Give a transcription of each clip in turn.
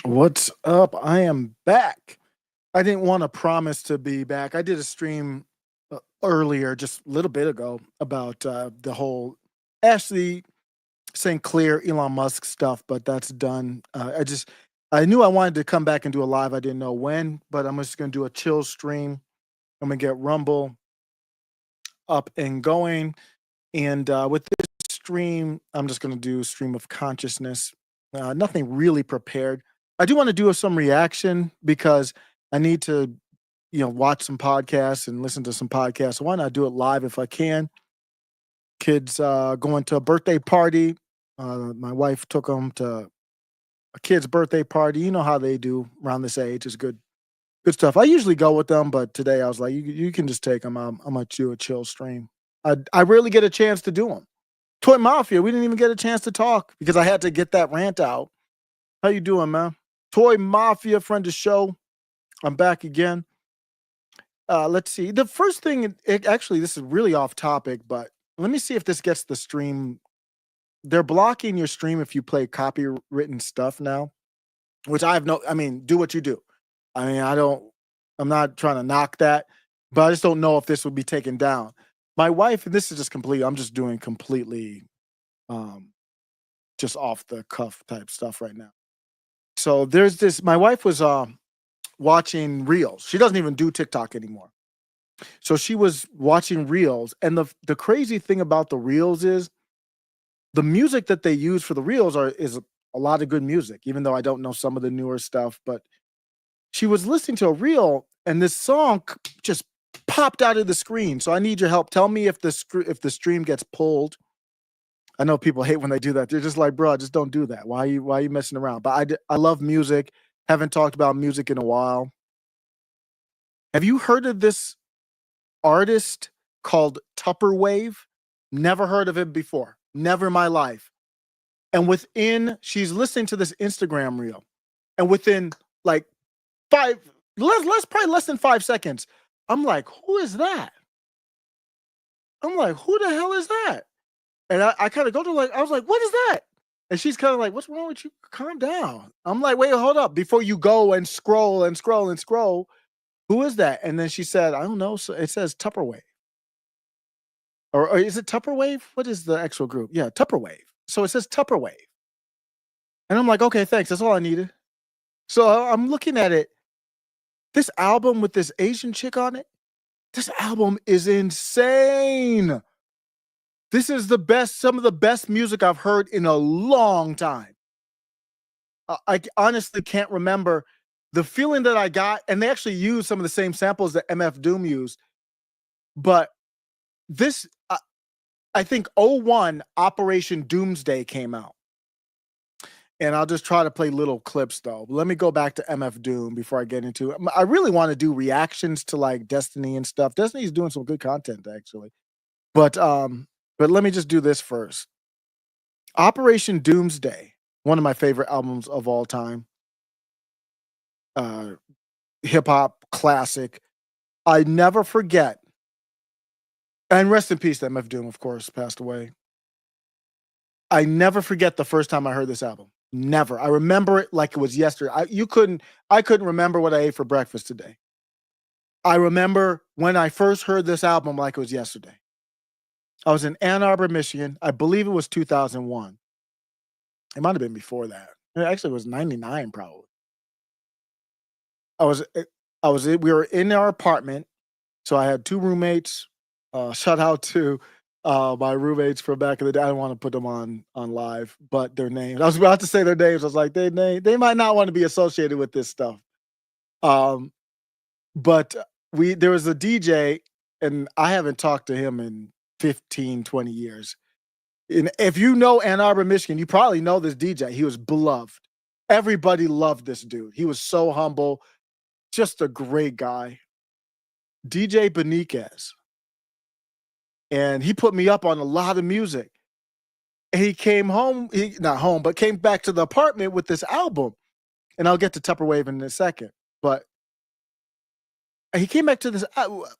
What's up? I am back. I didn't want to promise to be back. I did a stream earlier, just a little bit ago, about the whole Ashley St. Clair, Elon Musk stuff, but that's done. I knew I wanted to come back and do a live. I didn't know when, but I'm just going to do a chill stream. I'm going to get Rumble up and going. And with this stream, I'm just going to do stream of consciousness. Nothing really prepared. I do want to do some reaction because I need to, watch some podcasts and listen to some podcasts. So why not do it live if I can? Kids going to a birthday party. My wife took them to a kid's birthday party. You know how they do around this age. It's good stuff. I usually go with them, but today I was like, you can just take them. I'm gonna do a chill stream. I rarely get a chance to do them. Toy Mafia, we didn't even get a chance to talk because I had to get that rant out. How you doing, man? Toy Mafia, friend of the show. I'm back again. Let's see. The first thing, actually, this is really off topic, but let me see if this gets the stream. They're blocking your stream if you play copywritten stuff now, which I have no. I mean, do what you do. I mean, I'm not trying to knock that, but I just don't know if this would be taken down. My wife, and this is just complete. I'm just doing completely, um, just off the cuff type stuff right now. So there's this. My wife was watching reels. She doesn't even do TikTok anymore. So she was watching reels, and the crazy thing about the reels is the music that they use for the reels is a lot of good music. Even though I don't know some of the newer stuff, but she was listening to a reel, and this song just popped out of the screen. So I need your help. Tell me if the stream gets pulled. I know people hate when they do that. They're just like, bro, just don't do that. Why are you messing around? But I love music. Haven't talked about music in a while. Have you heard of this artist called Tupperwave? Never heard of him before. Never in my life. And she's listening to this Instagram reel, and within like five, less probably less than 5 seconds, I'm like, who is that? I'm like, who the hell is that? And I kind of go to like, I was like, what is that? And she's kind of like, what's wrong with you? Calm down. I'm like, wait, hold up. Before you go and scroll and scroll and scroll, who is that? And then she said, I don't know. So it says Tupperwave. Or is it Tupperwave? What is the actual group? Yeah, Tupperwave. So it says Tupperwave. And I'm like, okay, thanks. That's all I needed. So I'm looking at it. This album with this Asian chick on it, this album is insane. This is some of the best music I've heard in a long time. I honestly can't remember the feeling that I got, and they actually use some of the same samples that MF Doom used. But this, I think '01 Operation Doomsday came out. And I'll just try to play little clips though. Let me go back to MF Doom before I get into it. I really want to do reactions to like Destiny and stuff. Destiny's doing some good content actually. But but let me just do this first. Operation Doomsday, one of my favorite albums of all time. Uh Hip hop classic. I never forget. And rest in peace, MF Doom, of course, passed away. I never forget the first time I heard this album. Never. I remember it like it was yesterday. I couldn't remember what I ate for breakfast today. I remember when I first heard this album like it was yesterday. I was in Ann Arbor, Michigan. I believe it was 2001. It might have been before that. Actually, it was 99 probably. I was we were in our apartment. So I had two roommates. Shout out to my roommates from back in the day. I don't want to put them on live, but their names. I was about to say their names. I was like, they might not want to be associated with this stuff. Um, but there was a DJ, and I haven't talked to him in 15, 20 years. And if you know Ann Arbor, Michigan, you probably know this DJ. He was beloved. Everybody loved this dude. He was so humble, just a great guy. DJ Beniquez. And he put me up on a lot of music. And he came home, not home, but came back to the apartment with this album. And I'll get to Tupperwave in a second. But he came back to this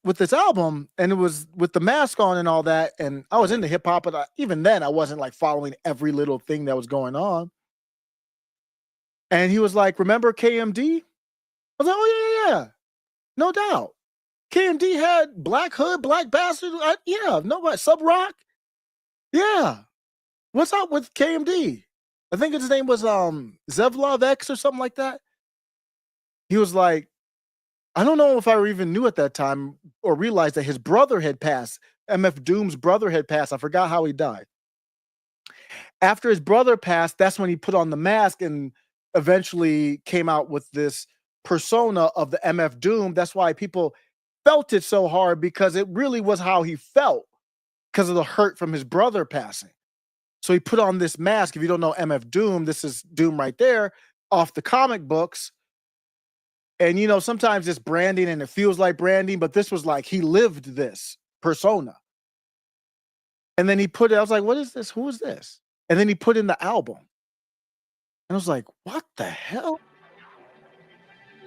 with this album, and it was with the mask on and all that. And I was into hip hop, but even then, I wasn't like following every little thing that was going on. And he was like, remember KMD? I was like, oh, yeah. No doubt. KMD had Black Hood, Black Bastard. Yeah, nobody. Sub Rock. Yeah. What's up with KMD? I think his name was Zevlov X or something like that. He was like, I don't know if I even knew at that time or realized that his brother had passed. MF Doom's brother had passed. I forgot how he died. After his brother passed, that's when he put on the mask and eventually came out with this persona of the MF Doom. That's why people felt it so hard, because it really was how he felt because of the hurt from his brother passing. So he put on this mask. If you don't know MF Doom, this is Doom right there off the comic books. And, you know, sometimes it's branding and it feels like branding, but this was like he lived this persona. And then he put it, I was like, what is this? Who is this? And then he put in the album. And I was like, what the hell?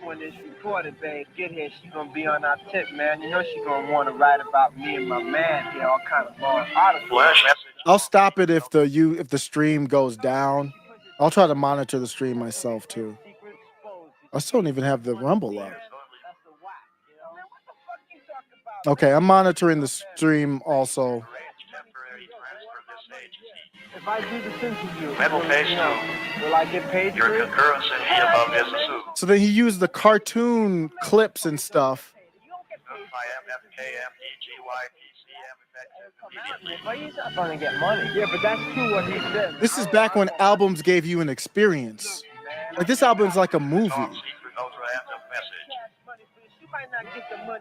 When this reporter, babe, get here, she gonna be on our tip, man. You know she gonna want to write about me and my man, get all kind of long articles. I'll stop it if the stream goes down. I'll try to monitor the stream myself too. I still don't even have the Rumble up. Okay, I'm monitoring the stream also. If I do this interview, Metal Face will I get paid for your it? concurrence in the above is assumed. So then he used the cartoon clips and stuff. He's not gonna get money. Yeah, but that's true what he said. This is back when albums gave you an experience. Like, this album's like a movie.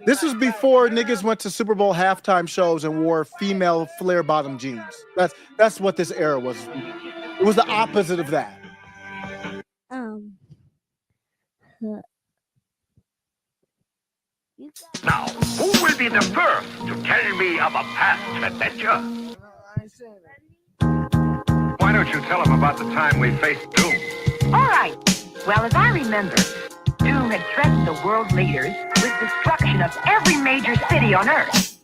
This was before niggas went to Super Bowl halftime shows and wore female flare bottom jeans. That's what this era was. It was the opposite of that. Now, who will be the first to tell me of a past adventure? Why don't you tell him about the time we faced Doom? All right. Well, as I remember, Doom had threatened the world leaders with destruction of every major city on Earth.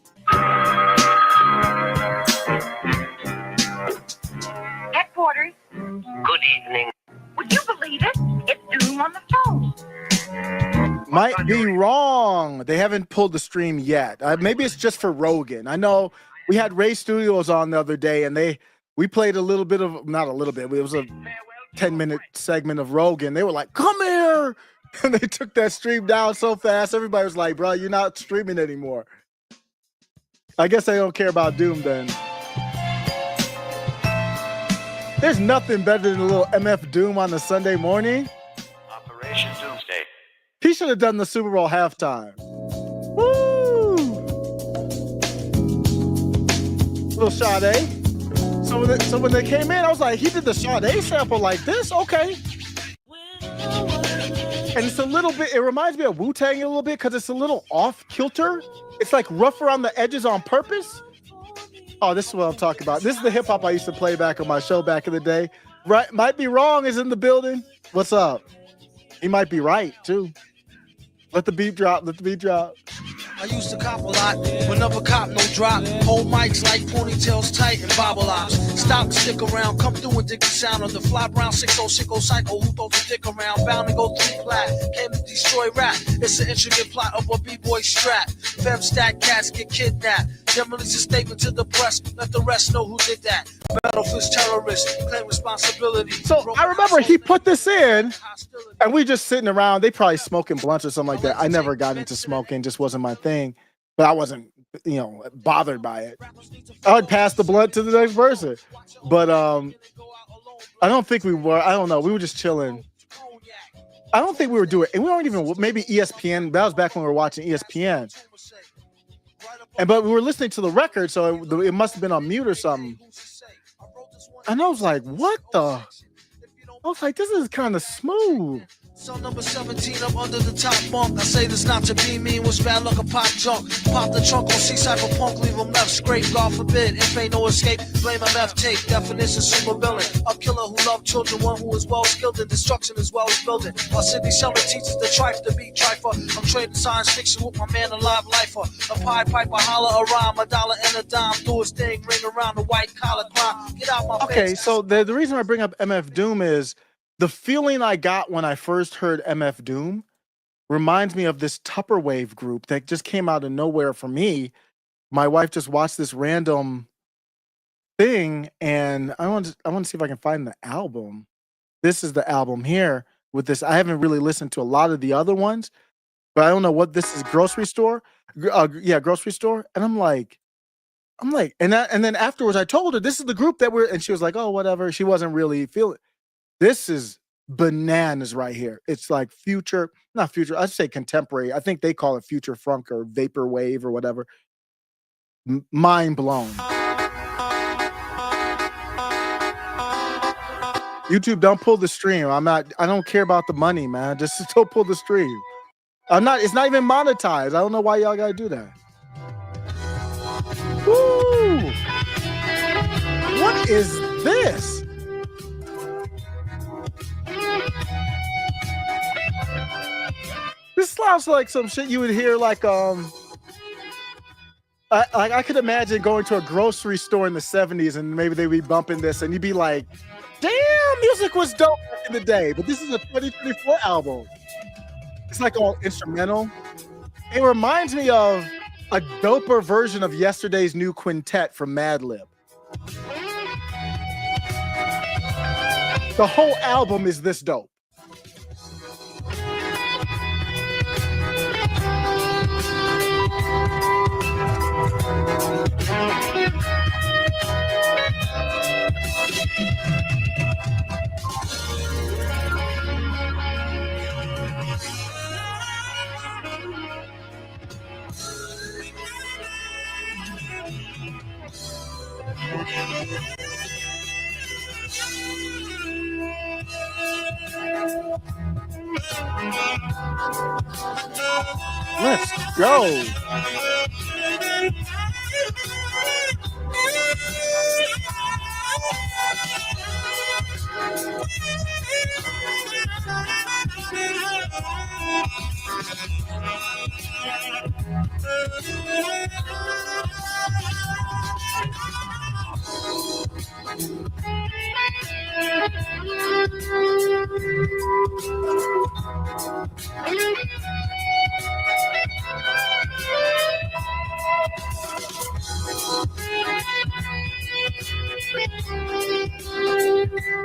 Headquarters. Good evening. Would you believe it? It's Doom on the phone. Might be wrong. They haven't pulled the stream yet. Maybe it's just for Rogan. I know we had Ray Studios on the other day, and we played a little bit of, not a little bit, it was a 10-minute segment of Rogan. They were like, come here. And they took that stream down so fast. Everybody was like, bro, you're not streaming anymore. I guess they don't care about Doom then. There's nothing better than a little MF Doom on a Sunday morning. Operation Doomsday. He should have done the Super Bowl halftime. Woo! Little Sade. So when they came in, I was like, he did the Sade sample like this? Okay. And it's a little bit, it reminds me of Wu-Tang a little bit because it's a little off kilter. It's like rough around the edges on purpose. Oh, this is what I'm talking about. This is the hip hop I used to play back on my show back in the day. Right, Might Be Wrong is in the building. What's up? He might be right too. Let the beat drop. Let the beat drop. I used to cop a lot, but never cop no drop. Hold mics like ponytails tight and bobble ops. Stop, stick around, come through and dig the sound of the fly brown 60 cycle. Who throws the dick around? Bound to go 3 flat. Came to destroy rap. It's an intricate plot of a b-boy strap. Fem stack cats get kidnapped. Demolition statement to the press. Let the rest know who did that. Metal Fist terrorists claim responsibility. So I remember he put this in, and we just sitting around. They probably smoking blunts or something like that. I never got into smoking, just wasn't my thing. But I wasn't, bothered by it. I'd pass the blunt to the next person. But I don't think we were. I don't know. We were just chilling. I don't think we were doing it. And we weren't even, maybe ESPN. That was back when we were watching ESPN. But we were listening to the record, so it must have been on mute or something. And I was like, what the? I was like, this is kind of smooth. So number 17, I'm under the top bunk. I say this not to be mean, was bad luck a pop junk. Pop the trunk on C-Cypher leave him left scrape. God forbid, if ain't no escape, blame MF tape. Definition, super villain. A killer who loved children, one who is well skilled in destruction as well as building. While Sidney Sheldon teaches the trife to be trifer. I'm trading science fiction with my man, a live lifer. A Pied Piper, holler, a rhyme, a dollar and a dime. Do his thing, ring around the white collar crime. Get out my face. Okay, so the reason I bring up MF Doom is the feeling I got when I first heard MF Doom reminds me of this Tupperwave group that just came out of nowhere for me. My wife just watched this random thing, and I want to see if I can find the album. This is the album here with this. I haven't really listened to a lot of the other ones, but I don't know what this is. Grocery store, yeah, grocery store. And I'm like, and then afterwards, I told her this is the group that we're, and she was like, oh, whatever. She wasn't really feeling. This is bananas right here. It's like future, not future. I'd say contemporary. I think they call it future funk or vapor wave or whatever. Mind blown. YouTube, don't pull the stream. I don't care about the money, man. Just don't pull the stream. It's not even monetized. I don't know why y'all gotta do that. Woo! What is this? This sounds like some shit you would hear I could imagine going to a grocery store in the 70s and maybe they'd be bumping this and you'd be like, damn, music was dope back in the day, but this is a 2024 album. It's like all instrumental. It reminds me of a doper version of Yesterday's New Quintet from Madlib. The whole album is this dope. Let's go.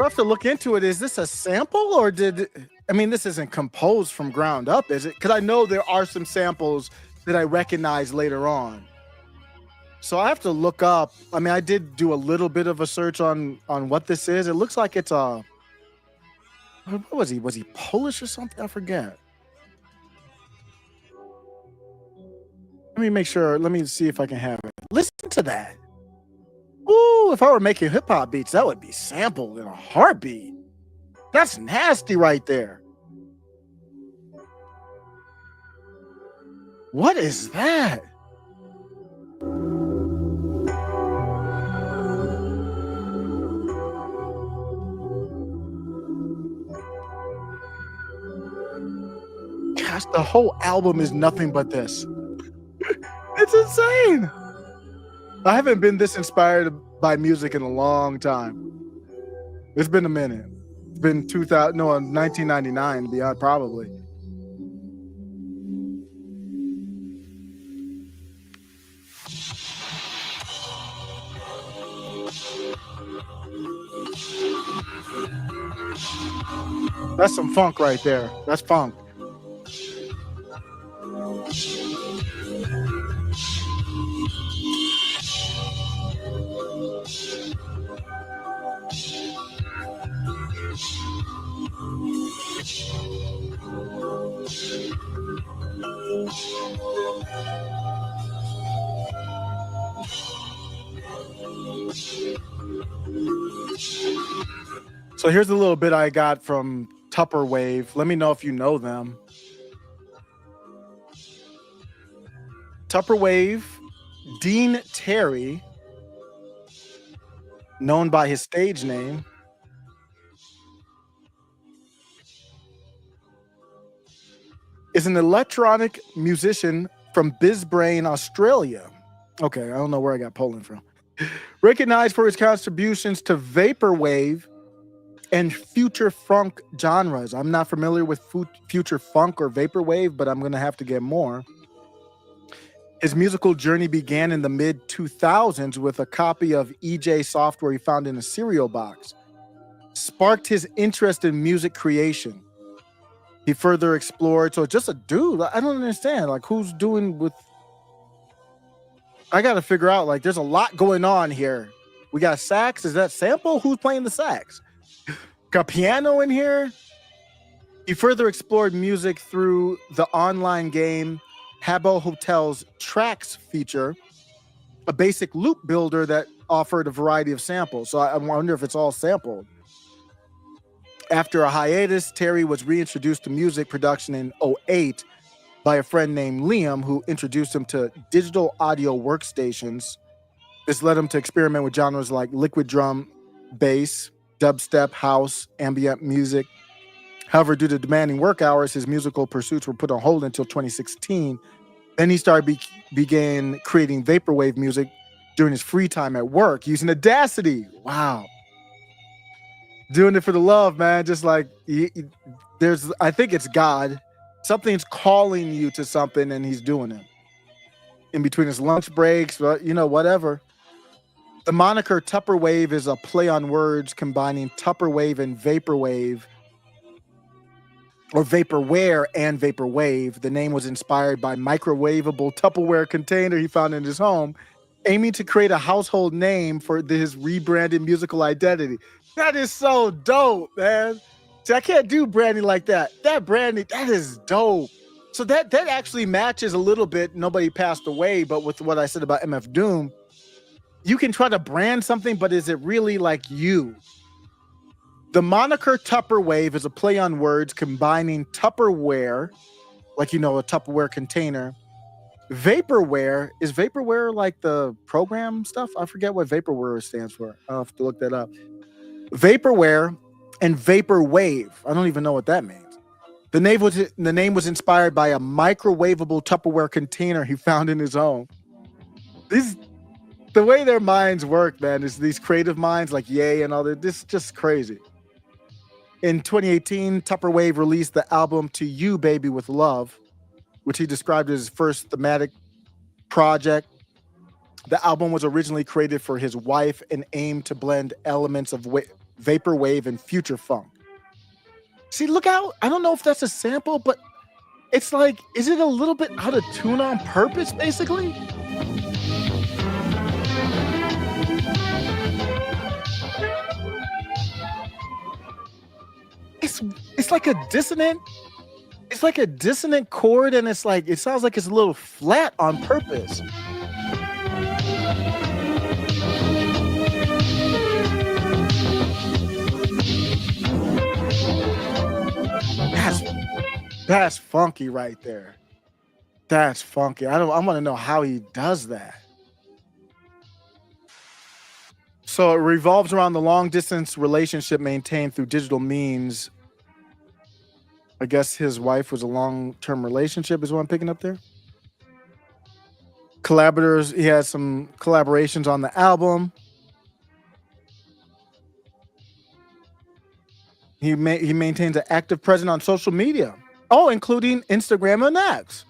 I have to look into it. Is this a sample or this isn't composed from ground up, is it? Because I know there are some samples that I recognize later on. So I have to look up. I did do a little bit of a search on what this is. It looks like it's what was he? Was he Polish or something? I forget. Let me make sure. Let me see if I can have it. Listen to that. Ooh, if I were making hip hop beats, that would be sampled in a heartbeat. That's nasty right there. What is that? Gosh, the whole album is nothing but this. It's insane. I haven't been this inspired by music in a long time. It's been a minute. It's been 1999 to be honest, probably. That's some funk right there. That's funk. So here's a little bit I got from Tupperwave. Let me know if you know them. Tupperwave, Dean Terry, known by his stage name, is an electronic musician from Brisbane, Australia. Okay, I don't know where I got Poland from. Recognized for his contributions to vaporwave and future funk genres. I'm not familiar with future funk or vaporwave, but I'm going to have to get more. His musical journey began in the mid 2000s with a copy of EJ software he found in a cereal box. Sparked his interest in music creation. He further explored. So just a dude. I don't understand. Like, who's doing with. I got to figure out, like, there's a lot going on here. We got sax. Is that sample? Who's playing the sax? Got piano in here. He further explored music through the online game Habbo Hotel's Tracks feature, a basic loop builder that offered a variety of samples. So I wonder if it's all sampled. After a hiatus, Terry was reintroduced to music production in 2008 by a friend named Liam, who introduced him to digital audio workstations. This led him to experiment with genres like liquid drum, bass, dubstep, house, ambient music. However, due to demanding work hours, his musical pursuits were put on hold until 2016. Then he began creating vaporwave music during his free time at work using Audacity. Wow. Doing it for the love, man. Just like I think it's God. Something's calling you to something and he's doing it. In between his lunch breaks, whatever. The moniker Tupperwave is a play on words combining Tupperwave and Vaporwave, or Vaporware and Vaporwave. The name was inspired by microwavable Tupperware container he found in his home, aiming to create a household name for his rebranded musical identity. That is so dope, man. See, I can't do branding like that. That branding, that is dope. So that actually matches a little bit. Nobody passed away, but with what I said about MF Doom, you can try to brand something, but is it really like you? The moniker Tupperwave is a play on words combining Tupperware, like, a Tupperware container. Vaporware, is Vaporware like the program stuff? I forget what Vaporware stands for. I'll have to look that up. Vaporware and Vaporwave. I don't even know what that means. The name was inspired by a microwavable Tupperware container he found in his home. The way their minds work, man, is these creative minds like Ye and all that. This is just crazy. In 2018, Tupperwave released the album To You, Baby, with Love, which he described as his first thematic project. The album was originally created for his wife and aimed to blend elements of vaporwave and future funk. See, look out. I don't know if that's a sample, but it's like, is it a little bit out of tune on purpose, basically? It's like a dissonant. It's like a dissonant chord, and it's like, it sounds like it's a little flat on purpose. That's funky right there. That's funky. I want to know how he does that. So it revolves around the long distance relationship maintained through digital means. I guess his wife was a long-term relationship is what I'm picking up there. Collaborators, he has some collaborations on the album. He maintains an active presence on social media. Oh, including Instagram and X.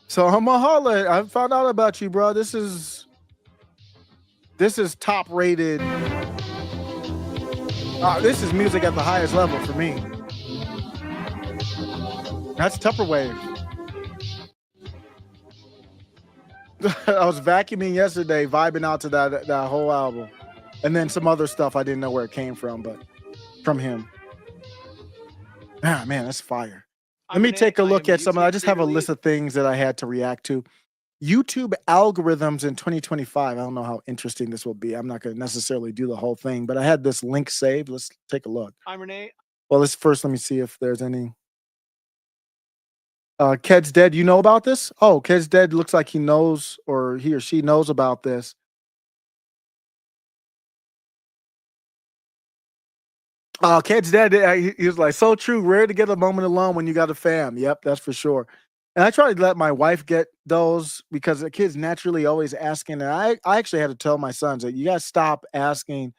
So I'm a holla. I found out about you, bro. This is top rated. This is music at the highest level for me. That's Tupperwave. I was vacuuming yesterday, vibing out to that whole album. And then some other stuff I didn't know where it came from, but from him. Man, that's fire. Let me take a look at some. I just have a list of things that I had to react to. YouTube algorithms in 2025. I don't know how interesting this will be. I'm not going to necessarily do the whole thing, but I had this link saved. Let's take a look. I'm Renee. Well, let me see if there's any. Ked's Dead, you know about this? Oh, Ked's Dead looks like he knows, or he or she knows about this. Ked's Dead, he was like, so true. Rare to get a moment alone when you got a fam. Yep, that's for sure. And I try to let my wife get those because the kids naturally always asking. And I actually had to tell my sons that you got to stop asking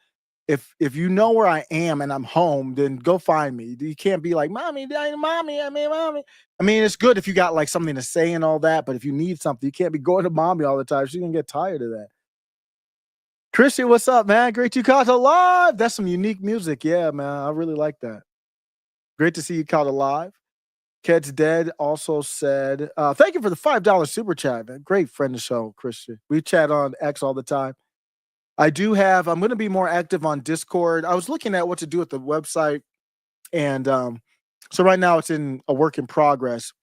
if you know where I am and I'm home, then go find me. You can't be like, mommy, mommy, mommy. I mean, it's good if you got like something to say and all that, but if you need something, you can't be going to mommy all the time. She's gonna get tired of that. Christian, what's up, man? Great you caught alive. That's some unique music. Yeah, man. I really like that. Great to see you caught alive. Ked's Dead also said, thank you for the $5 super chat, man. Great friend of the show, Christian. We chat on X all the time. I'm going to be more active on Discord. I was looking at what to do with the website. And so right now it's in a work in progress.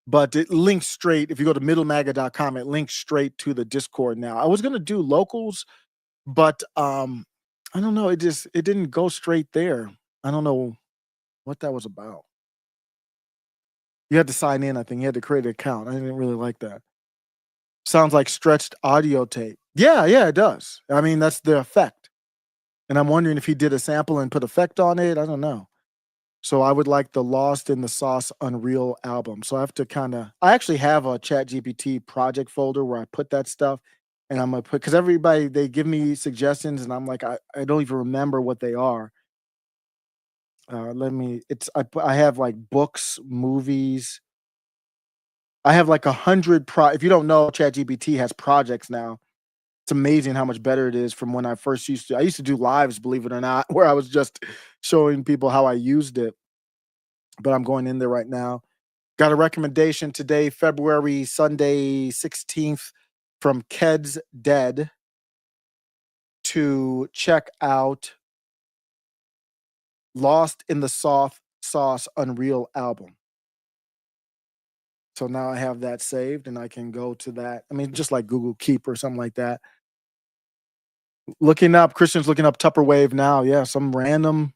But it links straight. If you go to middlemaga.com, it links straight to the Discord now. I was going to do locals, but I don't know. It didn't go straight there. I don't know what that was about. You had to sign in, I think. You had to create an account. I didn't really like that. Sounds like stretched audio tape. Yeah, it does. I mean, that's the effect. And I'm wondering if he did a sample and put effect on it. I don't know. So I would like the Lost in the Sauce Unreal album. So I have to I actually have a ChatGPT project folder where I put that stuff. And I'm going to put, because everybody, they give me suggestions and I'm like, I don't even remember what they are. I have like books, movies. I have like 100 if you don't know, ChatGPT has projects now. It's amazing how much better it is from when I used to do lives, believe it or not, where I was just showing people how I used it. But I'm going in there right now. Got a recommendation today, Sunday 16th, from Ked's Dead to check out Lost in the Sauce Unreal album. So now I have that saved and I can go to that. I mean, just like Google Keep or something like that. Christian's looking up Tupperwave now. Yeah, some random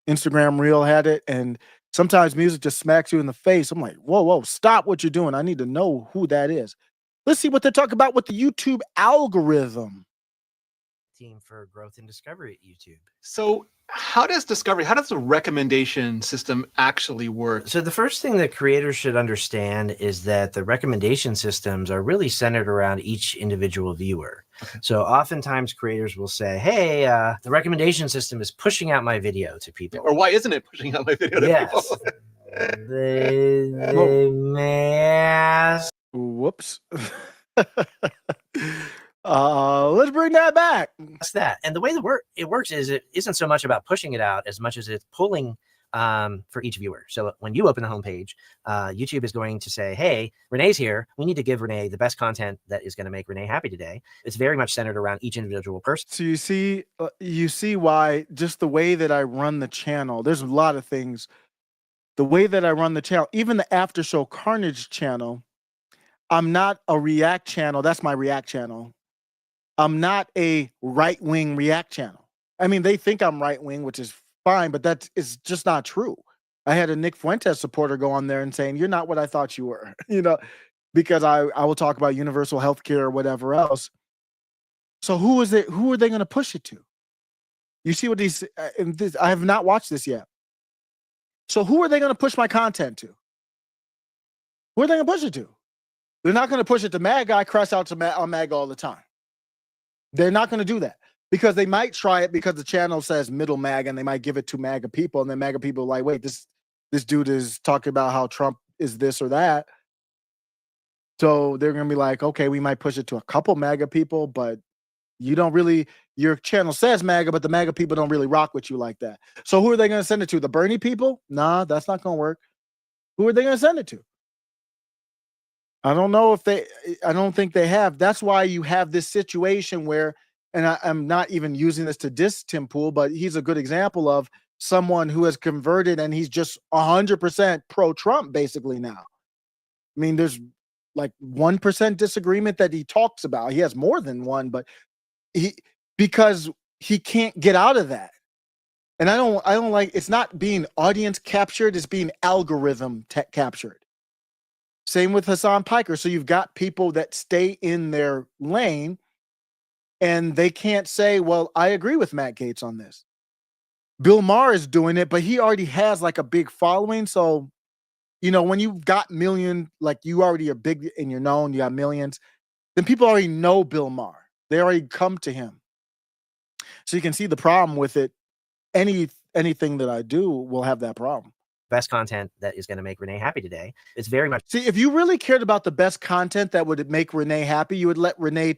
Instagram reel had it. And sometimes music just smacks you in the face. I'm like, whoa, stop what you're doing. I need to know who that is. Let's see what they talk about with the YouTube algorithm. Team for growth and discovery at YouTube. So how does the recommendation system actually work? So the first thing that creators should understand is that the recommendation systems are really centered around each individual viewer. Okay. So oftentimes creators will say, hey, the recommendation system is pushing out my video to people. Or why isn't it pushing out my video to people? they may ask. Whoops. Let's bring that back. That's that. And the way it works is it isn't so much about pushing it out as much as it's pulling for each viewer. So when you open the homepage, YouTube is going to say, hey, Renee's here. We need to give Renee the best content that is going to make Renee happy today. It's very much centered around each individual person. So you see why just the way that I run the channel, there's a lot of things. The way that I run the channel, even the After Show Carnage channel, I'm not a React channel. That's my React channel. I'm not a right-wing React channel. I mean, they think I'm right-wing, which is fine, but that is just not true. I had a Nick Fuentes supporter go on there and saying, you're not what I thought you were, because I will talk about universal health care or whatever else. So who are they going to push it to? You see what I have not watched this yet. So who are they going to push my content to? Who are they going to push it to? They're not going to push it to MAGA. I crash out on MAGA all the time. They're not going to do that because they might try it because the channel says middle MAGA and they might give it to MAGA people. And then MAGA people are like, wait, this dude is talking about how Trump is this or that. So they're going to be like, okay, we might push it to a couple MAGA people, but your channel says MAGA, but the MAGA people don't really rock with you like that. So who are they going to send it to? The Bernie people? Nah, that's not going to work. Who are they going to send it to? I don't think they have. That's why you have this situation where, and I'm not even using this to diss Tim Pool, but he's a good example of someone who has converted and he's just 100% pro-Trump basically now. I mean, there's like 1% disagreement that he talks about. He has more than one, but because he can't get out of that. And I don't like, it's not being audience captured, it's being algorithm captured. Same with Hassan Piker. So you've got people that stay in their lane and they can't say, well, I agree with Matt Gaetz on this. Bill Maher is doing it, but he already has like a big following. So, when you've got like you already are big and you're known, you got millions, then people already know Bill Maher. They already come to him. So you can see the problem with it. Anything that I do will have that problem. Best content that is going to make Renee happy today. It's very much See, if you really cared about the best content that would make Renee happy, you would let Renee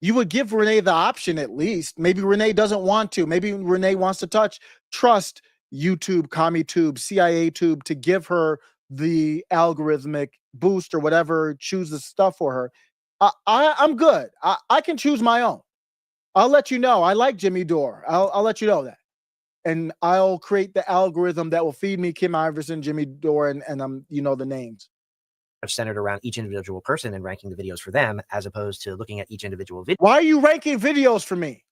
you would give Renee the option at least. Maybe Renee doesn't want to. Maybe Renee wants to trust YouTube, CommieTube, CIA Tube to give her the algorithmic boost or whatever, choose the stuff for her. I'm good. I can choose my own. I'll let you know. I like Jimmy Dore. I'll let you know that. And I'll create the algorithm that will feed me Kim Iverson, Jimmy Dore, and the names. centered around each individual person and ranking the videos for them, as opposed to looking at each individual Why are you ranking videos for me?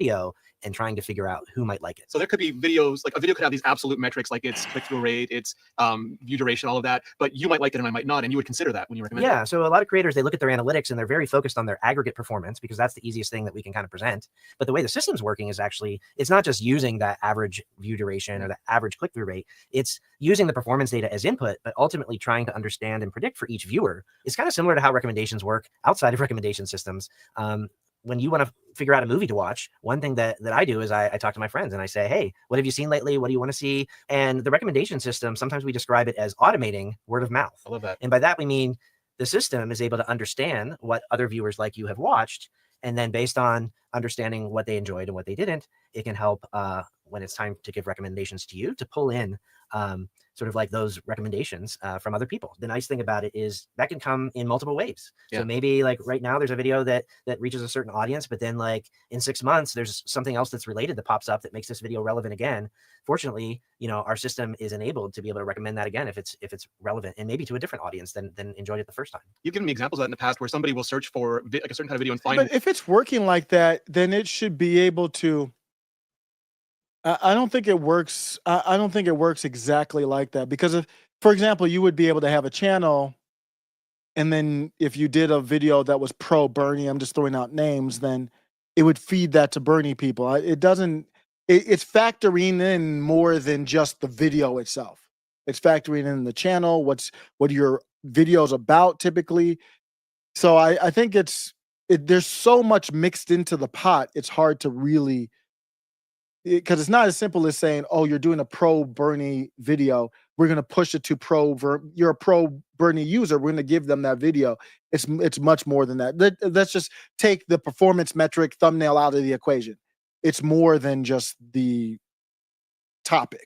video and trying to figure out who might like it. So there could be videos, like a video could have these absolute metrics, like its click-through rate, its view duration, all of that, but you might like it and I might not, and you would consider that when you recommend it. Yeah, so a lot of creators, they look at their analytics and they're very focused on their aggregate performance because that's the easiest thing that we can kind of present. But the way the system's working is actually, it's not just using that average view duration or the average click-through rate, it's using the performance data as input, but ultimately trying to understand and predict for each viewer. It's kind of similar to how recommendations work outside of recommendation systems. When you want to figure out a movie to watch, one thing that I do is I talk to my friends and I say, hey, what have you seen lately? What do you want to see? And the recommendation system, sometimes we describe it as automating word of mouth. I love that. And by that, we mean the system is able to understand what other viewers like you have watched. And then based on understanding what they enjoyed and what they didn't, it can help when it's time to give recommendations to you to pull in sort of like those recommendations from other people. The nice thing about it is that can come in multiple ways. Yeah. So maybe like right now there's a video that reaches a certain audience, but then like in 6 months, there's something else that's related that pops up that makes this video relevant again. Fortunately, our system is enabled to be able to recommend that again if it's relevant and maybe to a different audience than enjoyed it the first time. You've given me examples of that in the past where somebody will search for like a certain kind of video and find. But if it's working like that, then it should be able to. I don't think it works. I don't think it works exactly like that because if, for example, you would be able to have a channel, and then if you did a video that was pro Bernie, I'm just throwing out names, then it would feed that to Bernie people. It doesn't. It's factoring in more than just the video itself. It's factoring in the channel. What are your videos about typically? So I think there's so much mixed into the pot. It's hard to really. Because it's not as simple as saying, oh, you're doing a pro Bernie video. We're going to push it to you're a pro Bernie user. We're going to give them that video. It's much more than that. Let's just take the performance metric thumbnail out of the equation. It's more than just the topic.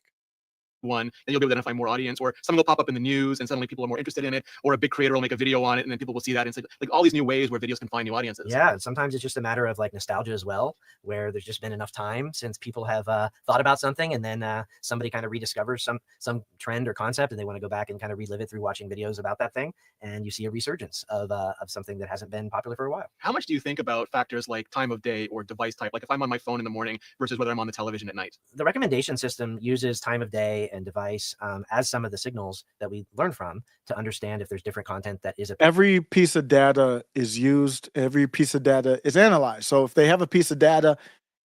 One, and you'll be able to identify more audience, or something will pop up in the news and suddenly people are more interested in it, or a big creator will make a video on it and then people will see that. And it's like all these new ways where videos can find new audiences. Yeah, sometimes it's just a matter of like nostalgia as well, where there's just been enough time since people have thought about something, and then somebody kind of rediscovers some trend or concept, and they want to go back and kind of relive it through watching videos about that thing, and you see a resurgence of something that hasn't been popular for a while. How much do you think about factors like time of day or device type, like if I'm on my phone in the morning versus whether I'm on the television at night? The recommendation system uses time of day and device as some of the signals that we learn from to understand if there's different content that is Every piece of data is used. Every piece of data is analyzed. So if they have a piece of data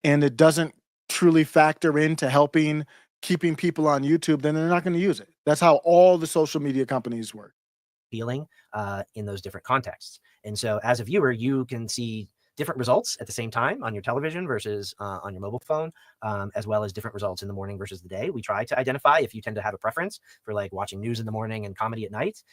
and it doesn't truly factor into keeping people on YouTube, then they're not going to use it. That's how all the social media companies work. feeling in those different contexts. And so as a viewer, you can see different results at the same time on your television versus on your mobile phone, as well as different results in the morning versus the day. We try to identify if you tend to have a preference for like watching news in the morning and comedy at night.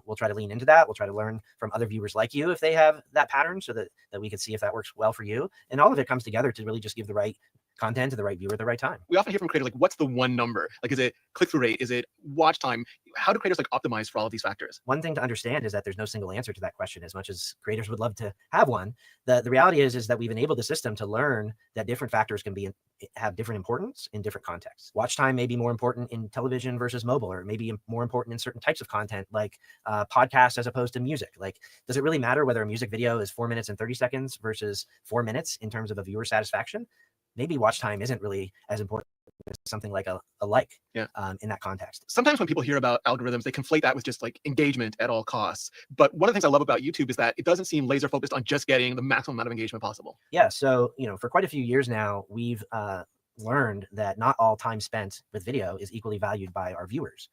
We'll try to lean into that. We'll try to learn from other viewers like you if they have that pattern so that we can see if that works well for you. And all of it comes together to really just give the right content to the right viewer at the right time. We often hear from creators like, what's the one number? Like, is it click-through rate? Is it watch time? How do creators like optimize for all of these factors? One thing to understand is that there's no single answer to that question. As much as creators would love to have one, the reality is that we've enabled the system to learn that different factors can have different importance in different contexts. Watch time may be more important in television versus mobile, or maybe more important in certain types of content like podcasts as opposed to music. Like, does it really matter whether a music video is 4 minutes and 30 seconds versus 4 minutes in terms of a viewer satisfaction? Maybe watch time isn't really as important as something like a like in that context. Sometimes when people hear about algorithms, they conflate that with just like engagement at all costs. But one of the things I love about YouTube is that it doesn't seem laser focused on just getting the maximum amount of engagement possible. Yeah. So, for quite a few years now, we've learned that not all time spent with video is equally valued by our viewers.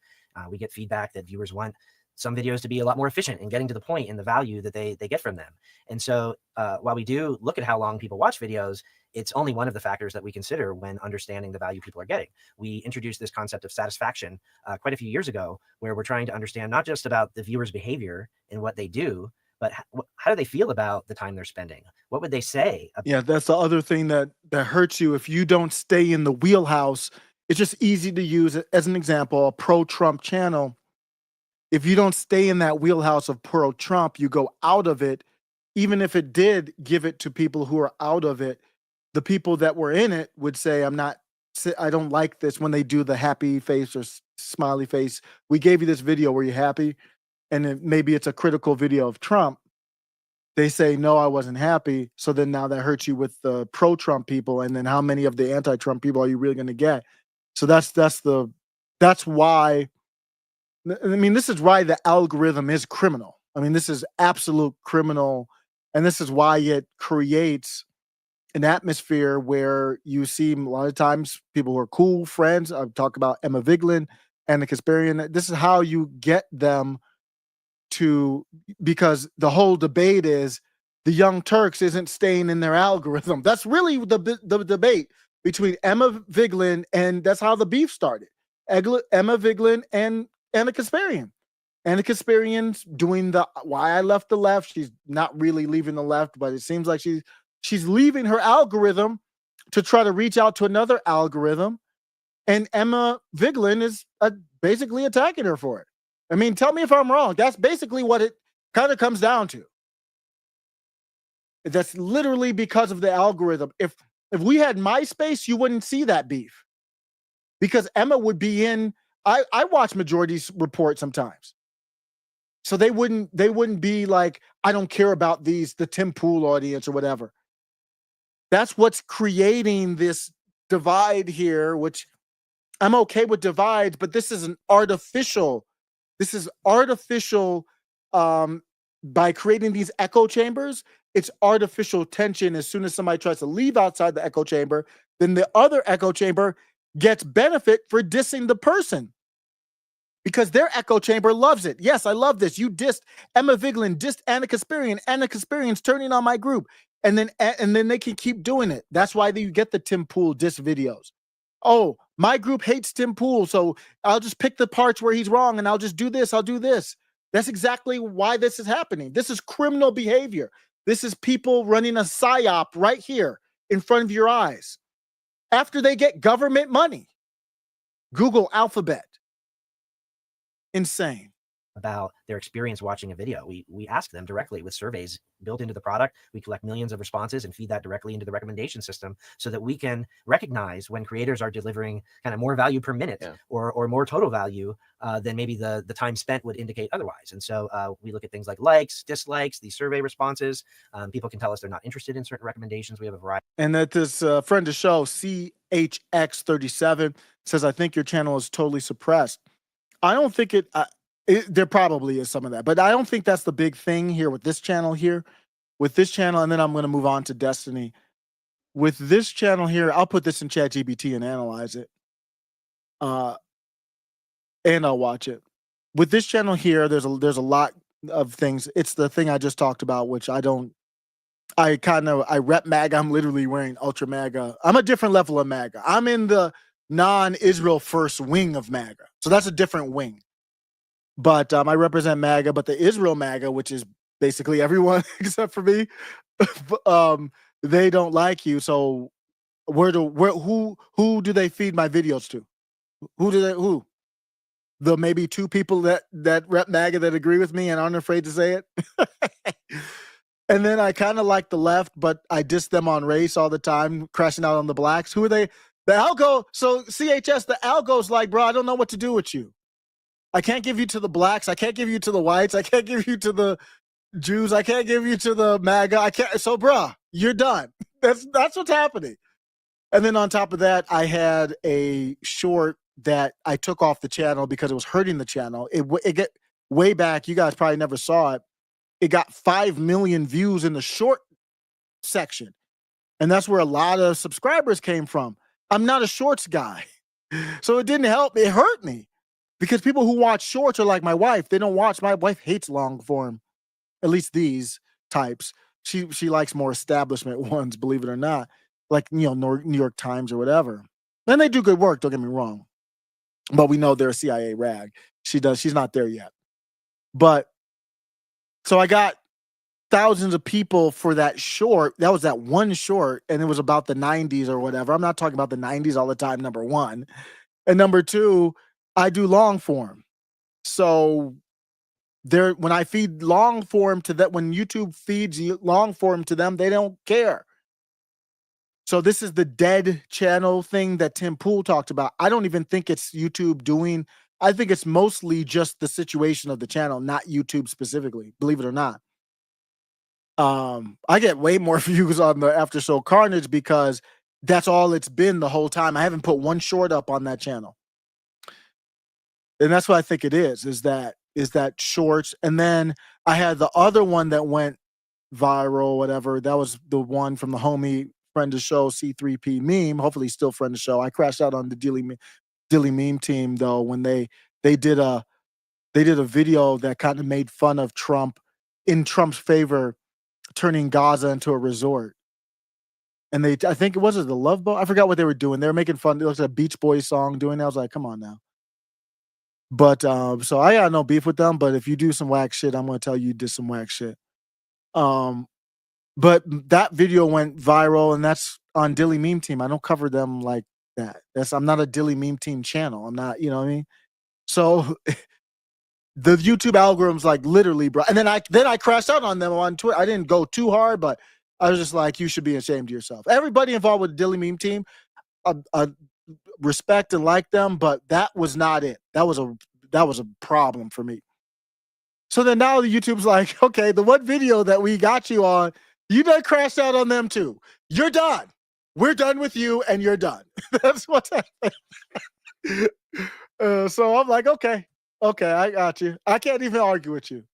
We get feedback that viewers want some videos to be a lot more efficient in getting to the point and the value that they get from them. And so while we do look at how long people watch videos, it's only one of the factors that we consider when understanding the value people are getting. We introduced this concept of satisfaction quite a few years ago, where we're trying to understand not just about the viewer's behavior and what they do, but how do they feel about the time they're spending? What would they say? Yeah, that's the other thing that hurts you if you don't stay in the wheelhouse. It's just easy to use as an example, a pro-Trump channel. If you don't stay in that wheelhouse of pro-Trump, you go out of it. Even if it did give it to people who are out of it, the people that were in it would say, I don't like this when they do the happy face or smiley face. We gave you this video. Were you happy? And maybe it's a critical video of Trump. They say, no, I wasn't happy. So then now that hurts you with the pro-Trump people. And then how many of the anti-Trump people are you really going to get? So that's why, I mean, this is why the algorithm is criminal. I mean, this is absolute criminal. And this is why it creates an atmosphere where you see a lot of times people who are cool friends. I've talked about Emma Vigeland and the Kasparian. This is how you get them to, because the whole debate is the Young Turks isn't staying in their algorithm. That's really the debate between Emma Vigeland, and that's how the beef started. Emma Vigeland and Anna Kasparian. Anna Kasparian's doing the why I left the left. She's not really leaving the left, but it seems like she's leaving her algorithm to try to reach out to another algorithm. And Emma Vigeland is basically attacking her for it. I mean, tell me if I'm wrong. That's basically what it kind of comes down to. That's literally because of the algorithm. If we had MySpace, you wouldn't see that beef. Because Emma would be in, I watch Majority Report sometimes. So they wouldn't be like, I don't care about the Tim Pool audience or whatever. That's what's creating this divide here, which I'm okay with divides, but this is artificial by creating these echo chambers. It's artificial tension. As soon as somebody tries to leave outside the echo chamber, then the other echo chamber gets benefit for dissing the person because their echo chamber loves it. Yes, I love this. You dissed Emma Vigeland, dissed Anna Kasparian. Anna Kasparian's turning on my group. And then they can keep doing it. That's why you get the Tim Pool diss videos. Oh, my group hates Tim Pool, so I'll just pick the parts where he's wrong and I'll just do this. I'll do this. That's exactly why this is happening. This is criminal behavior. This is people running a psyop right here in front of your eyes after they get government money. Google Alphabet. Insane. About their experience watching a video. We ask them directly with surveys built into the product. We collect millions of responses and feed that directly into the recommendation system so that we can recognize when creators are delivering kind of more value per minute or more total value than maybe the time spent would indicate otherwise. And so we look at things like likes, dislikes, these survey responses. People can tell us they're not interested in certain recommendations. We have a variety. And that this friend of the show, CHX37, says, I think your channel is totally suppressed. I don't think there probably is some of that, but I don't think that's the big thing here with this channel and then I'm going to move on to Destiny. With this channel here, I'll put this in ChatGPT and analyze it. And I'll watch it. With this channel here, there's a lot of things. It's the thing I just talked about, which I rep MAGA. I'm literally wearing Ultra MAGA. I'm a different level of MAGA. I'm in the non-Israel first wing of MAGA. So that's a different wing. But I represent MAGA, but the Israel MAGA, which is basically everyone except for me, they don't like you. So who do they feed my videos to? Who? The maybe two people that rep MAGA that agree with me and aren't afraid to say it. And then I kind of like the left, but I diss them on race all the time, crashing out on the blacks. Who are they? The algo. So CHS, the algo's like, bro, I don't know what to do with you. I can't give you to the blacks. I can't give you to the whites. I can't give you to the Jews. I can't give you to the MAGA. I can't. So, bruh, you're done. That's what's happening. And then on top of that, I had a short that I took off the channel because it was hurting the channel. It get way back. You guys probably never saw it. It got 5 million views in the short section. And that's where a lot of subscribers came from. I'm not a shorts guy. So it didn't help. It hurt me. Because people who watch shorts are like my wife. They don't watch. My wife hates long form, at least these types. She likes more establishment ones, believe it or not, like New York Times or whatever. And they do good work. Don't get me wrong, but we know they're a CIA rag. She's not there yet. But so I got thousands of people for that short. That was that one short, and it was about the 90s or whatever. I'm not talking about the 90s all the time, number one. And number two, I do long form. So when I feed long form to that, when YouTube feeds long form to them, they don't care. So this is the dead channel thing that Tim Pool talked about. I don't even think it's YouTube doing. I think it's mostly just the situation of the channel, not YouTube specifically, believe it or not. I get way more views on the After Show Carnage because that's all it's been the whole time. I haven't put one short up on that channel. And that's what I think it is that shorts. And then I had the other one that went viral, whatever. That was the one from the homie friend of the show, C3P Meme. Hopefully he's still friend of the show. I crashed out on the Dilly Meme team though when they did a video that kind of made fun of Trump in Trump's favor, turning Gaza into a resort. And I think it was the Love Boat. I forgot what they were doing. They were making fun. It was a Beach Boys song doing that. I was like, come on now. But so I got no beef with them. But if you do some whack shit, I'm gonna tell you did some whack shit. But that video went viral, and that's on Dilly Meme Team. I don't cover them like that. I'm not a Dilly Meme Team channel. I'm not, you know what I mean? So the YouTube algorithm's like literally, bro. And then I crashed out on them on Twitter. I didn't go too hard, but I was just like, you should be ashamed of yourself. Everybody involved with the Dilly Meme Team, respect and like them, but that was not it. That was a problem for me. So then now the YouTube's like, okay, the one video that we got you on, you done crashed out on them too. You're done. We're done with you, and you're done. That's what's happening. So I'm like, okay, I got you. I can't even argue with you.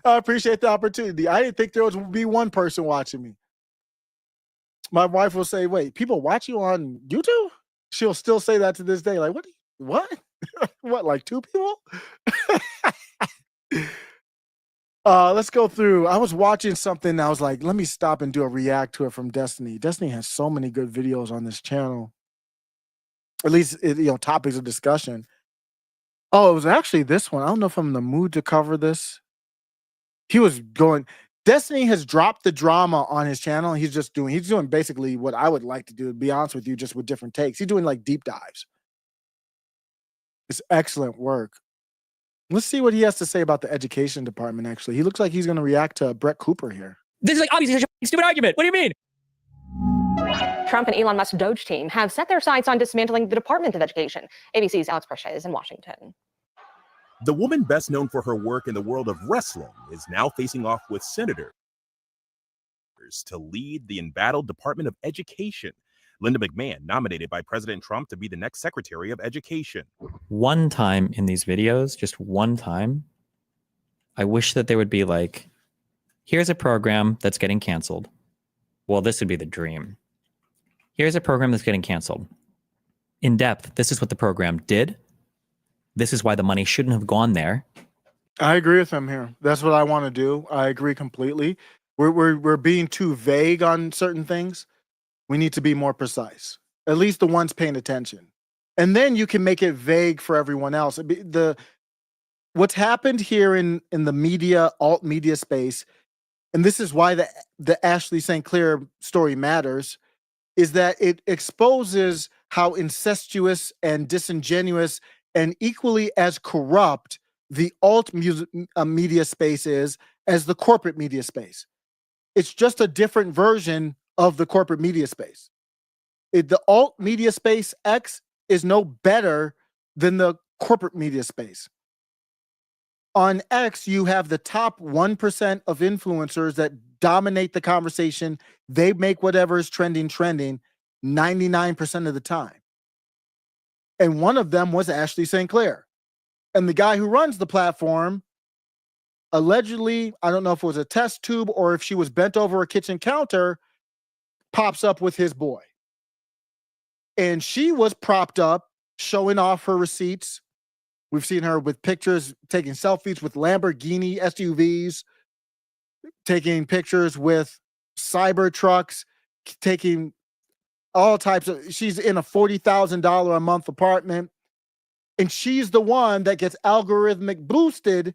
I appreciate the opportunity. I didn't think there would be one person watching me. My wife will say, wait, people watch you on YouTube? She'll still say that to this day. Like, what? What, like 2 people? Let's go through. I was watching something. I was like, let me stop and do a react to it from Destiny. Destiny has so many good videos on this channel. At least, topics of discussion. Oh, it was actually this one. I don't know if I'm in the mood to cover this. He was going. Destiny has dropped the drama on his channel. He's doing basically what I would like to do, to be honest with you, just with different takes. He's doing like deep dives. It's excellent work. Let's see what he has to say about the education department, actually. He looks like he's going to react to Brett Cooper here. This is like obviously such a stupid argument. What do you mean? Trump and Elon Musk's Doge team have set their sights on dismantling the Department of Education. ABC's Alex Parche is in Washington. The woman best known for her work in the world of wrestling is now facing off with senators to lead the embattled Department of Education. Linda McMahon, nominated by President Trump to be the next Secretary of Education. One time in these videos, just one time, I wish that they would be like, here's a program that's getting canceled. Well, this would be the dream. Here's a program that's getting canceled. In depth, this is what the program did. This is why the money shouldn't have gone there. I agree with him here. That's what I want to do. I agree completely. We're being too vague on certain things. We need to be more precise. At least the ones paying attention. And then you can make it vague for everyone else. What's happened here in the media, alt media space, and this is why the Ashley St. Clair story matters, is that it exposes how incestuous and disingenuous and equally as corrupt the alt media space is as the corporate media space. It's just a different version of the corporate media space. The alt media space X is no better than the corporate media space. On X, you have the top 1% of influencers that dominate the conversation. They make whatever is trending 99% of the time. And one of them was Ashley St. Clair. And the guy who runs the platform, allegedly, I don't know if it was a test tube or if she was bent over a kitchen counter, pops up with his boy. And she was propped up showing off her receipts. We've seen her with pictures, taking selfies with Lamborghini SUVs, taking pictures with cyber trucks, taking all types of, she's in a $40,000 a month apartment. And she's the one that gets algorithmic boosted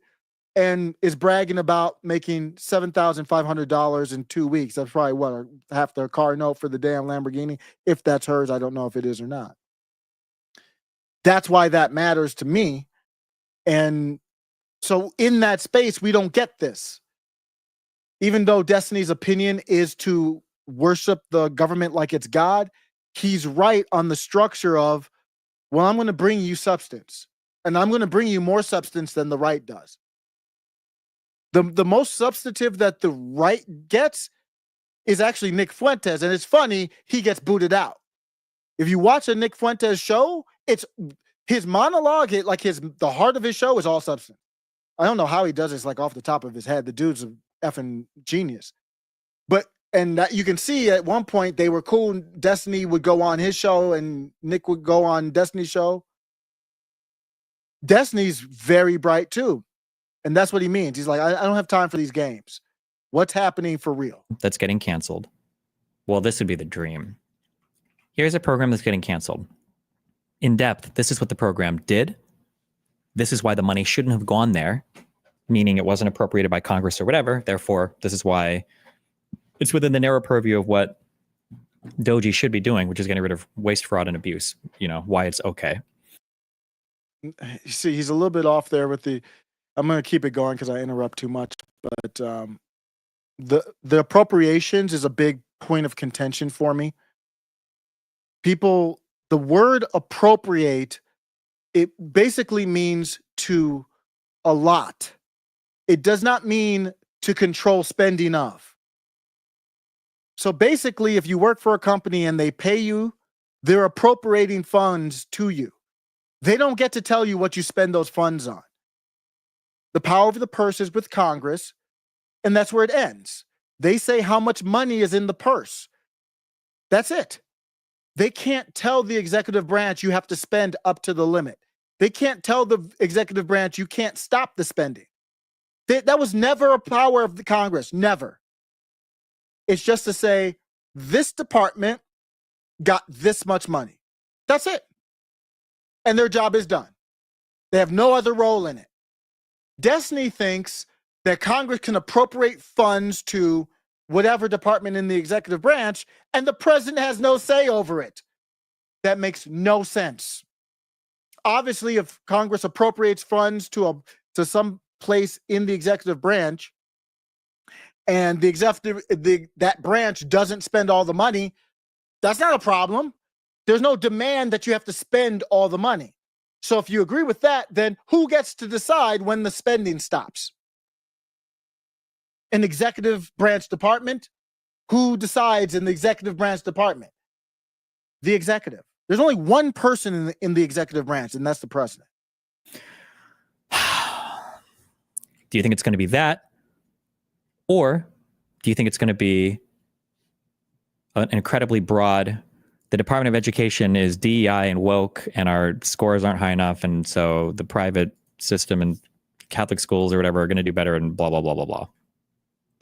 and is bragging about making $7,500 in 2 weeks. That's probably what, half their car note for the damn Lamborghini. If that's hers, I don't know if it is or not. That's why that matters to me. And so in that space, we don't get this. Even though Destiny's opinion is to worship the government like it's God, he's right on the structure of, well, I'm going to bring you substance, and I'm going to bring you more substance than the right does. The most substantive that the right gets is actually Nick Fuentes, and it's funny, he gets booted out. If you watch a Nick Fuentes show, it's his monologue, the heart of his show is all substance. I don't know how he does this, like off the top of his head. The dude's a effing genius. And that you can see at one point they were cool. Destiny would go on his show and Nick would go on Destiny's show. Destiny's very bright too. And that's what he means. He's like, I don't have time for these games. What's happening for real? That's getting canceled. Well, this would be the dream. Here's a program that's getting canceled. In depth, this is what the program did. This is why the money shouldn't have gone there, meaning it wasn't appropriated by Congress or whatever. Therefore, this is why it's within the narrow purview of what Doji should be doing, which is getting rid of waste, fraud, and abuse. You know, why it's okay. You see, he's a little bit off there with the, I'm going to keep it going because I interrupt too much, but the appropriations is a big point of contention for me. People, the word appropriate, it basically means to allot. It does not mean to control spending of. So basically, if you work for a company and they pay you, they're appropriating funds to you. They don't get to tell you what you spend those funds on. The power of the purse is with Congress, and that's where it ends. They say how much money is in the purse. That's it. They can't tell the executive branch you have to spend up to the limit. They can't tell the executive branch you can't stop the spending. That was never a power of the Congress, never. It's just to say, this department got this much money. That's it. And their job is done. They have no other role in it. Destiny thinks that Congress can appropriate funds to whatever department in the executive branch, and the president has no say over it. That makes no sense. Obviously, if Congress appropriates funds to some place in the executive branch, and that branch doesn't spend all the money, that's not a problem. There's no demand that you have to spend all the money. So if you agree with that, then who gets to decide when the spending stops? An executive branch department? Who decides in the executive branch department? The executive. There's only one person in the executive branch, and that's the president. Do you think it's going to be that? Or do you think it's going to be an incredibly broad, the Department of Education is DEI and woke, and our scores aren't high enough, and so the private system and Catholic schools or whatever are going to do better, and blah, blah, blah, blah, blah.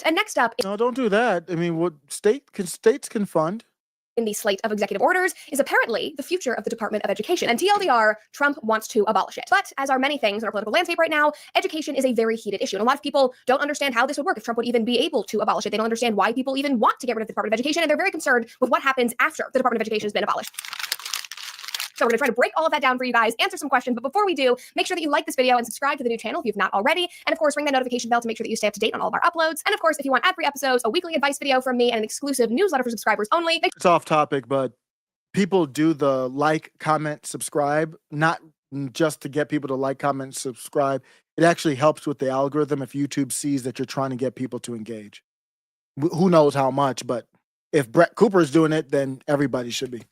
And next up, No, don't do that. I mean, what states can fund? in the slate of executive orders is apparently the future of the Department of Education. And TLDR, Trump wants to abolish it. But as are many things in our political landscape right now, education is a very heated issue. And a lot of people don't understand how this would work, if Trump would even be able to abolish it. They don't understand why people even want to get rid of the Department of Education. And they're very concerned with what happens after the Department of Education has been abolished. So we're going to try to break all of that down for you guys, answer some questions. But before we do, make sure that you like this video and subscribe to the new channel if you've not already. And of course, ring that notification bell to make sure that you stay up to date on all of our uploads. And of course, if you want ad-free episodes, a weekly advice video from me, and an exclusive newsletter for subscribers only. It's off topic, but people do the like, comment, subscribe, not just to get people to like, comment, subscribe. It actually helps with the algorithm if YouTube sees that you're trying to get people to engage. Who knows how much, but if Brett Cooper is doing it, then everybody should be.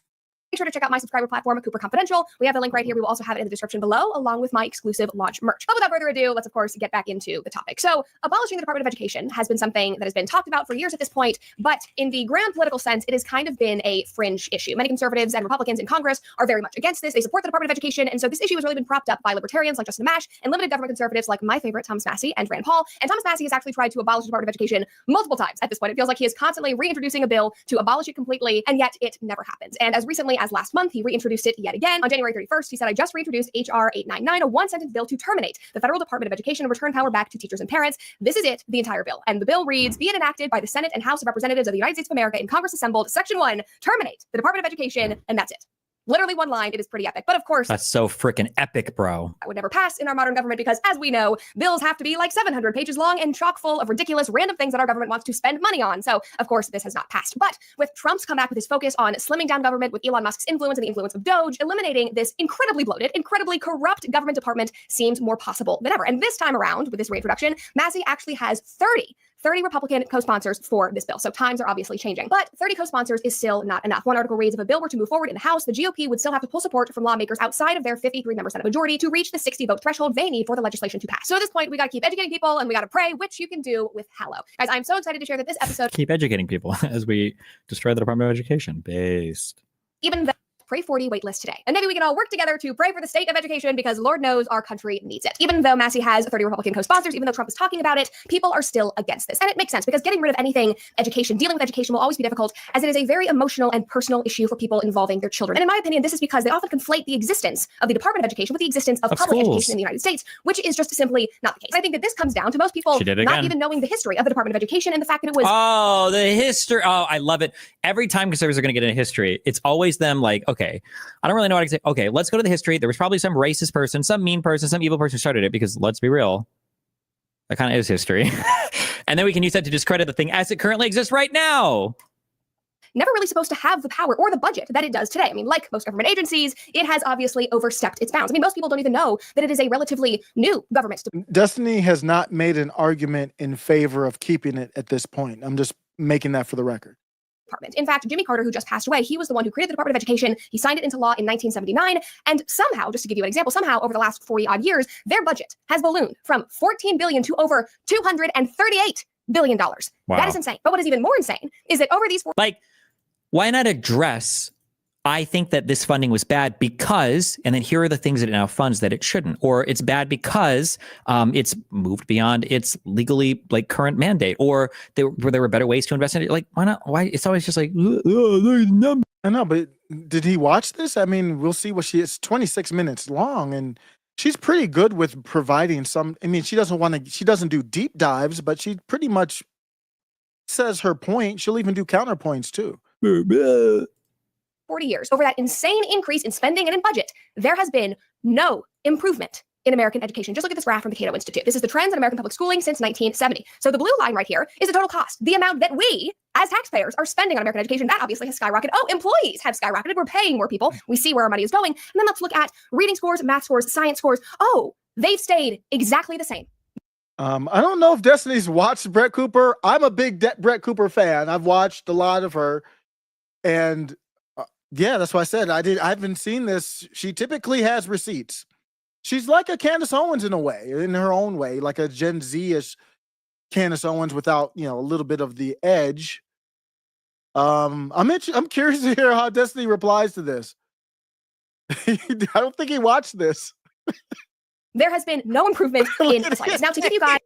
Make sure to check out my subscriber platform, Cooper Confidential. We have the link right here. We will also have it in the description below, along with my exclusive launch merch. But without further ado, let's of course get back into the topic. So, abolishing the Department of Education has been something that has been talked about for years at this point, but in the grand political sense, it has kind of been a fringe issue. Many conservatives and Republicans in Congress are very much against this. They support the Department of Education, and so this issue has really been propped up by libertarians like Justin Amash and limited government conservatives like my favorite Thomas Massie and Rand Paul. And Thomas Massie has actually tried to abolish the Department of Education multiple times at this point. It feels like he is constantly reintroducing a bill to abolish it completely, and yet it never happens. And as recently as last month, he reintroduced it yet again. On January 31st, he said, I just reintroduced H.R. 899, a one-sentence bill to terminate the Federal Department of Education and return power back to teachers and parents. This is it, the entire bill. And the bill reads, be it enacted by the Senate and House of Representatives of the United States of America in Congress assembled, Section 1, terminate the Department of Education, and that's it. Literally one line. It is pretty epic. But of course, That's so freaking epic, bro. that would never pass in our modern government because, as we know, bills have to be like 700 pages long and chock full of ridiculous random things that our government wants to spend money on. So, of course, this has not passed. But with Trump's comeback with his focus on slimming down government, with Elon Musk's influence and the influence of Doge, eliminating this incredibly bloated, incredibly corrupt government department seems more possible than ever. And this time around, with this reintroduction, Massie actually has 30 Republican co-sponsors for this bill. So times are obviously changing. But 30 co-sponsors is still not enough. One article reads, if a bill were to move forward in the House, the GOP would still have to pull support from lawmakers outside of their 53-member Senate majority to reach the 60-vote threshold they need for the legislation to pass. So at this point, we got to keep educating people and we got to pray, which you can do with Hallow. Guys, I'm so excited to share that this episode, Keep educating people as we destroy the Department of Education. Based. even though Pray 40 waitlist today. And maybe we can all work together to pray for the state of education because Lord knows our country needs it. Even though Massie has 30 Republican co-sponsors, even though Trump is talking about it, people are still against this. And it makes sense because getting rid of anything education, dealing with education will always be difficult as it is a very emotional and personal issue for people involving their children. And in my opinion, this is because they often conflate the existence of the Department of Education with the existence of public schools. education in the United States, which is just simply not the case. I think that this comes down to most people She did it not again. even knowing the history of the Department of Education and the fact that it was Oh, the history. Oh, I love it. Every time conservatives are going to get into history, it's always them like, okay, I don't really know what to say. Okay, let's go to the history. There was probably some racist person, some mean person, some evil person who started it because let's be real. That kind of is history. And then we can use that to discredit the thing as it currently exists right now. never really supposed to have the power or the budget that it does today. I mean, like most government agencies, it has obviously overstepped its bounds. I mean, most people don't even know that it is a relatively new government. Destiny has not made an argument in favor of keeping it at this point. I'm just making that for the record. Department. In fact, Jimmy Carter, who just passed away, he was the one who created the Department of Education. He signed it into law in 1979. And somehow, just to give you an example, somehow over the last 40 odd years, their budget has ballooned from $14 billion to over $238 billion. Wow. That is insane. But what is even more insane is that over these like, why not address, I think that this funding was bad because, and then here are the things that it now funds that it shouldn't, or it's bad because it's moved beyond its legally like current mandate, or there were better ways to invest in it. Like, why not? Why it's always just like, I know, but did he watch this? I mean, we'll see what it's 26 minutes long, and she's pretty good with providing some. I mean, she doesn't do deep dives, but she pretty much says her point. She'll even do counterpoints too. 40 years, over that insane increase in spending and in budget, there has been no improvement in American education. Just look at this graph from the Cato Institute. This is the trends in American public schooling since 1970. So the blue line right here is the total cost, the amount that we as taxpayers are spending on American education. That obviously has skyrocketed. Oh, employees have skyrocketed. We're paying more people. We see where our money is going. And then let's look at reading scores, math scores, science scores. Oh, they've stayed exactly the same. I don't know if Destiny's watched Brett Cooper. I'm a big Brett Cooper fan. I've watched a lot of her, and yeah, that's why I said I haven't seen this. She typically has receipts. She's like a Candace Owens in a way, in her own way, like a Gen Z-ish Candace Owens without, a little bit of the edge. I'm curious to hear how Destiny replies to this. I don't think he watched this. There has been no improvement in the slightest. Now, to give you guys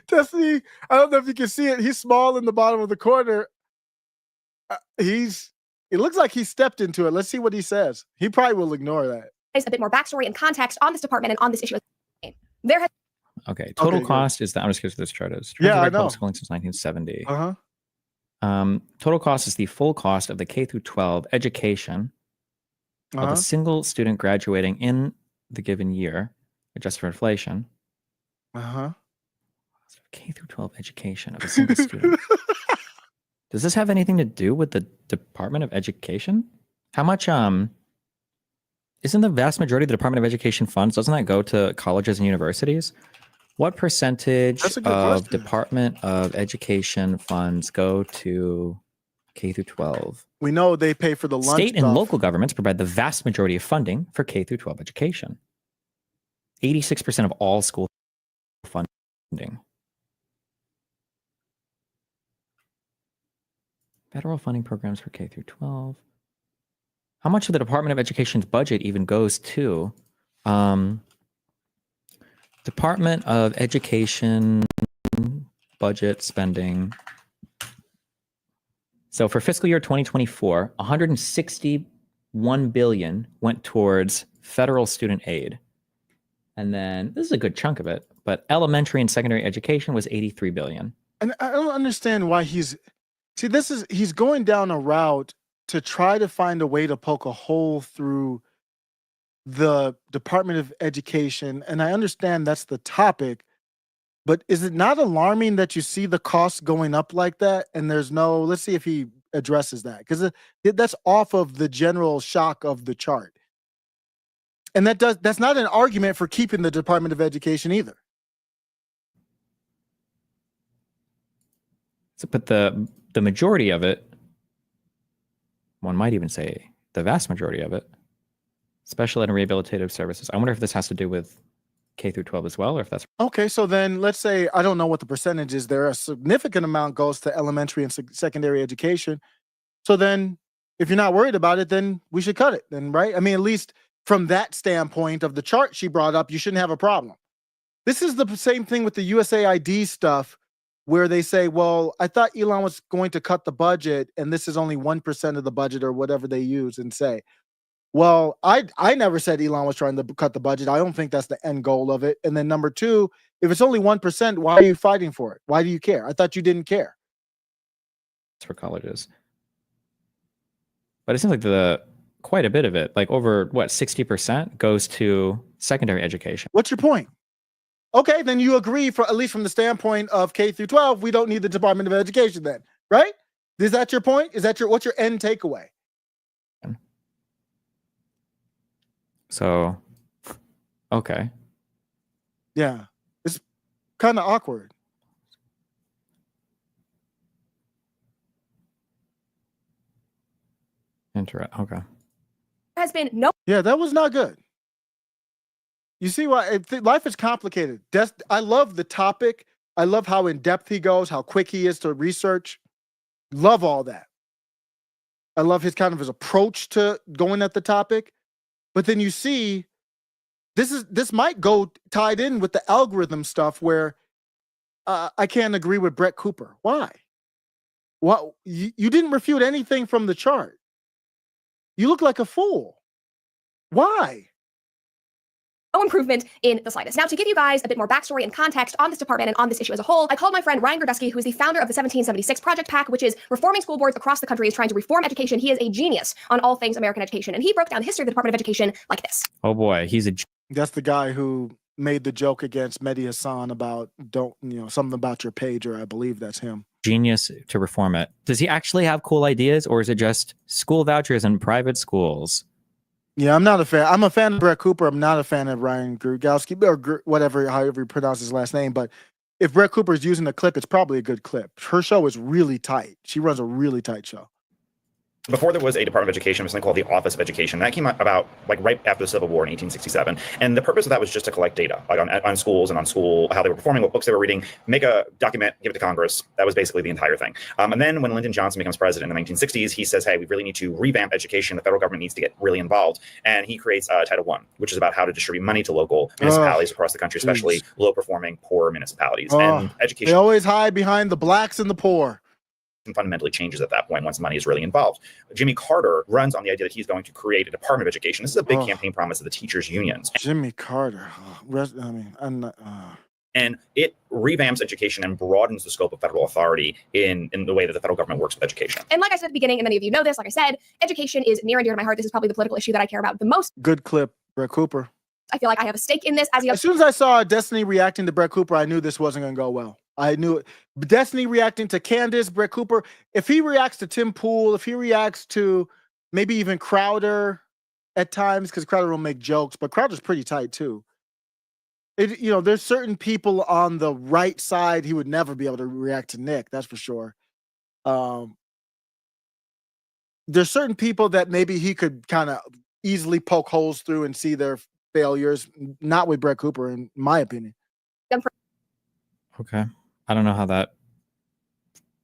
Destiny, I don't know if you can see it. He's small in the bottom of the corner. It looks like he stepped into it. Let's see what he says. He probably will ignore that. A bit more backstory and context on this department and on this issue. There has okay, total Okay, cost is that. I'm just curious what this chart is. Yeah, I know. Public schooling since 1970. Uh-huh. Total cost is the full cost of the K through 12 education of Uh-huh. a single student graduating in the given year, adjusted for inflation. Uh-huh. K through 12 education of a single student. Does this have anything to do with the Department of Education? How much isn't the vast majority of the Department of Education funds, doesn't that go to colleges and universities? What percentage That's a good of question. Department of Education funds go to K through 12. We know they pay for the lunch State and stuff. local governments provide the vast majority of funding for K through 12 education. 86% of all school funding. Federal funding programs for K through 12. How much of the Department of Education's budget even goes to Department of Education budget spending? So for fiscal year 2024, 161 billion went towards federal student aid. And then this is a good chunk of it, but elementary and secondary education was 83 billion. And I don't understand why he's going down a route to try to find a way to poke a hole through the Department of Education. And I understand that's the topic, but is it not alarming that you see the costs going up like that? And there's no, let's see if he addresses that, because that's off of the general shock of the chart. And that's not an argument for keeping the Department of Education either. So, but the majority of it, one might even say the vast majority of it, special ed and rehabilitative services. I wonder if this has to do with K through 12 as well, or if that's Okay, so then let's say, I don't know what the percentage is there. A significant amount goes to elementary and secondary education. So then if you're not worried about it, then we should cut it then, right? I mean, at least from that standpoint of the chart she brought up, you shouldn't have a problem. This is the same thing with the USAID stuff, where they say, well, I thought Elon was going to cut the budget, and this is only 1% of the budget, or whatever they use and say. Well, I never said Elon was trying to cut the budget. I don't think that's the end goal of it. And then number two, if it's only 1%, why are you fighting for it? Why do you care? I thought you didn't care. for colleges. But it seems like quite a bit of it, like over 60% goes to secondary education. What's your point? Okay, then you agree, for at least from the standpoint of K through 12, we don't need the Department of Education then, right? Is that your point? What's your end takeaway? So, okay. Yeah, it's kind of awkward. Okay. Has been no. Yeah, that was not good. You see why life is complicated. I love the topic. I love how in depth he goes, how quick he is to research. Love all that. I love his approach to going at the topic. But then you see, this might go tied in with the algorithm stuff where I can't agree with Brett Cooper. Why? What you didn't refute anything from the chart. You look like a fool. Why? No improvement in the slightest. Now, to give you guys a bit more backstory and context on this department and on this issue as a whole, I called my friend Ryan Grodowski, who is the founder of the 1776 Project PAC, which is reforming school boards across the country, is trying to reform education. He is a genius on all things American education, and he broke down the history of the Department of Education like this. Oh boy, That's the guy who made the joke against Mehdi Hassan about something about your pager. I believe that's him. Genius to reform it. Does he actually have cool ideas, or is it just school vouchers in private schools? Yeah, I'm not a fan. I'm a fan of Brett Cooper. I'm not a fan of Ryan Grodowski, or however you pronounce his last name. But if Brett Cooper is using a clip, it's probably a good clip. Her show is really tight. She runs a really tight show. Before there was a Department of Education, there was something called the Office of Education. That came about right after the Civil War in 1867. And the purpose of that was just to collect data on schools and on how they were performing, what books they were reading, make a document, give it to Congress. That was basically the entire thing. And then when Lyndon Johnson becomes president in the 1960s, he says, hey, we really need to revamp education. The federal government needs to get really involved. And he creates Title I, which is about how to distribute money to local municipalities across the country, especially low-performing, poor municipalities. And education. They always hide behind the blacks and the poor. Fundamentally changes at that point once money is really involved. Jimmy Carter runs on the idea that he's going to create a Department of Education. This is a big campaign promise of the teachers' unions. Jimmy Carter. I'm not. And it revamps education and broadens the scope of federal authority in the way that the federal government works with education. And like I said at the beginning, and many of you know this, like I said, education is near and dear to my heart. This is probably the political issue that I care about the most. Good clip, Brett Cooper. I feel like I have a stake in this. As soon as I saw Destiny reacting to Brett Cooper, I knew this wasn't going to go well. I knew it. Destiny reacting to Candace, Brett Cooper. If he reacts to Tim Pool, if he reacts to maybe even Crowder at times, because Crowder will make jokes, but Crowder's pretty tight too. There's certain people on the right side he would never be able to react to Nick. That's for sure. there's certain people that maybe he could kind of easily poke holes through and see their failures. Not with Brett Cooper, in my opinion. Okay. I don't know how that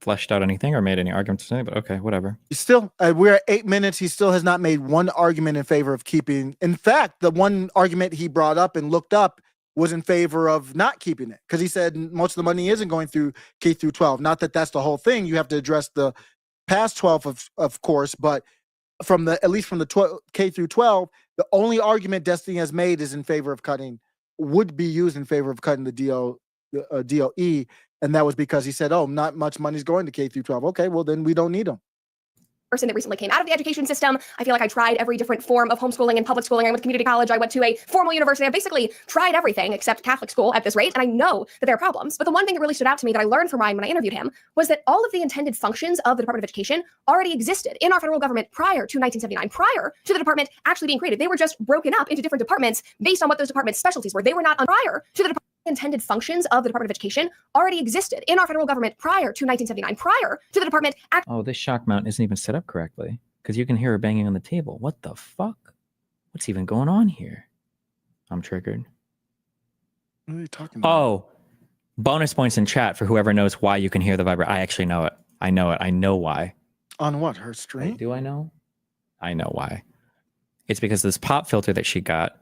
fleshed out anything or made any arguments today, but okay, whatever. Still, we're at 8 minutes. He still has not made one argument in favor of keeping. In fact, the one argument he brought up and looked up was in favor of not keeping it, because he said most of the money isn't going through K through 12. Not that that's the whole thing. You have to address the past 12, of course, but from the at least from the K through 12, the only argument Destiny has made is in favor of cutting, would be used in favor of cutting the DOE, and that was because he said, "Oh, not much money's going to K through 12." Okay, well then we don't need them. Person that recently came out of the education system. I feel like I tried every different form of homeschooling and public schooling. I went to community college. I went to a formal university. I basically tried everything except Catholic school at this rate. And I know that there are problems. But the one thing that really stood out to me that I learned from Ryan when I interviewed him was that all of the intended functions of the Department of Education already existed in our federal government prior to 1979, prior to the department actually being created. They were just broken up into different departments based on what those departments' specialties were. They were not prior to the intended functions of the Department of Education already existed in our federal government prior to 1979, prior to the department. Oh, this shock mount isn't even set up correctly, because you can hear her banging on the table. What the fuck? What's even going on here? I'm triggered. What are you talking about? Oh, bonus points in chat for whoever knows why you can hear the vibrate. I actually know it. I know it. I know why. On what? Her stream? Wait, do I know? I know why. It's because this pop filter that she got,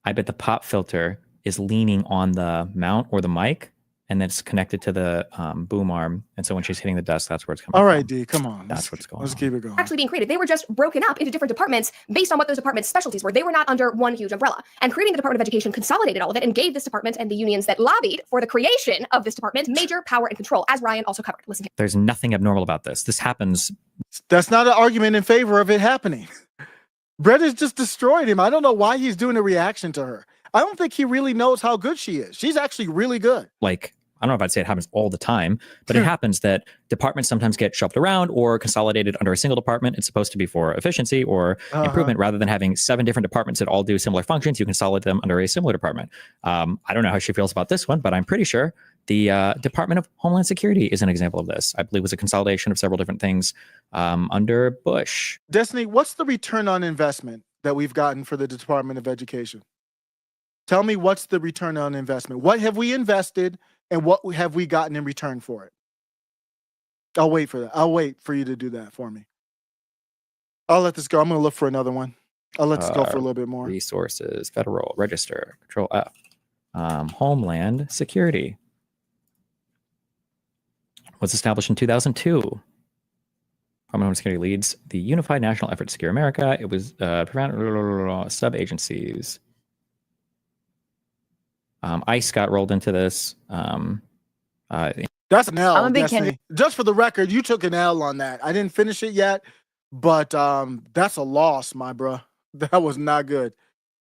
I bet the pop filter is leaning on the mount or the mic, and then it's connected to the boom arm. And so when she's hitting the desk, that's where it's coming All right, from. D, come on. That's what's going on. Let's keep it going. Actually being created. They were just broken up into different departments based on what those departments' specialties were. They were not under one huge umbrella. And creating the Department of Education consolidated all of it and gave this department and the unions that lobbied for the creation of this department major power and control, as Ryan also covered. Listen here. There's nothing abnormal about this. This happens. That's not an argument in favor of it happening. Brett has just destroyed him. I don't know why he's doing a reaction to her. I don't think he really knows how good she is. She's actually really good. Like, I don't know if I'd say it happens all the time, but it happens that departments sometimes get shuffled around or consolidated under a single department. It's supposed to be for efficiency or improvement, rather than having 7 different departments that all do similar functions. You consolidate them under a similar department. I don't know how she feels about this one, but I'm pretty sure the Department of Homeland Security is an example of this. I believe it was a consolidation of several different things under Bush. Destiny, what's the return on investment that we've gotten for the Department of Education? Tell me, what's the return on investment? What have we invested and what have we gotten in return for it? I'll wait for that. I'll wait for you to do that for me. I'll let this go. I'm going to look for another one. I'll let this go for a little bit more. Resources, federal, register, control F. Homeland Security was established in 2002. Department of Homeland Security leads the Unified National Effort to Secure America. It was sub-agencies. ICE got rolled into this. That's an L, I'm a big Destiny. Just for the record, you took an L on that. I didn't finish it yet, but that's a loss, my bro. That was not good.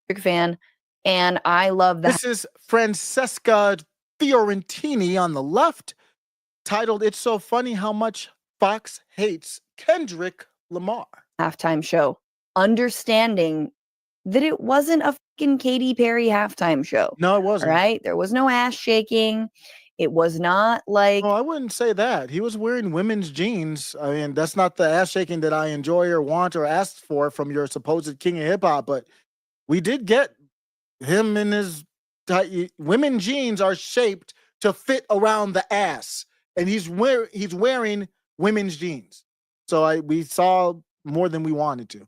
Big fan, and I love that. This is Francesca Fiorentini on the left, titled "It's So Funny How Much Fox Hates Kendrick Lamar." Halftime show, understanding that it wasn't a fucking Katy Perry halftime show. No, it wasn't. Right? There was no ass shaking. It was not like. Oh, I wouldn't say that. He was wearing women's jeans. I mean, that's not the ass shaking that I enjoy or want or asked for from your supposed king of hip hop. But we did get him in his women jeans are shaped to fit around the ass, and he's wearing women's jeans. So we saw more than we wanted to.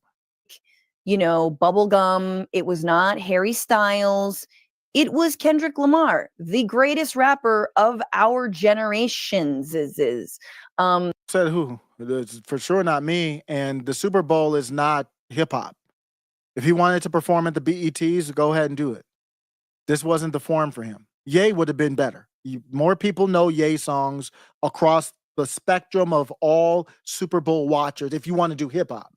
You know, bubblegum. It was not Harry Styles. It was Kendrick Lamar, the greatest rapper of our generations. Said who? It's for sure not me. And the Super Bowl is not hip hop. If he wanted to perform at the BETs, go ahead and do it. This wasn't the forum for him. Ye would have been better. More people know Ye songs across the spectrum of all Super Bowl watchers if you want to do hip hop.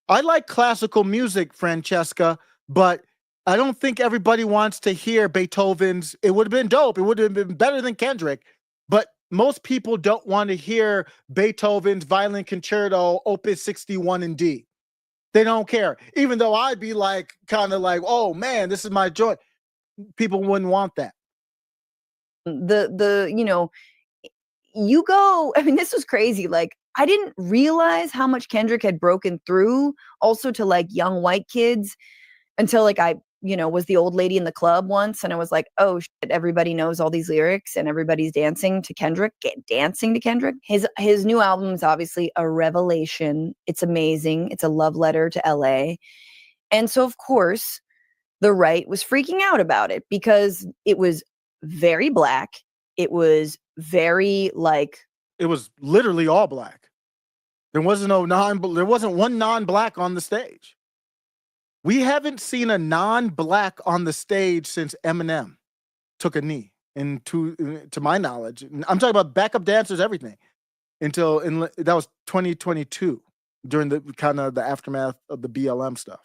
I like classical music, Francesca, but I don't think everybody wants to hear Beethoven's. It would have been dope. It would have been better than Kendrick, but most people don't want to hear Beethoven's Violin Concerto, Opus 61 in D. They don't care. Even though I'd be like, kind of like, oh man, this is my joint. People wouldn't want that. You know, you go, I mean, this was crazy. Like, I didn't realize how much Kendrick had broken through also to like young white kids until like I, was the old lady in the club once and I was like, oh shit, everybody knows all these lyrics and everybody's dancing to Kendrick. His new album is obviously a revelation. It's amazing. It's a love letter to LA. And so of course the right was freaking out about it because it was very black. It was very like, it was literally all black. There wasn't one non-black on the stage. We haven't seen a non-black on the stage since Eminem took a knee, to my knowledge. I'm talking about backup dancers, everything, that was 2022 during the kind of the aftermath of the BLM stuff.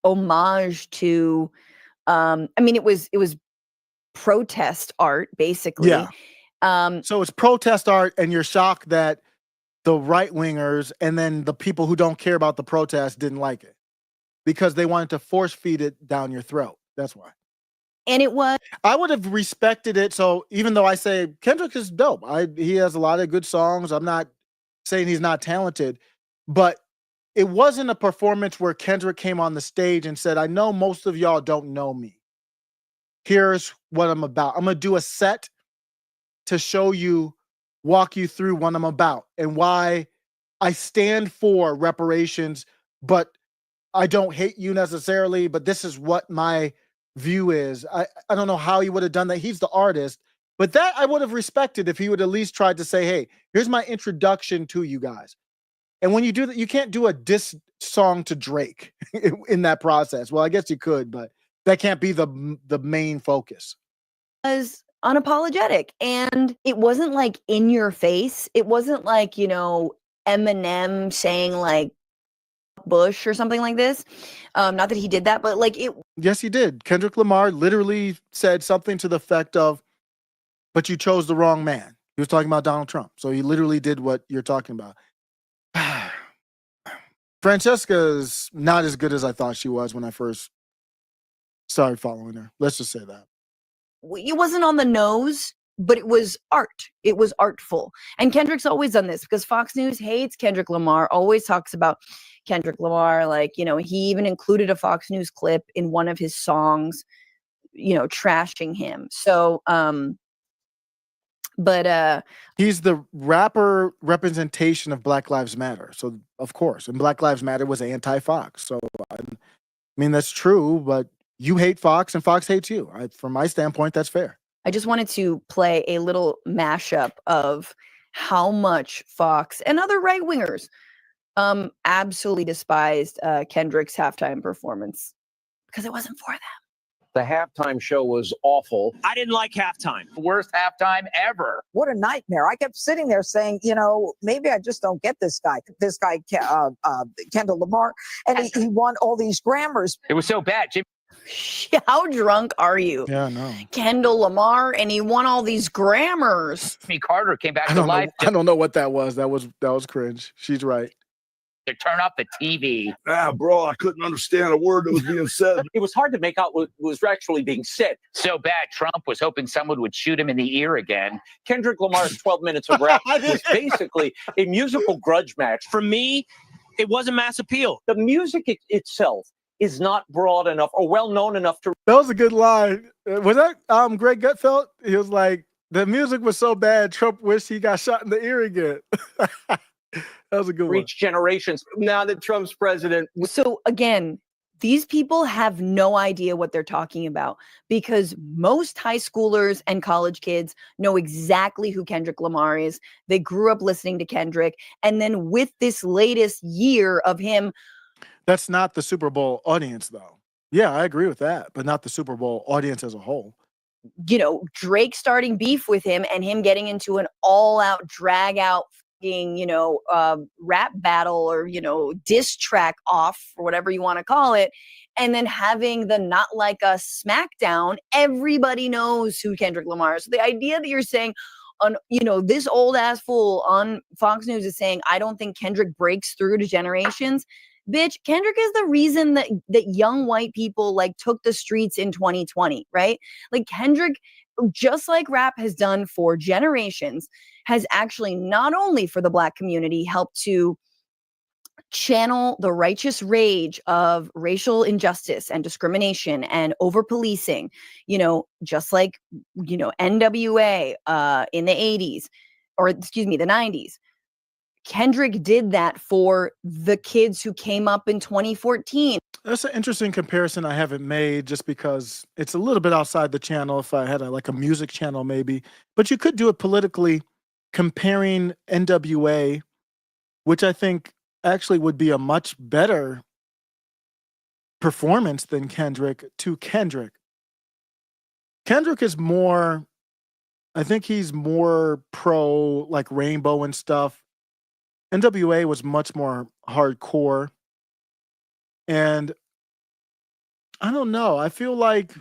Homage to, it was protest art basically. Yeah. So it's protest art, and you're shocked that the right wingers and then the people who don't care about the protest didn't like it. Because they wanted to force feed it down your throat. That's why. And it was. I would have respected it. So even though I say Kendrick is dope, he has a lot of good songs. I'm not saying he's not talented, but it wasn't a performance where Kendrick came on the stage and said, I know most of y'all don't know me. Here's what I'm about. I'm going to do a set to walk you through what I'm about and why I stand for reparations, but I don't hate you necessarily, but this is what my view is. I don't know how he would have done that. He's the artist, but that I would have respected if he would at least tried to say, hey, here's my introduction to you guys. And when you do that, you can't do a diss song to Drake in that process. Well, I guess you could, but that can't be the main focus. Was unapologetic, and it wasn't like in your face. It wasn't like, Eminem saying like Bush or something like this. Not that he did that, but like it. Yes, he did. Kendrick Lamar literally said something to the effect of, but you chose the wrong man. He was talking about Donald Trump. So he literally did what you're talking about. Francesca's not as good as I thought she was when I first started following her. Let's just say that. It wasn't on the nose, but it was art. It was artful. And Kendrick's always done this because Fox News hates Kendrick Lamar, always talks about Kendrick Lamar. Like, he even included a Fox News clip in one of his songs, trashing him. So, but he's the rapper representation of Black Lives Matter. So, of course, and Black Lives Matter was anti-Fox. So, I mean, that's true, but you hate Fox and Fox hates you. From my standpoint, that's fair. I just wanted to play a little mashup of how much Fox and other right wingers absolutely despised Kendrick's halftime performance because it wasn't for them. The halftime show was awful. I didn't like halftime. Worst halftime ever. What a nightmare. I kept sitting there saying, maybe I just don't get this guy, Kendall Lamar, and he won all these Grammys. It was so bad. How drunk are you? Yeah, no. Kendall Lamar, and he won all these Grammys. Jimmy Carter came back to life. I don't know what that was. That was cringe. She's right. To turn off the TV. Bro, I couldn't understand a word that was being said. It was hard to make out what was actually being said. So bad, Trump was hoping someone would shoot him in the ear again. Kendrick Lamar's 12 minutes of rap was basically a musical grudge match. For me, it wasn't mass appeal. The music itself is not broad enough or well known enough to. That was a good line. Was that Greg Gutfeld? He was like, the music was so bad, Trump wished he got shot in the ear again. That was a good one. Reach generations now that Trump's president. So again, these people have no idea what they're talking about because most high schoolers and college kids know exactly who Kendrick Lamar is. They grew up listening to Kendrick. And then with this latest year of him. That's not the Super Bowl audience, though. Yeah, I agree with that, but not the Super Bowl audience as a whole. Drake starting beef with him and him getting into an all-out, drag-out rap battle or, diss track off or whatever you want to call it. And then having the Not Like Us SmackDown, everybody knows who Kendrick Lamar is. So the idea that you're saying on, this old ass fool on Fox News is saying, I don't think Kendrick breaks through to generations. Bitch, Kendrick is the reason that young white people like took the streets in 2020, right? Like Kendrick, just like rap has done for generations, has actually not only for the Black community helped to channel the righteous rage of racial injustice and discrimination and over policing, just like, NWA in the 80s, or excuse me, the 90s. Kendrick did that for the kids who came up in 2014. That's an interesting comparison I haven't made just because it's a little bit outside the channel. If I had a music channel, maybe, but you could do it politically, comparing NWA, which I think actually would be a much better performance than Kendrick, to Kendrick. Kendrick is more, I think he's more pro like rainbow and stuff. NWA was much more hardcore. And I don't know. I feel like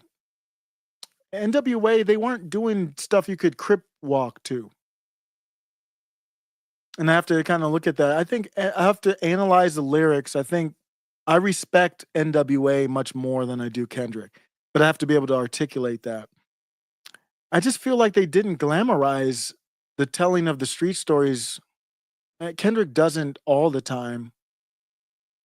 NWA, they weren't doing stuff you could crip walk to. And I have to kind of look at that. I think I have to analyze the lyrics. I think I respect NWA much more than I do Kendrick, but I have to be able to articulate that. I just feel like they didn't glamorize the telling of the street stories. Kendrick doesn't all the time.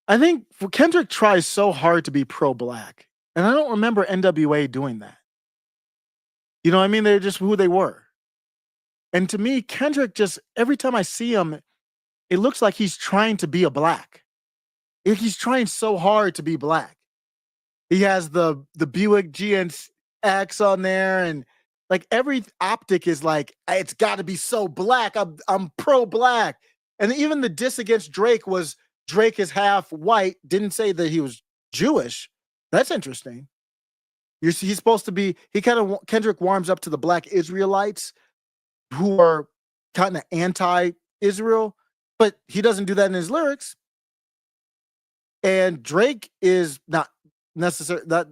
I think Kendrick tries so hard to be pro-Black, and I don't remember NWA doing that. You know what I mean? They're just who they were. And to me, Kendrick just, every time I see him, it looks like he's trying to be a Black. He's trying so hard to be Black. He has the Buick GNX on there, and like every optic is like, it's got to be so Black. I'm pro-Black. And even the diss against Drake was Drake is half white, didn't say that he was Jewish. That's interesting. He's supposed to be, Kendrick warms up to the Black Israelites who are kind of anti-Israel, but he doesn't do that in his lyrics. And Drake is not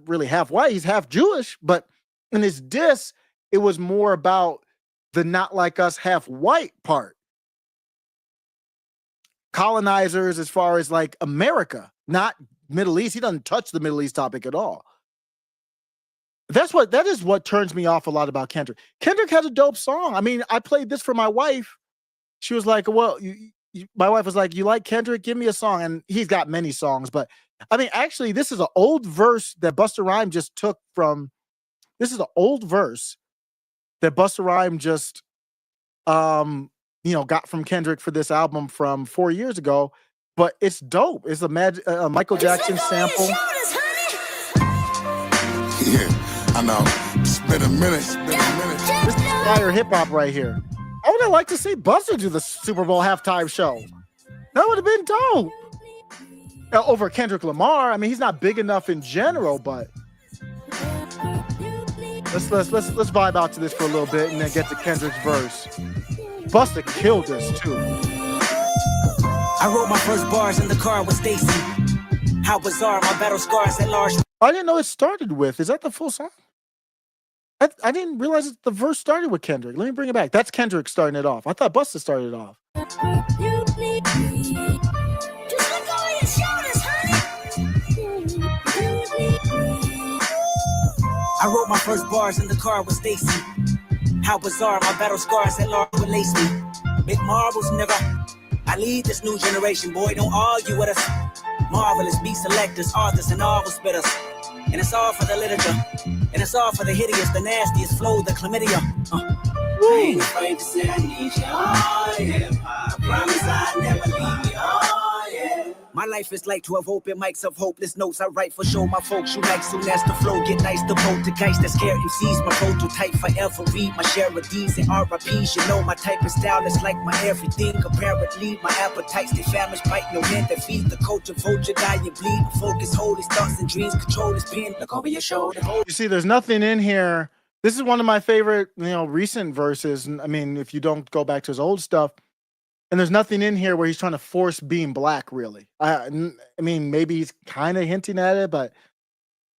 really half white, he's half Jewish, but in his diss, it was more about the not like us half white part. Colonizers as far as like America, not Middle East. He doesn't touch the Middle East topic at all. That is what turns me off a lot about Kendrick. Kendrick has a dope song. I mean, I played this for my wife. She was like, well, my wife was like, you like Kendrick? Give me a song. And he's got many songs, but I mean, actually, this is an old verse that Busta Rhymes just took from, this is an old verse that Busta Rhymes just, got from Kendrick for this album from 4 years ago, but it's dope. It's a Michael Jackson sample. Yeah, I know. It's been a minute. This is fire hip hop right here. I would have liked to see Busta do the Super Bowl halftime show. That would have been dope. Over Kendrick Lamar. I mean, he's not big enough in general, but let's vibe out to this for a little bit and then get to Kendrick's verse. Busta killed this too. I wrote my first bars in the car with Stacy. How bizarre, my battle scars at large. I didn't know it started with. Is that the full song? I didn't realize the verse started with Kendrick. Let me bring it back. That's Kendrick starting it off. I thought Busta started it off. I wrote my first bars in the car with Stacy. How bizarre, my battle scars at large would lace me. Big marbles, nigga. I lead this new generation, boy, don't argue with us. Marvelous beat selectors, authors, and novel spitters. And it's all for the literature. And it's all for the hideous, the nastiest flow, the chlamydia. I ain't afraid to say I need you, oh yeah. I promise I'll never leave you, oh yeah. My life is like 12 open mics of hopeless notes. I write for show my folks you like soon as the flow get nice. The poltergeist that scare MCs, my prototype forever read my share of D's and RIPs. You know my type of style is like my everything. Apparently my appetites they famished, bite no hand that feed the culture, vulture, die and bleed. Focus, hold his thoughts and dreams, control his pen. Look over your shoulder. You see, there's nothing in here. This is one of my favorite, recent verses. I mean, if you don't go back to his old stuff. And there's nothing in here where he's trying to force being Black, really. I mean, maybe he's kind of hinting at it, but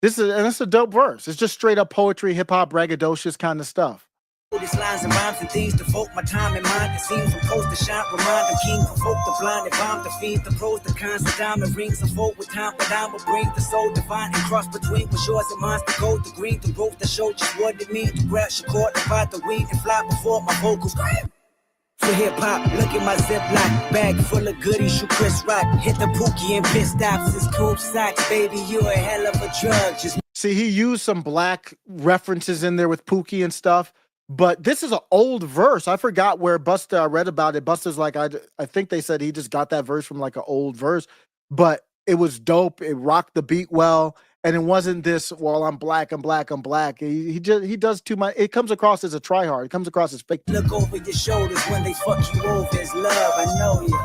it's a dope verse. It's just straight up poetry, hip hop, braggadocious kind of stuff. These lines and rhymes and things devote my time and mind. It seems from coast to shine, remind the king, provoke the blind and bomb the fiend, the pros, the cons, the diamond rings, unfold with time, but I will bring the soul divine and cross between what's yours and mine. The gold, the green, the growth, the show just what it means to grab your cord, divide the weed and fly before my vocals. For hip hop, look at my Ziploc bag full of goodies. You Chris Rock, hit the Pookie and pit stops. It's cool socks, baby. You a hell of a drug. Just See, he used some black references in there with Pookie and stuff, but this is an old verse. I forgot where Busta, I read about it. Busta's like, I think they said he just got that verse from like an old verse, but it was dope. It rocked the beat well. And it wasn't this, well, I'm black, I'm black, I'm black. He does too much. It comes across as a tryhard. It comes across as fake. look over your shoulders when they fuck you over. It's love, I know you.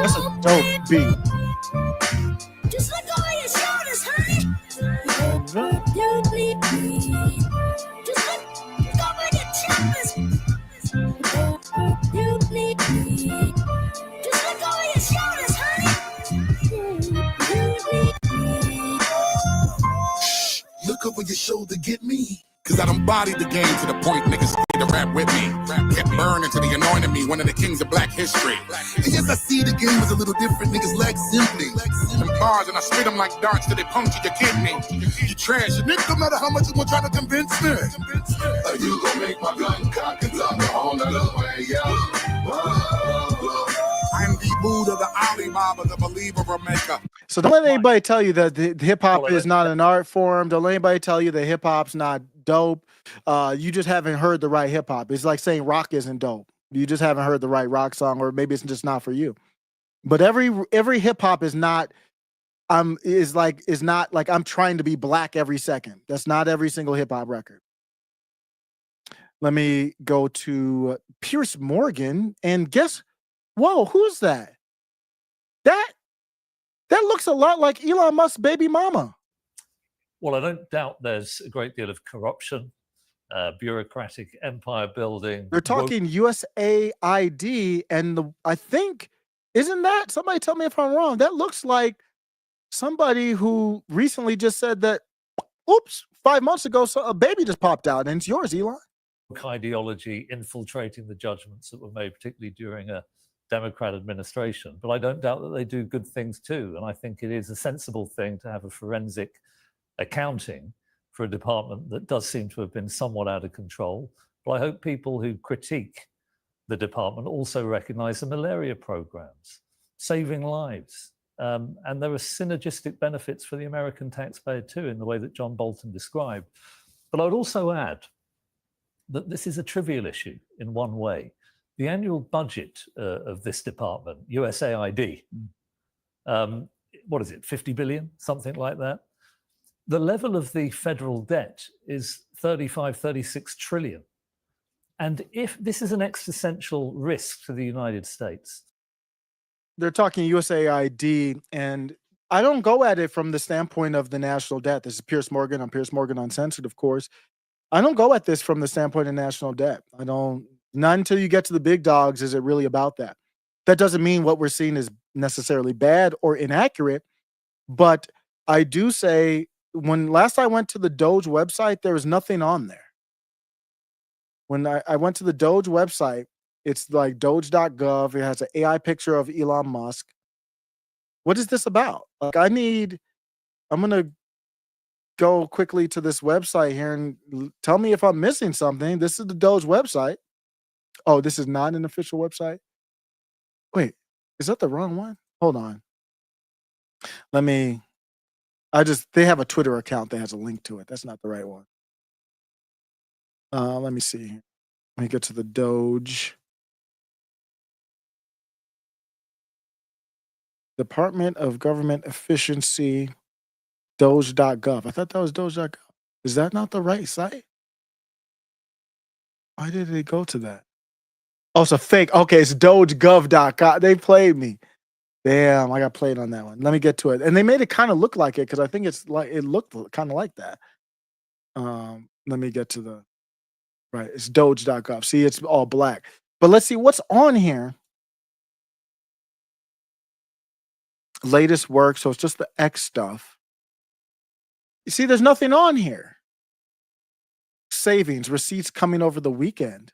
That's a dope beat. Just look over your shoulders, honey. You need me. Just look over your shoulders. You need me. Just look over your shoulders, honey. You need me. Look over your shoulder, get me. Cause I done bodied the game to the point niggas to rap with me. Kept burning to the anointing me, one of the kings of black history. And yes, I see the game was a little different. Niggas lack simply. Them bars and I spit them like darts till they puncture your kidney. You trash, you nigga, no matter how much you gonna try to convince me. You gon' make my gun cock and talk on the way, I'm the Buddha, the Alibaba, the believer, or maker. So don't let anybody tell you that the hip hop is not an art form. Don't let anybody tell you that hip hop's not dope. You just haven't heard the right hip hop. It's like saying rock isn't dope. You just haven't heard the right rock song, or maybe it's just not for you. But every hip hop is not not like I'm trying to be black every second. That's not every single hip hop record. Let me go to Pierce Morgan and guess. Whoa, who's that? That looks a lot like Elon Musk's baby mama. Well, I don't doubt there's a great deal of corruption, bureaucratic empire building. They're talking USAID, and I think, isn't that, somebody tell me if I'm wrong, that looks like somebody who recently just said that, oops, 5 months ago, so a baby just popped out, and it's yours, Elon. Ideology infiltrating the judgments that were made, particularly during a Democrat administration. But I don't doubt that they do good things too. And I think it is a sensible thing to have a forensic accounting for a department that does seem to have been somewhat out of control. But I hope people who critique the department also recognize the malaria programs, saving lives. And there are synergistic benefits for the American taxpayer too, in the way that John Bolton described. But I would also add that this is a trivial issue in one way. The annual budget of this department, USAID, what is it, 50 billion, something like that? The level of the federal debt is 35, 36 trillion. And if this is an existential risk to the United States. They're talking USAID, and I don't go at it from the standpoint of the national debt. This is Pierce Morgan. I'm Pierce Morgan Uncensored, of course. I don't go at this from the standpoint of national debt. Not until you get to the big dogs is it really about that. That doesn't mean what we're seeing is necessarily bad or inaccurate, but I do say when last I went to the Doge website, there was nothing on there. When I went to the Doge website, it's like doge.gov. It has an AI picture of Elon Musk. What is this about? Like I'm going to go quickly to this website here and tell me if I'm missing something. This is the Doge website. Oh, this is not an official website. Wait, is that the wrong one? Hold on. They have a Twitter account that has a link to it. That's not the right one. Let me see. Let me get to the Doge. Department of Government Efficiency, Doge.gov. I thought that was Doge.gov. Is that not the right site? Why did it go to that? Oh, it's a fake. Okay, it's dogegov.com. They played me. Damn, I got played on that one. Let me get to it. And they made it kind of look like it because I think it looked kind of like that. Let me get to the right. It's doge.gov. See, it's all black. But let's see what's on here. Latest work. So it's just the X stuff. You see, there's nothing on here. Savings, receipts coming over the weekend.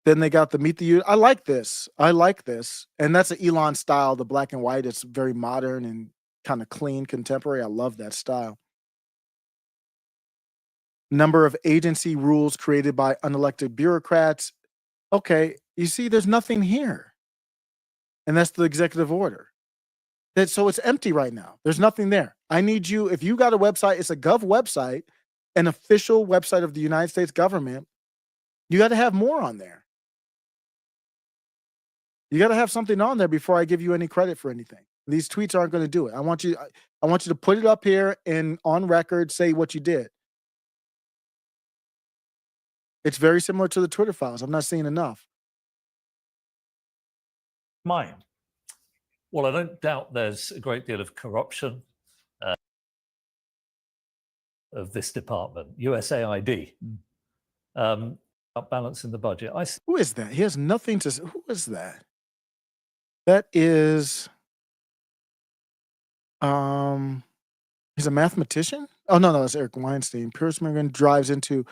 Then they got the meet the youth. I like this. I like this. And that's an Elon style, the black and white. It's very modern and kind of clean, contemporary. I love that style. Number of agency rules created by unelected bureaucrats. Okay, you see, there's nothing here. And that's the executive order. So it's empty right now. There's nothing there. I need you, if you got a website, it's a gov website, an official website of the United States government, you got to have more on there. You got to have something on there before I give you any credit for anything. These tweets aren't going to do it. I want you to put it up here and on record, say what you did. It's very similar to the Twitter files. I'm not seeing enough. Mind. Well, I don't doubt there's a great deal of corruption of this department, USAID, balancing the budget. Who is that? He has nothing to say. Who is that? That is, he's a mathematician? Oh, no, it's Eric Weinstein. Piers Morgan drives into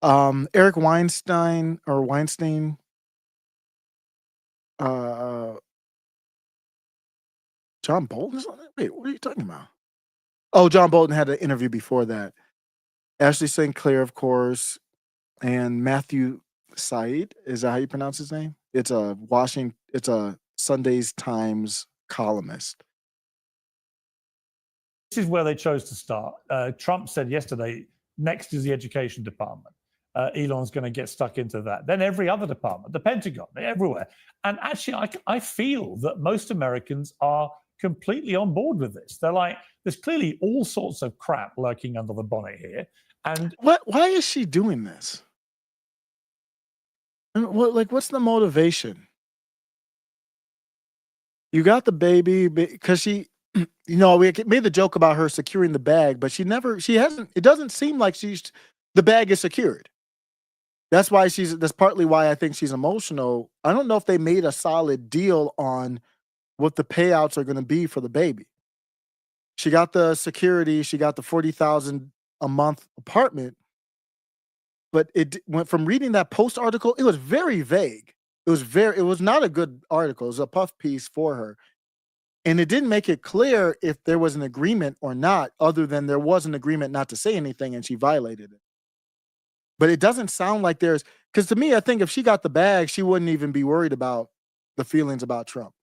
Eric Weinstein or Weinstein. John Bolton? Wait, what are you talking about? Oh, John Bolton had an interview before that. Ashley St. Clair, of course, and Matthew Said. Is that how you pronounce his name? It's a Sunday's Times columnist. This is where they chose to start. Trump said yesterday, next is the education department. Elon's going to get stuck into that. Then every other department, the Pentagon, everywhere. And actually, I feel that most Americans are completely on board with this. They're like, there's clearly all sorts of crap lurking under the bonnet here. And why is she doing this? And what's the motivation? You got the baby because she, we made the joke about her securing the bag, but it doesn't seem like the bag is secured. That's partly why I think she's emotional. I don't know if they made a solid deal on what the payouts are going to be for the baby. She got the security, she got the $40,000 a month apartment, but it went from reading that Post article, it was very vague. It was not a good article. It was a puff piece for her. And it didn't make it clear if there was an agreement or not, other than there was an agreement not to say anything and she violated it. But it doesn't sound like because to me, I think if she got the bag, she wouldn't even be worried about the feelings about Trump.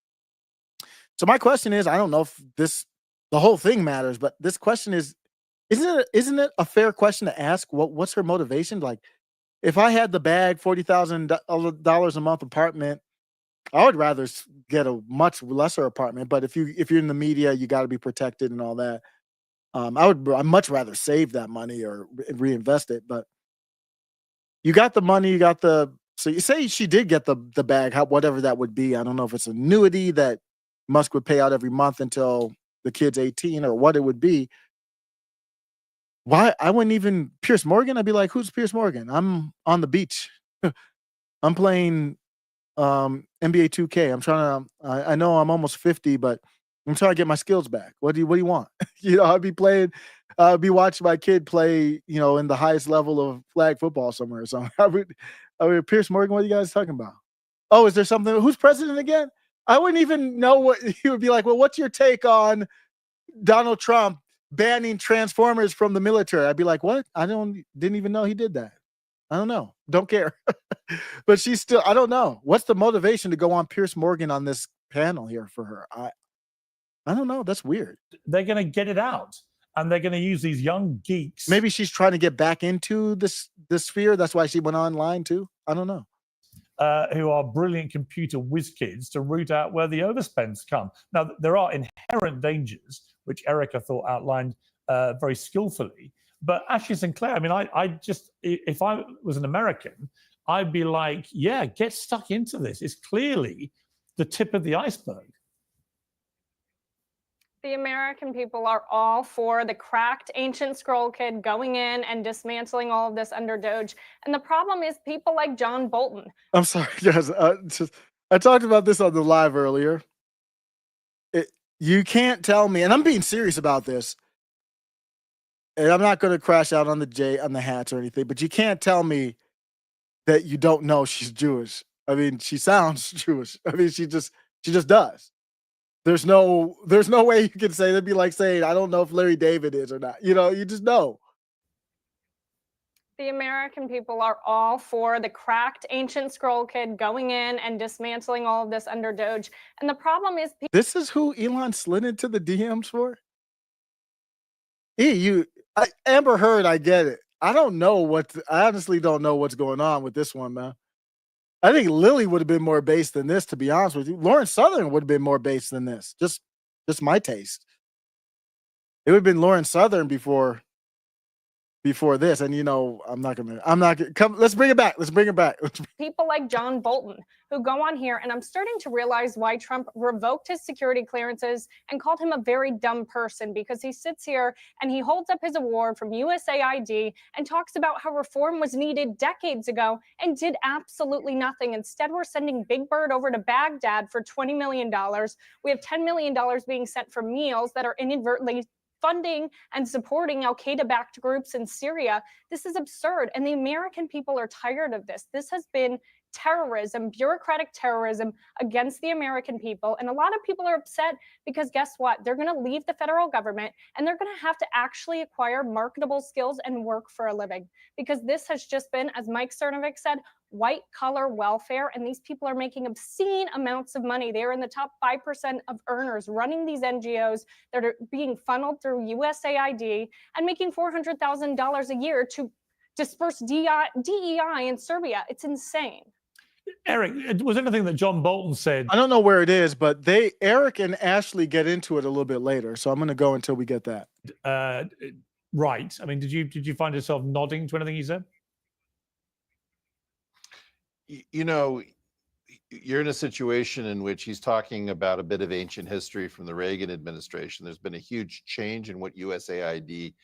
So my question is, I don't know if the whole thing matters, but this question is, isn't it a fair question to ask? What's her motivation? Like, if I had the bag, $40,000 a month apartment, I would rather get a much lesser apartment. But if you're in the media, you got to be protected and all that. I'd much rather save that money or reinvest it. But you got the money, so you say she did get the bag, whatever that would be. I don't know if it's an annuity that Musk would pay out every month until the kid's 18 or what it would be. Why? I wouldn't even, Piers Morgan, I'd be like, who's Piers Morgan? I'm on the beach. I'm playing NBA 2K. I know I'm almost 50, but I'm trying to get my skills back. What do you want? I'd be watching my kid play, in the highest level of flag football somewhere. So I would Piers Morgan, what are you guys talking about? Oh, is there something? Who's president again? I wouldn't even know what he would be like. Well, what's your take on Donald Trump banning Transformers from the military? I'd be like, what? Didn't even know he did that. I don't know. Don't care. But she's still, I don't know. What's the motivation to go on Piers Morgan on this panel here for her? I don't know. That's weird. They're going to get it out. And they're going to use these young geeks. Maybe she's trying to get back into this sphere. That's why she went online too. I don't know. Who are brilliant computer whiz kids to root out where the overspends come. Now, there are inherent dangers, which Erica thought outlined very skillfully. But Ashley Sinclair, if I was an American, I'd be like, yeah, get stuck into this. It's clearly the tip of the iceberg. The American people are all for the cracked ancient scroll kid going in and dismantling all of this under Doge. And the problem is people like John Bolton. I'm sorry, guys. I talked about this on the live earlier. You can't tell me, and I'm being serious about this, and I'm not going to crash out on the hats or anything, but you can't tell me that you don't know she's Jewish. I mean, she sounds Jewish. I mean, she just does. There's no way you can say that'd be like saying, I don't know if Larry David is or not. You know, you just know. The American people are all for the cracked ancient scroll kid going in and dismantling all of this under Doge. And the problem is This is who Elon slid into the DMs for? Amber Heard, I get it. I honestly don't know what's going on with this one, man. I think Lily would have been more based than this, to be honest with you. Lauren Southern would have been more based than this. Just my taste. It would have been Lauren Southern before this. And come. Let's bring it back. people like John Bolton who go on here, and I'm starting to realize why Trump revoked his security clearances and called him a very dumb person, because he sits here and he holds up his award from USAID and talks about how reform was needed decades ago and did absolutely nothing. Instead, we're sending Big Bird over to Baghdad for $20 million. We have $10 million being sent for meals that are inadvertently funding and supporting al-Qaeda-backed groups in Syria. This is absurd, and the American people are tired of this. This has been terrorism, bureaucratic terrorism against the American people, and a lot of people are upset because guess what? They're going to leave the federal government, and they're going to have to actually acquire marketable skills and work for a living, because this has just been, as Mike Cernovich said, white-collar welfare, and these people are making obscene amounts of money. They are in the top 5% of earners running these NGOs that are being funneled through USAID and making $400,000 a year to disperse DEI in Serbia. It's insane. Eric, was anything that John Bolton said? I don't know where it is, but Eric and Ashley get into it a little bit later, so I'm going to go until we get that. Right. I mean, did you find yourself nodding to anything he said? You know, you're in a situation in which he's talking about a bit of ancient history from the Reagan administration. There's been a huge change in what USAID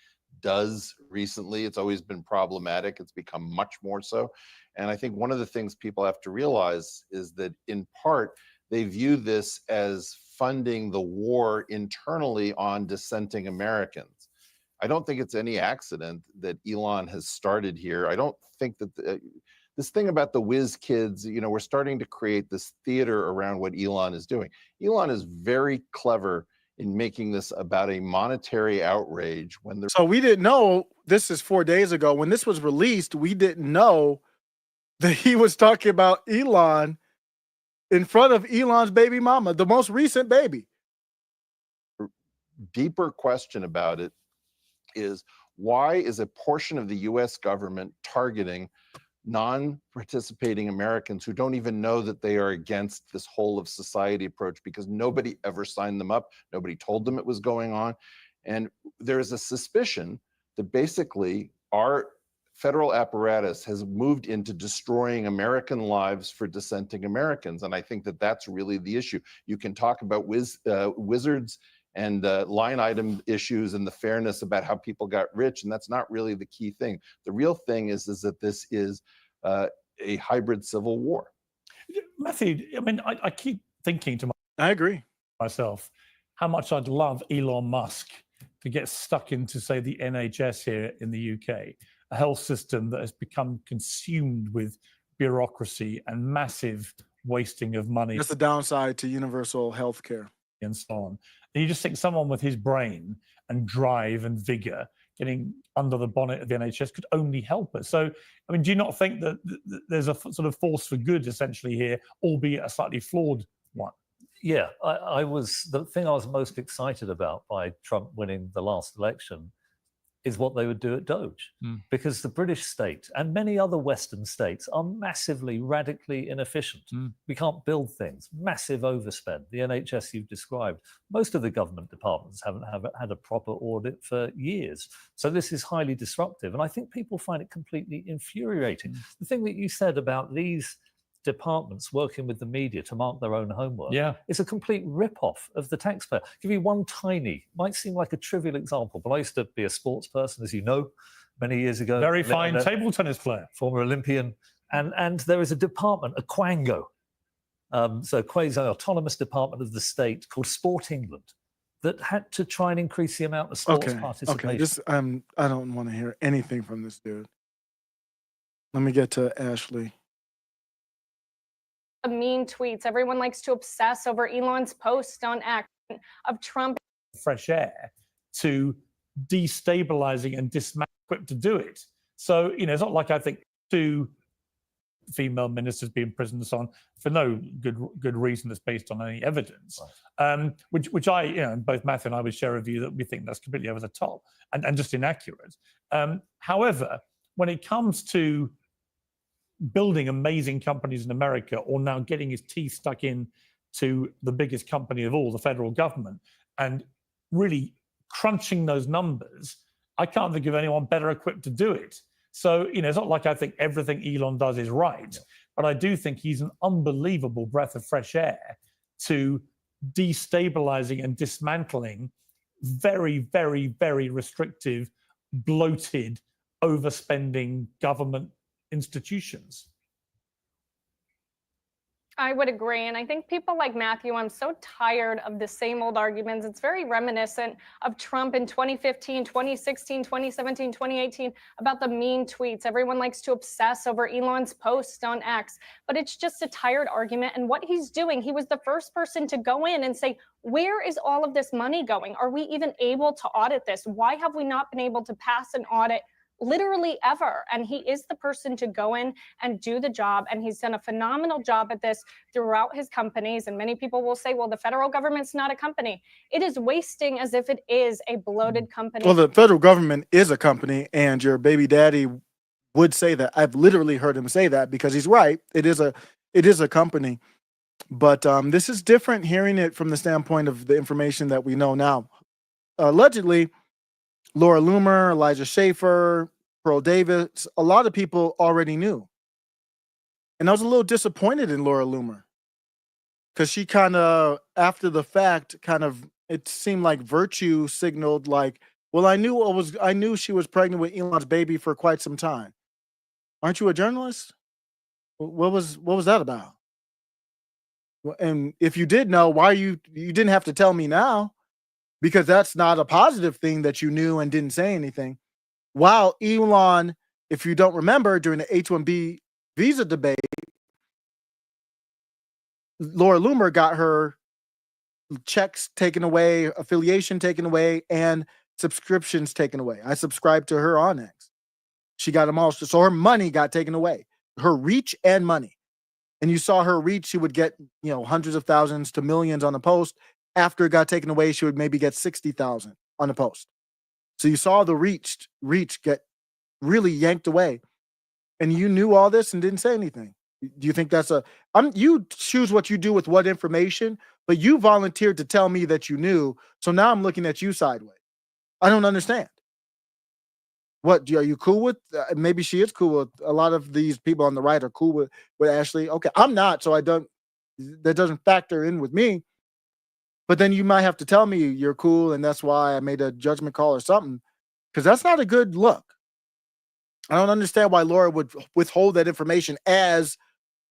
does recently. It's always been problematic. It's become much more so. And I think one of the things people have to realize is that in part, they view this as funding the war internally on dissenting Americans. I don't think it's any accident that Elon has started here. I don't think that this thing about the whiz kids, we're starting to create this theater around what Elon is doing. Elon is very clever in making this about a monetary outrage when So we didn't know, this is 4 days ago, when this was released, we didn't know that he was talking about Elon in front of Elon's baby mama, the most recent baby. Deeper question about it is, why is a portion of the US government targeting non-participating Americans who don't even know that they are against this whole of society approach, because nobody ever signed them up, nobody told them it was going on. And there is a suspicion that basically our federal apparatus has moved into destroying American lives for dissenting Americans. And I think that that's really the issue. You can talk about wizards and line item issues and the fairness about how people got rich, and that's not really the key thing. The real thing is that this is a hybrid civil war. Matthew, I mean, I keep thinking to I agree myself how much I'd love Elon Musk to get stuck into, say, the NHS here in the UK, a health system that has become consumed with bureaucracy and massive wasting of money. That's the downside to universal health care. And so on. And you just think someone with his brain and drive and vigor getting under the bonnet of the NHS could only help us. So, I mean, do you not think that there's a sort of force for good essentially here, albeit a slightly flawed one? Yeah, the thing I was most excited about by Trump winning the last election is what they would do at Doge, because the British state and many other Western states are massively, radically inefficient. We can't build things, massive overspend. The NHS you've described, most of the government departments haven't had a proper audit for years. So this is highly disruptive. And I think people find it completely infuriating. The thing that you said about these departments working with the media to mark their own homework is a complete rip-off of the taxpayer. I'll give you one tiny, might seem like a trivial example, but I used to be a sports person, as you know, many years ago. Very fine table tennis player. Former Olympian. And there is a department, a Quango, so quasi-autonomous department of the state called Sport England. that had to try and increase the amount of sports Okay. participation. Okay. This I don't want to hear anything from this dude. Let me get to Ashley. The mean tweets. Everyone likes to obsess over Elon's post on X of Trump. Fresh air to destabilizing and dismantling equipped to do it. So, it's not like I think two female ministers be in prison and so on for no good reason that's based on any evidence. Which I, both Matthew and I would share a view that we think that's completely over the top and just inaccurate. However, when it comes to building amazing companies in America, or now getting his teeth stuck in to the biggest company of all, the federal government, and really crunching those numbers, I can't think of anyone better equipped to do it. So, it's not like I think everything Elon does is right, but I do think he's an unbelievable breath of fresh air to destabilizing and dismantling very, very, very restrictive, bloated, overspending government institutions. I would agree. And I think people like Matthew, I'm so tired of the same old arguments. It's very reminiscent of Trump in 2015, 2016, 2017, 2018 about the mean tweets. Everyone likes to obsess over Elon's post on X, but it's just a tired argument. And what he's doing, he was the first person to go in and say, where is all of this money going? Are we even able to audit this? Why have we not been able to pass an audit literally ever? And he is the person to go in and do the job. And he's done a phenomenal job at this throughout his companies. And many people will say, well, the federal government's not a company. It is wasting as if it is a bloated company. Well, the federal government is a company, and your baby daddy would say that. I've literally heard him say that, because he's right. It is a company. But this is different hearing it from the standpoint of the information that we know now. Allegedly, Laura Loomer, Elijah Schaffer, Pearl Davis, a lot of people already knew. And I was a little disappointed in Laura Loomer, because she kind of, after the fact, it seemed like virtue signaled like, well, I knew she was pregnant with Elon's baby for quite some time. Aren't you a journalist? What was that about? And if you did know, why you didn't have to tell me now, because that's not a positive thing that you knew and didn't say anything. While Elon, if you don't remember, during the H-1B visa debate, Laura Loomer got her checks taken away, affiliation taken away, and subscriptions taken away. I subscribed to her on X. She got them all. So her money got taken away, her reach and money. And you saw her reach, she would get, hundreds of thousands to millions on a post. After it got taken away, she would maybe get 60,000 on a post. So you saw the reach get really yanked away. And you knew all this and didn't say anything. Do you think that's you choose what you do with what information, but you volunteered to tell me that you knew. So now I'm looking at you sideways. I don't understand. Are you cool with, maybe she is cool with, a lot of these people on the right are cool with Ashley. Okay, I'm not, so that doesn't factor in with me. But then you might have to tell me you're cool and that's why I made a judgment call or something, because that's not a good look. I don't understand why Laura would withhold that information as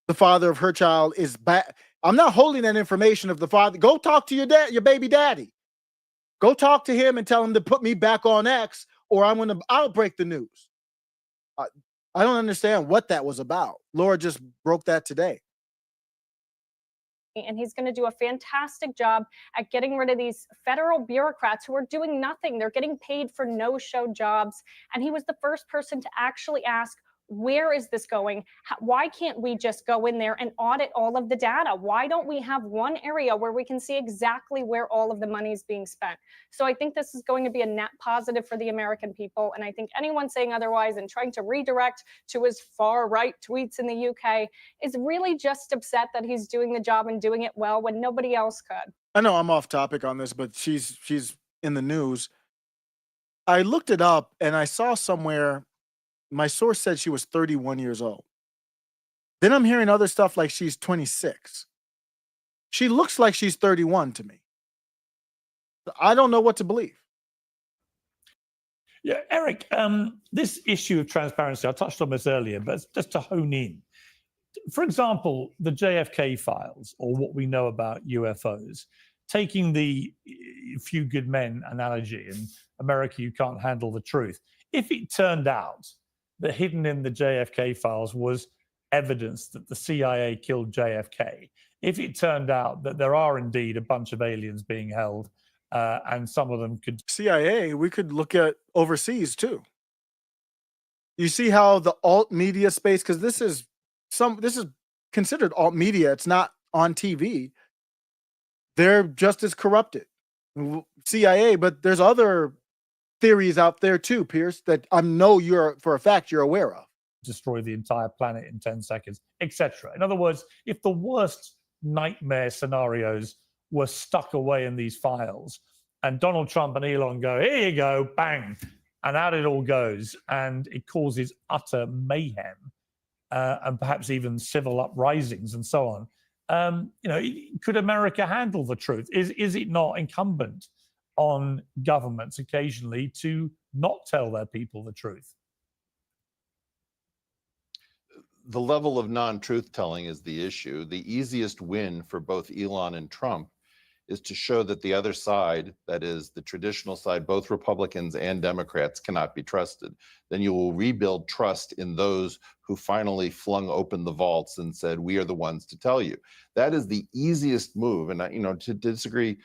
the father of her child is back. I'm not holding that information of the father. Go talk to your baby daddy. Go talk to him and tell him to put me back on X, or I'll break the news. I don't understand what that was about. Laura just broke that today. And he's going to do a fantastic job at getting rid of these federal bureaucrats who are doing nothing. They're getting paid for no-show jobs. And he was the first person to actually ask, where is this going? Why can't we just go in there and audit all of the data? Why don't we have one area where we can see exactly where all of the money is being spent? So I think this is going to be a net positive for the American people. And I think anyone saying otherwise and trying to redirect to his far right tweets in the UK is really just upset that he's doing the job and doing it well when nobody else could. I know I'm off topic on this, but she's in the news. I looked it up and I saw somewhere, my source said she was 31 years old. Then I'm hearing other stuff like she's 26. She looks like she's 31 to me. I don't know what to believe. Yeah, Eric, this issue of transparency, I touched on this earlier, but just to hone in. For example, the JFK files, or what we know about UFOs, taking the Few Good Men analogy, and America, you can't handle the truth. If it turned out that hidden in the JFK files was evidence that the CIA killed JFK, if it turned out that there are indeed a bunch of aliens being held, and some of them could CIA, we could look at overseas too. You see how the alt media space, because this is considered alt media. It's not on TV. They're just as corrupted. CIA, but there's other theories out there too, Pierce, that I know you're for a fact you're aware of. destroy the entire planet in 10 seconds, etc. In other words, if the worst nightmare scenarios were stuck away in these files, and Donald Trump and Elon go, here you go, bang, and out it all goes, and it causes utter mayhem, and perhaps even civil uprisings and so on. Could America handle the truth? Is it not incumbent on governments occasionally to not tell their people the truth? The level of non-truth telling is the issue. The easiest win for both Elon and Trump is to show that the other side, that is the traditional side, both Republicans and Democrats, cannot be trusted. Then you will rebuild trust in those who finally flung open the vaults and said, we are the ones to tell you. That is the easiest move. And to disagree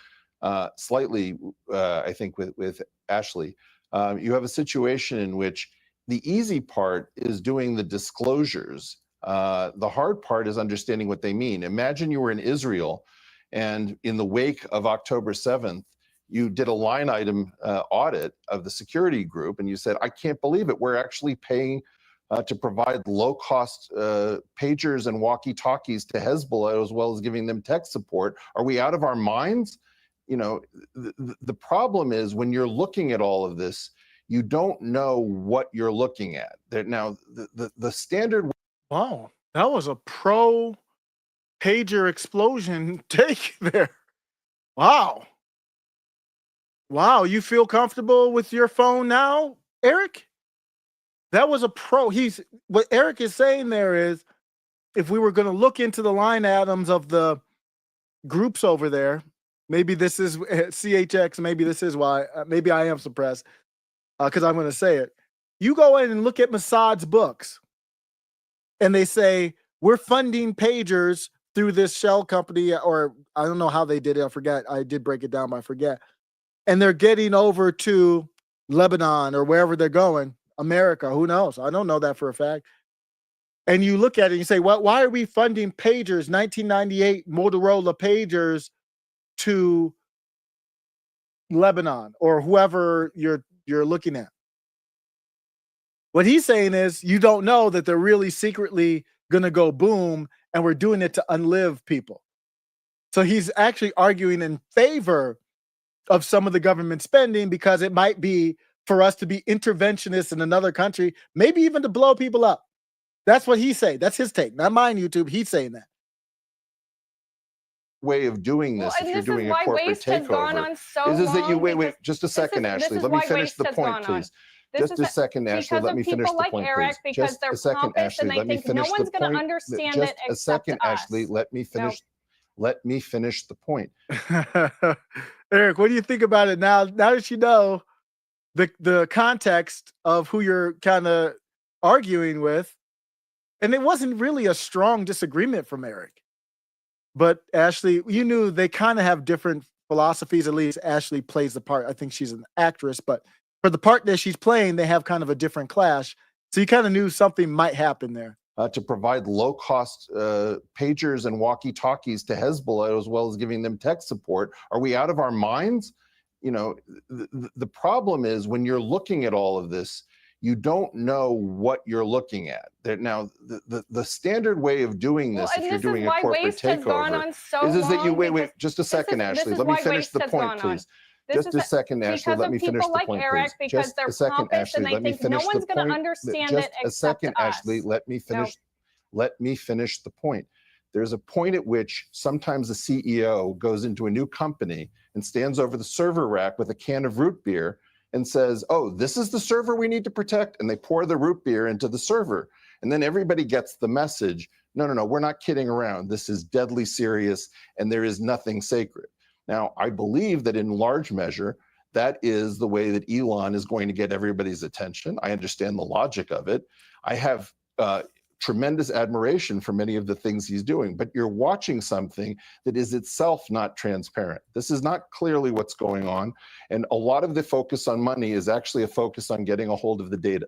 slightly, I think with Ashley, you have a situation in which the easy part is doing the disclosures. The hard part is understanding what they mean. Imagine you were in Israel, and in the wake of October 7th, you did a line item audit of the security group, and you said, I can't believe it. We're actually paying to provide low-cost pagers and walkie-talkies to Hezbollah, as well as giving them tech support. Are we out of our minds? The problem is when you're looking at all of this, you don't know what you're looking at. Now, the standard. Wow, that was a pro pager explosion take there. Wow. Wow, you feel comfortable with your phone now, Eric? That was a pro. What Eric is saying there is, if we were going to look into the line items of the groups over there, maybe this is CHX, maybe this is why, maybe I am suppressed, because I'm going to say it. You go in and look at Mossad's books, and they say, we're funding pagers through this shell company, or I don't know how they did it. I forget. I did break it down, but I forget. And they're getting over to Lebanon or wherever they're going, America. Who knows? I don't know that for a fact. And you look at it and you say, well, why are we funding pagers, 1998 Motorola pagers to Lebanon or whoever you're looking at? What he's saying is you don't know that they're really secretly going to go boom, and we're doing it to unlive people. So he's actually arguing in favor of some of the government spending because it might be for us to be interventionists in another country, maybe even to blow people up. That's what he's saying. That's his take, not mine, YouTube. He's saying that. Way of doing this, if you're doing a corporate takeover, is that you wait just a second, Ashley. Let me finish the point, please. Just a second, Ashley. Let me finish the point, please. Just a second, Ashley. Let me finish the point. Just a second, Ashley. Let me finish. Let me finish the point. Eric, what do you think about it now? Now that you know the context of who you're kind of arguing with, and it wasn't really a strong disagreement from Eric, but Ashley, you knew they kind of have different philosophies. At least Ashley plays the part. I think she's an actress, but for the part that she's playing, they have kind of a different clash. So you kind of knew something might happen there. To provide low-cost pagers and walkie-talkies to Hezbollah, as well as giving them tech support. Are we out of our minds? The problem is when you're looking at all of this, you don't know what you're looking at. Now, the standard way of doing this, if you're doing a corporate takeover, is that you wait just a second, Ashley. Let me finish the point, please. Just a second, Ashley. Let me finish the point, please. Just a second, Ashley. Let me finish the point. Just a second, Ashley. Let me finish. Let me finish the point. There's a point at which sometimes the CEO goes into a new company and stands over the server rack with a can of root beer and says, oh, this is the server we need to protect. And they pour the root beer into the server. And then everybody gets the message. No, we're not kidding around. This is deadly serious and there is nothing sacred. Now, I believe that in large measure, that is the way that Elon is going to get everybody's attention. I understand the logic of it. I have tremendous admiration for many of the things he's doing, but you're watching something that is itself not transparent. This is not clearly what's going on. And a lot of the focus on money is actually a focus on getting a hold of the data.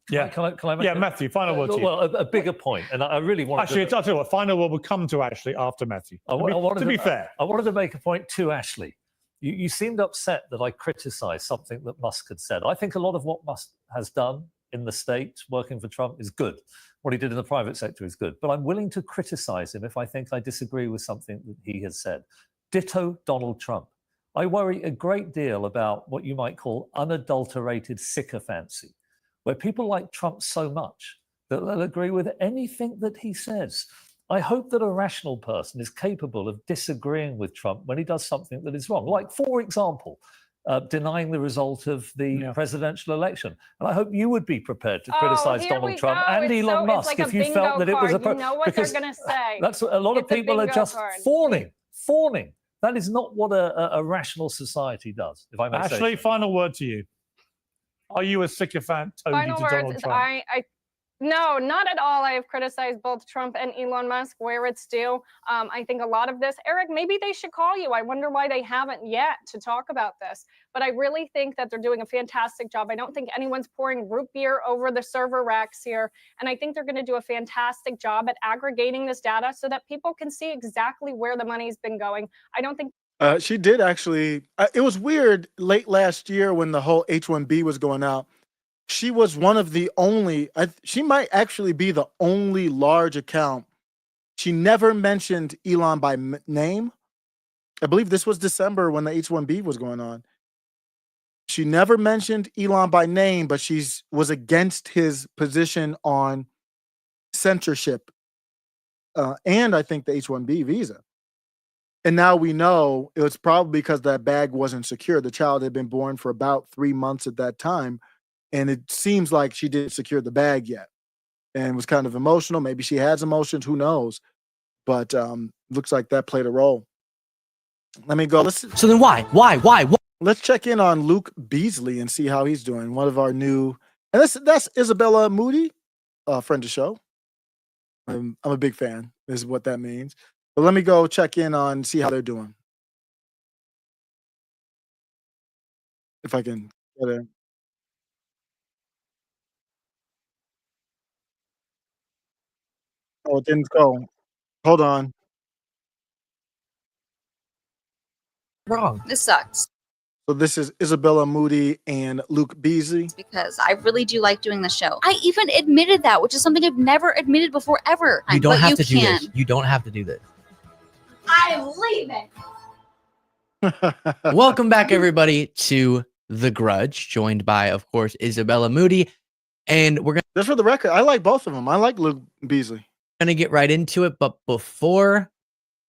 Yeah, can I make Matthew, final word to you. Well, a bigger point, and I really want Actually, I'll tell you what, final word will come to Ashley after Matthew. To be fair. I wanted to make a point to Ashley. You seemed upset that I criticised something that Musk had said. I think a lot of what Musk has done in the States, working for Trump, is good. What he did in the private sector is good. But I'm willing to criticize him if I think I disagree with something that he has said. Ditto Donald Trump. I worry a great deal about what you might call unadulterated sycophancy, where people like Trump so much that they'll agree with anything that he says. I hope that a rational person is capable of disagreeing with Trump when he does something that is wrong. Like, for example, denying the result of the presidential election. And I hope you would be prepared to criticize Donald Trump and Elon Musk if you felt that it was a... You know what they're going to say. That's a lot of people are just fawning. That is not what a rational society does, if I may say. Ashley, final word to you. Are you a sycophant, Toby, Final to words Donald is Trump? No, not at all. I have criticized both Trump and Elon Musk where it's due. I think a lot of this, Eric, maybe they should call you. I wonder why they haven't yet to talk about this. But I really think that they're doing a fantastic job. I don't think anyone's pouring root beer over the server racks here. And I think they're going to do a fantastic job at aggregating this data so that people can see exactly where the money's been going. I don't think She did actually. It was weird late last year when the whole H-1B was going out. She was one of the only, she might actually be the only large account. She never mentioned Elon by name. I believe this was December when the H-1B was going on. She never mentioned Elon by name, but she was against his position on censorship and I think the H-1B visa. And now we know it was probably because that bag wasn't secure. The child had been born for about 3 months at that time. And it seems like she didn't secure the bag yet and was kind of emotional. Maybe she has emotions, who knows? But looks like that played a role. Let me go. So then why? Let's check in on Luke Beasley and see how he's doing. One of our new, and that's Isabella Moody, friend of the show. I'm a big fan, is what that means. But let me go check in on, see how they're doing. If I can get it. Oh, it didn't go. Hold on. Wrong. This sucks So this is Isabella Moody and Luke Beasley. because I really do like doing the show. I even admitted that, which is something I've never admitted before ever. You don't But have you to do can. this. You don't have to do this. I'm leaving. Welcome back, everybody, to The Grudge, joined by, of course, Isabella Moody. And we're Just for the record, I like both of them. I like Luke Beasley. going to get right into it. But before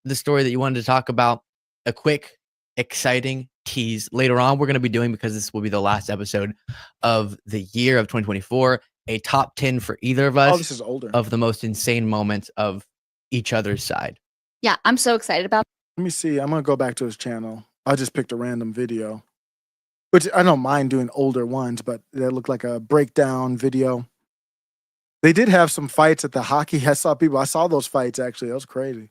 the story that you wanted to talk about, a quick, exciting tease. Later on, we're going to be doing, because this will be the last episode of the year of 2024, a top 10 for either of us. Oh, this is older. Of the most insane moments of each other's side. Yeah, I'm so excited about. Let me see. I'm going to go back to his channel. I just picked a random video, which I don't mind doing older ones, but that looked like a breakdown video. They did have some fights at the hockey. I saw those fights, actually. That was crazy.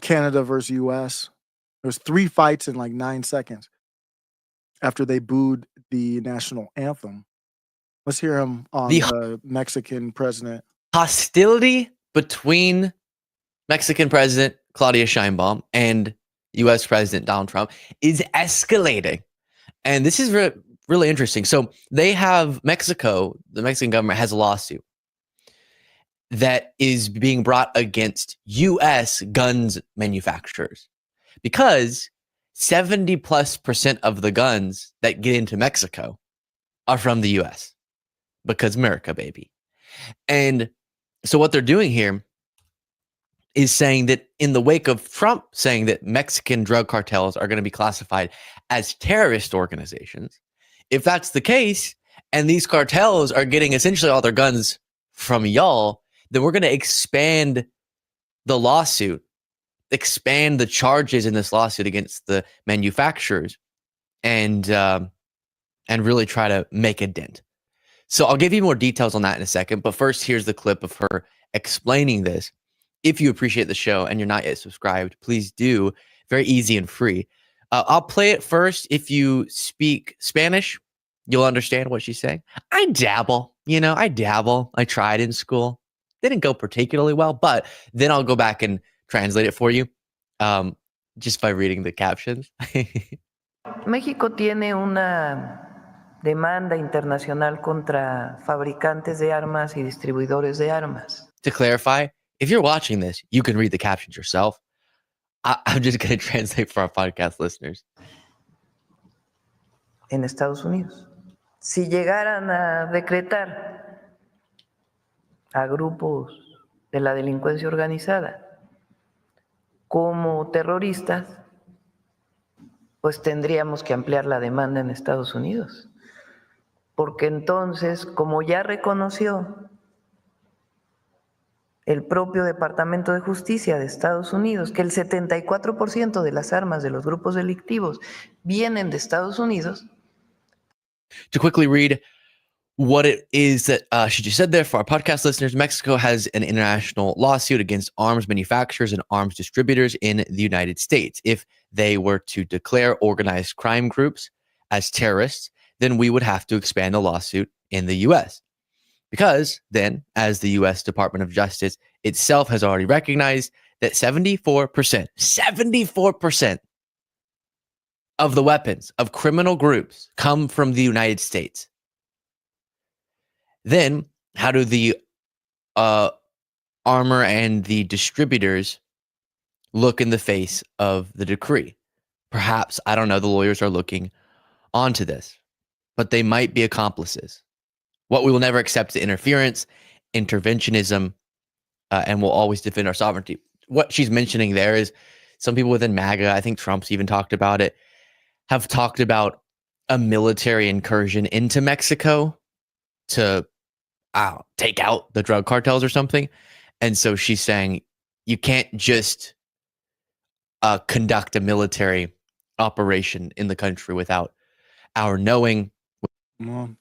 Canada versus U.S. There was 3 fights in like 9 seconds after they booed the national anthem. Let's hear him on the Mexican president. Hostility between Mexican President Claudia Sheinbaum and U.S. President Donald Trump is escalating. And this is really interesting. So they have Mexico, the Mexican government has a lawsuit that is being brought against U.S. guns manufacturers because 70+% of the guns that get into Mexico are from the U.S. because America, baby. And so what they're doing here is saying that in the wake of Trump saying that Mexican drug cartels are going to be classified as terrorist organizations, if that's the case, and these cartels are getting essentially all their guns from y'all, then we're going to expand the lawsuit expand the charges in this lawsuit against the manufacturers and really try to make a dent. So I'll give you more details on that in a second. But first, here's the clip of her explaining this. If you appreciate the show and you're not yet subscribed, please do. Very easy and free. I'll play it first. If you speak Spanish, you'll understand what she's saying. I dabble. I tried in school. Didn't go particularly well, but then I'll go back and translate it for you just by reading the captions. México tiene una demanda internacional contra fabricantes de armas y distribuidores de armas. To clarify, if you're watching this, you can read the captions yourself. I'm just going to translate for our podcast listeners. En Estados Unidos. Si llegaran a decretar a grupos de la delincuencia organizada como terroristas, pues tendríamos que ampliar la demanda en Estados Unidos. Porque entonces, como ya reconoció el propio Departamento de Justicia de Estados Unidos, que el 74% de las armas de los grupos delictivos vienen de Estados Unidos. To quickly read what it is that she just said there for our podcast listeners, Mexico has an international lawsuit against arms manufacturers and arms distributors in the United States. If they were to declare organized crime groups as terrorists, then we would have to expand the lawsuit in the U.S. Because then, as the U.S. Department of Justice itself has already recognized, that 74% of the weapons of criminal groups come from the United States. Then, how do the armor and the distributors look in the face of the decree? Perhaps, I don't know, the lawyers are looking onto this, but they might be accomplices. What we will never accept is interference, interventionism, and we'll always defend our sovereignty. What she's mentioning there is some people within MAGA, I think Trump's even talked about it, have talked about a military incursion into Mexico to take out the drug cartels or something. And so she's saying you can't just conduct a military operation in the country without our knowing. Well,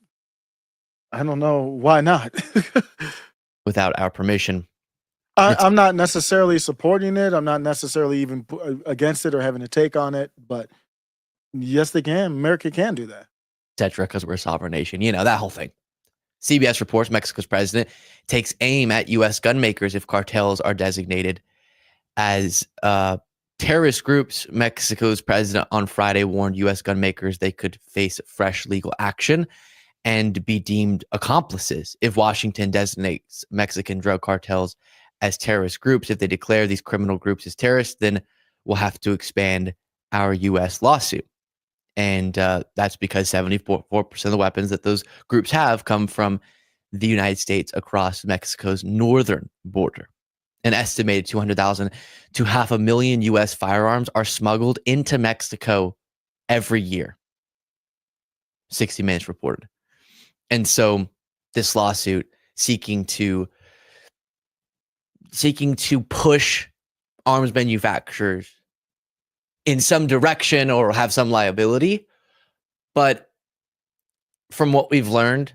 I don't know. Why not? Without our permission. I'm not necessarily supporting it. I'm not necessarily even against it or having a take on it. But yes, they can. America can do that. Etc. Because we're a sovereign nation. That whole thing. CBS reports Mexico's president takes aim at U.S. gun makers if cartels are designated as terrorist groups. Mexico's president on Friday warned U.S. gun makers they could face fresh legal action and be deemed accomplices if Washington designates Mexican drug cartels as terrorist groups. If they declare these criminal groups as terrorists, then we'll have to expand our U.S. lawsuit. And that's because 74% of the weapons that those groups have come from the United States across Mexico's northern border. An estimated 200,000 to 500,000 U.S. firearms are smuggled into Mexico every year. 60 Minutes reported. And so this lawsuit seeking to push arms manufacturers in some direction or have some liability. But from what we've learned,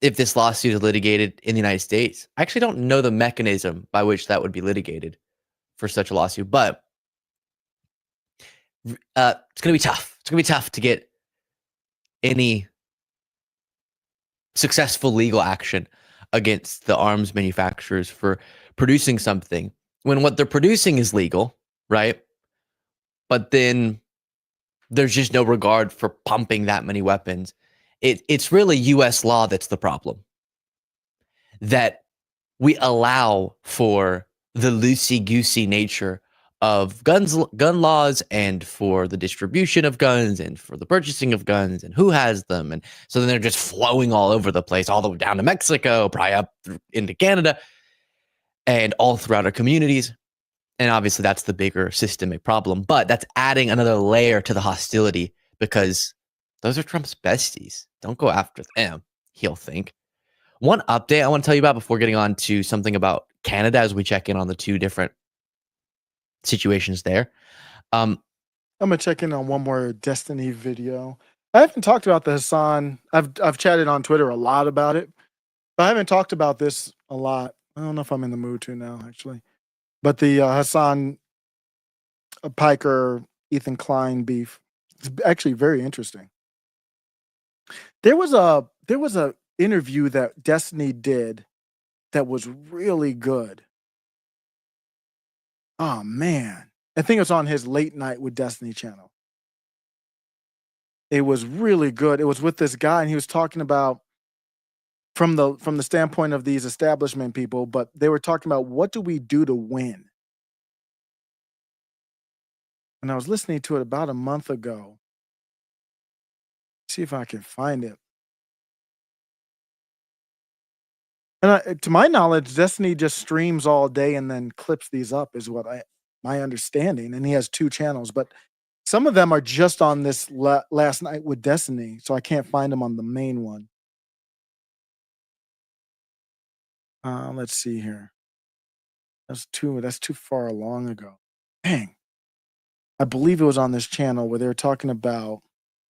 if this lawsuit is litigated in the United States, I actually don't know the mechanism by which that would be litigated for such a lawsuit, but it's going to be tough. It's going to be tough to get any successful legal action against the arms manufacturers for producing something when what they're producing is legal, right? But then there's just no regard for pumping that many weapons. It's really U.S. law that's the problem. That we allow for the loosey-goosey nature of gun laws and for the distribution of guns and for the purchasing of guns and who has them. And so then they're just flowing all over the place, all the way down to Mexico, probably up into Canada and all throughout our communities. And obviously that's the bigger systemic problem, but that's adding another layer to the hostility because those are Trump's besties. Don't go after them, he'll think. One update I want to tell you about before getting on to something about Canada as we check in on the two different situations there. I'm gonna check in on one more Destiny video. I haven't talked about the Hassan. I've chatted on Twitter a lot about it, but I haven't talked about this a lot. I don't know if I'm in the mood to now, actually. But the Hassan Piker Ethan Klein beef is actually very interesting. There was a interview that Destiny did that was really good. Oh man, I think it was on his Late Night with Destiny channel. It was really good. It was with this guy, and he was talking about from the standpoint of these establishment people, but they were talking about what do we do to win. And I was listening to it about a month ago. See if I can find it. And to my knowledge, Destiny just streams all day and then clips these up, is what my understanding. And he has 2 channels, but some of them are just on this Last Night with Destiny, so I can't find them on the main one. Let's see here. That's too far long ago. Dang. I believe it was on this channel where they were talking about.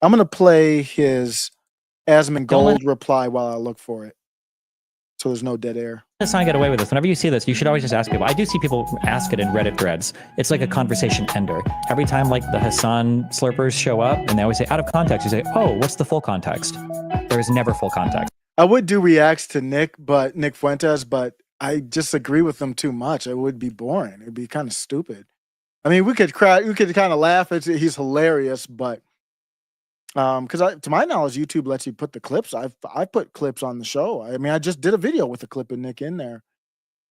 I'm gonna play his Asmongold reply while I look for it, so there's no dead air. Let's not get away with this. Whenever you see this, you should always just ask people. I do see people ask it in Reddit threads. It's like a conversation ender. Every time like the Hassan slurpers show up and they always say out of context, you say, oh, what's the full context? There is never full context. I would do reacts to Nick Fuentes, but I disagree with them too much. It would be boring. It'd be kind of stupid. I mean, we could kind of laugh at it. He's hilarious, but because to my knowledge, YouTube lets you put the clips. I put clips on the show. I mean, I just did a video with a clip of Nick in there.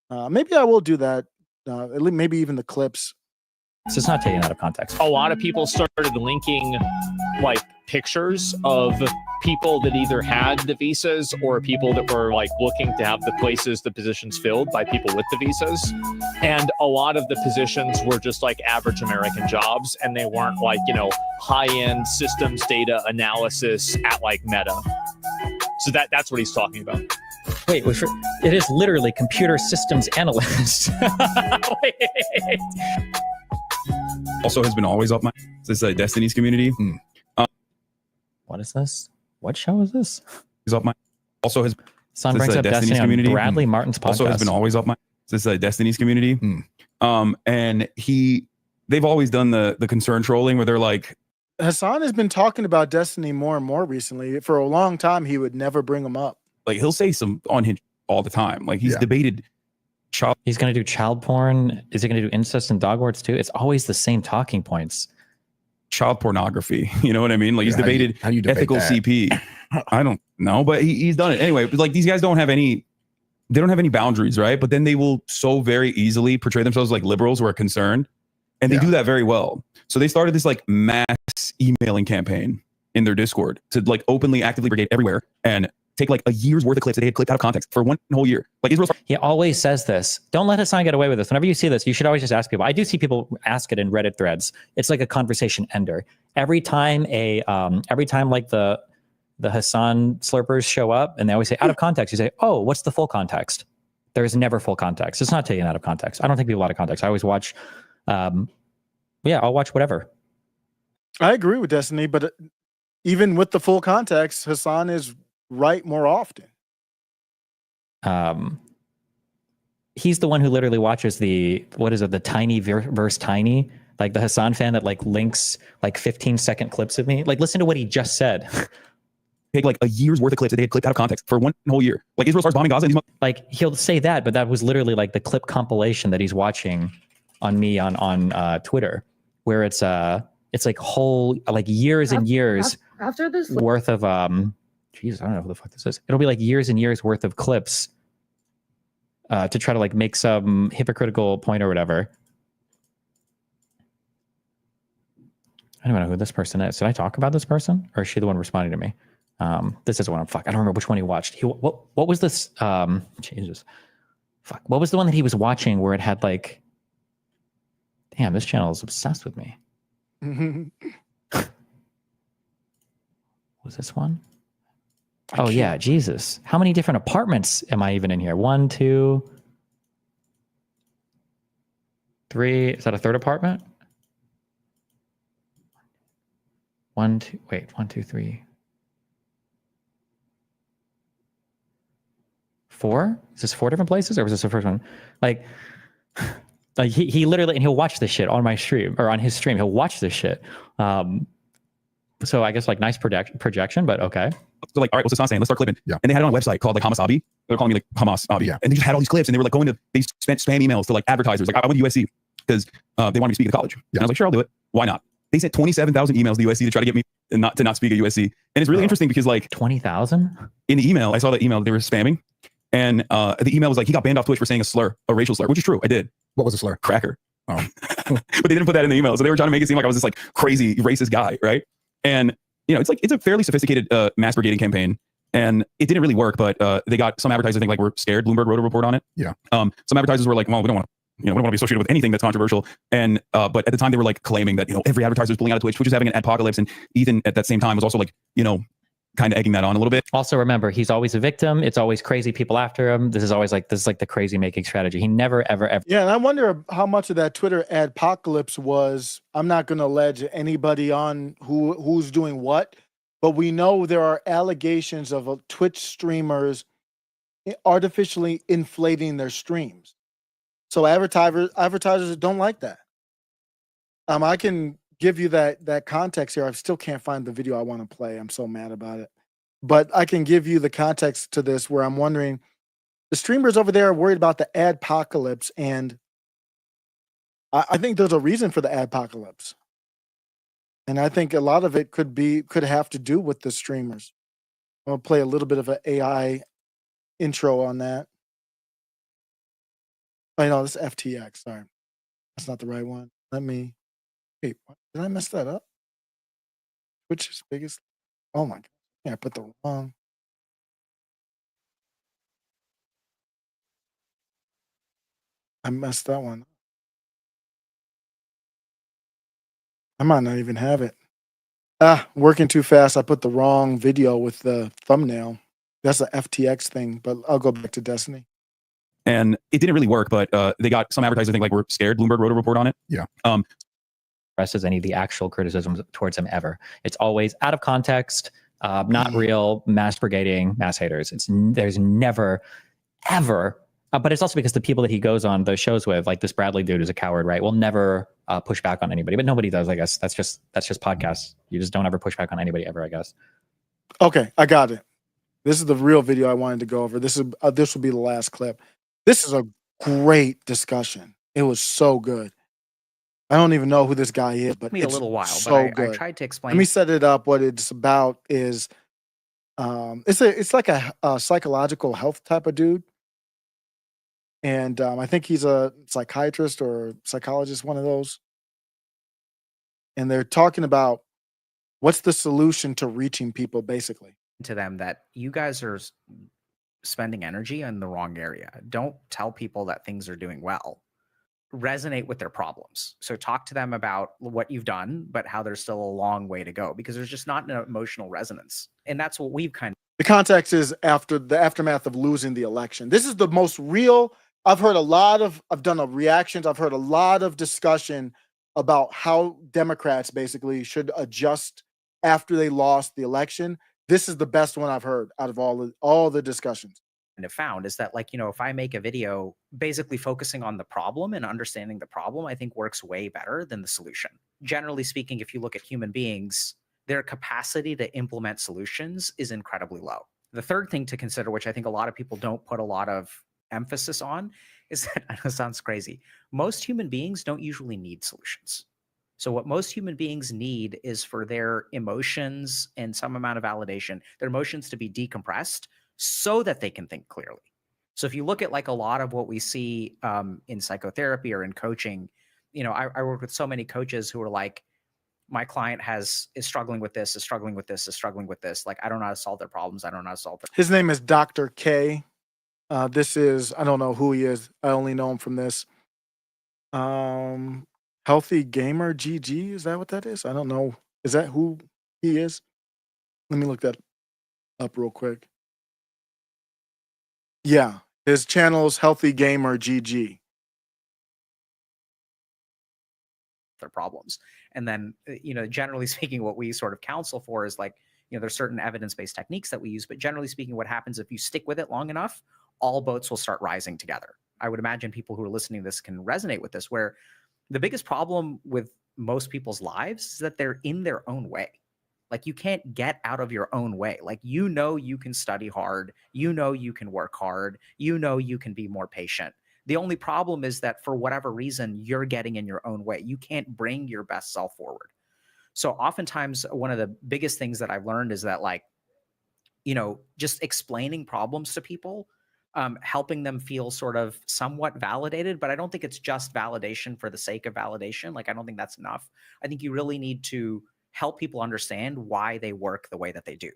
Maybe I will do that. At least maybe even the clips. So it's not taken out of context. A lot of people started linking like pictures of people that either had the visas or people that were like looking to have the positions filled by people with the visas. And a lot of the positions were just like average American jobs, and they weren't like, high-end systems data analysis at like Meta. So that's what he's talking about. Wait, it is literally computer systems analyst. Wait. Also has been always up my this Destiny's community. What is this? What show is this? He's up my also has Son brings up Destiny community. Bradley Martin's podcast. Also has been always up my this Destiny's community. And they've always done the concern trolling where they're like, Hassan has been talking about Destiny more and more recently. For a long time, he would never bring them up. Like he'll say some on Hinge all the time. Like he's debated. He's going to do child porn. Is he going to do incest and dog words too? It's always the same talking points. Child pornography. You know what I mean? Like he's debated how you debate ethical that? CP. I don't know, but he's done it anyway. Like these guys don't have any boundaries, right? But then they will so very easily portray themselves like liberals who are concerned, and they do that very well. So they started this like mass emailing campaign in their Discord to like openly, actively brigade everywhere and take like a year's worth of clips that they had clipped out of context for one whole year. Like Israel's. He always says this. Don't let Hassan get away with this. Whenever you see this, you should always just ask people. I do see people ask it in Reddit threads. It's like a conversation ender. Every time like the Hassan slurpers show up and they always say out of context, you say, oh, what's the full context? There is never full context. It's not taken out of context. I don't think people out of context. I always watch, I'll watch whatever. I agree with Destiny, but even with the full context, Hassan is right more often. He's the one who literally watches the tiny verse tiny, like the Hassan fan that like links like 15-second clips of me. Like listen to what he just said. Take like a year's worth of clips that they had clipped out of context for one whole year. Like Israel starts bombing Gaza. And like he'll say that, but that was literally like the clip compilation that he's watching on me on Twitter, where it's like whole like years and years after this worth of Jesus, I don't know who the fuck this is. It'll be like years and years worth of clips to try to like make some hypocritical point or whatever. I don't know who this person is. Did I talk about this person, or is she the one responding to me? This is the one I don't remember which one he watched. What was this? Jesus, fuck. What was the one that he was watching where it had like? Damn, this channel is obsessed with me. Was this one? Oh yeah, Jesus. How many different apartments am I even in here? 1, 2, 3. Is that a third apartment? 1, 2. Wait, 1, 2, 3. 4? Is this 4 different places, or was this the first one? Like he literally, and he'll watch this shit on my stream or on his stream. He'll watch this shit. So I guess like nice projection, but okay. So like, all right, what's this not saying? Let's start clipping. Yeah. And they had it on a website called like Hamas Abi. They're calling me like Hamas Abi. Yeah. And they just had all these clips, and they were like they spent spam emails to like advertisers. Like I went to USC because they wanted me to speak at college. Yeah. And I was like, sure, I'll do it. Why not? They sent 27,000 emails to USC to try to get me not to speak at USC. And it's really interesting because like 20,000 in the email, I saw the email they were spamming. And the email was like, he got banned off Twitch for saying a racial slur, which is true. I did. What was the slur? Cracker. Oh. But they didn't put that in the email. So they were trying to make it seem like I was this like crazy racist guy, right? And, it's a fairly sophisticated mass brigading campaign. And it didn't really work, but they got some advertisers, I think, like were scared. Bloomberg wrote a report on it. Yeah. Some advertisers were like, well, we don't want to. We don't want to be associated with anything that's controversial. And but at the time they were like claiming that every advertiser is pulling out of Twitch. Twitch is having an apocalypse, and Ethan at that same time was also like kind of egging that on a little bit. Also, remember, he's always a victim. It's always crazy people after him. This is like the crazy making strategy. He never ever. Yeah, and I wonder how much of that Twitter adpocalypse was. I'm not going to allege anybody on who's doing what, but we know there are allegations of Twitch streamers artificially inflating their streams. So advertisers don't like that. I can give you that context here. I still can't find the video I want to play. I'm so mad about it. But I can give you the context to this where I'm wondering, the streamers over there are worried about the adpocalypse, and I think there's a reason for the adpocalypse. And I think a lot of it could have to do with the streamers. I'll play a little bit of an AI intro on that. I know this is FTX. Sorry, that's not the right one. Wait, did I mess that up? Twitch's biggest. Oh my god! Yeah, I put the wrong. I messed that one up. I might not even have it. Working too fast. I put the wrong video with the thumbnail. That's the FTX thing, but I'll go back to Destiny. And it didn't really work, but they got some advertisers, I think, like were scared. Bloomberg wrote a report on it. Yeah. Presses any of the actual criticisms towards him ever. It's always out of context, not real, mass brigading, mass haters. There's never, ever. But it's also because the people that he goes on those shows with, like this Bradley dude who's a coward, right, will never push back on anybody. But nobody does, I guess. That's just podcasts. You just don't ever push back on anybody ever, I guess. Okay, I got it. This is the real video I wanted to go over. This will be the last clip. This is a great discussion. It was so good. I don't even know who this guy is, but me it's a little while, so but I good. tried to explain. Let me set it up. What it's about is, it's like a psychological health type of dude, and I think he's a psychiatrist or psychologist, one of those. And they're talking about what's the solution to reaching people, basically. To them that you guys are spending energy in the wrong area. Don't tell people that things are doing well. Resonate with their problems. So talk to them about what you've done, but how there's still a long way to go, because there's just not an emotional resonance. And that's what we've kind of. The context is after the aftermath of losing the election. This is the most real. I've done reactions. I've heard a lot of discussion about how Democrats basically should adjust after they lost the election. This is the best one I've heard out of all the discussions. And have found is that, like, if I make a video basically focusing on the problem and understanding the problem, I think works way better than the solution. Generally speaking, if you look at human beings, their capacity to implement solutions is incredibly low. The third thing to consider, which I think a lot of people don't put a lot of emphasis on, is that, I know it sounds crazy, most human beings don't usually need solutions. So what most human beings need is for their emotions and some amount of validation, their emotions to be decompressed so that they can think clearly. So if you look at like a lot of what we see in psychotherapy or in coaching, I work with so many coaches who are like, my client is struggling with this, is struggling with this, is struggling with this. Like, I don't know how to solve their problems. I don't know how to solve their. His name is Dr. K. This is, I don't know who he is. I only know him from this. Healthy Gamer GG, is that what that is? I don't know. Is that who he is? Let me look that up real quick. Yeah, his channel is Healthy Gamer GG. their problems. And then, generally speaking, what we sort of counsel for is like, there's certain evidence-based techniques that we use, but generally speaking, what happens if you stick with it long enough, all boats will start rising together. I would imagine people who are listening to this can resonate with this, where the biggest problem with most people's lives is that they're in their own way. Like, you can't get out of your own way. Like, you can study hard, you can work hard, you can be more patient. The only problem is that for whatever reason, you're getting in your own way. You can't bring your best self forward. So oftentimes, one of the biggest things that I've learned is that, like, just explaining problems to people, helping them feel sort of somewhat validated, but I don't think it's just validation for the sake of validation. Like, I don't think that's enough. I think you really need to help people understand why they work the way that they do.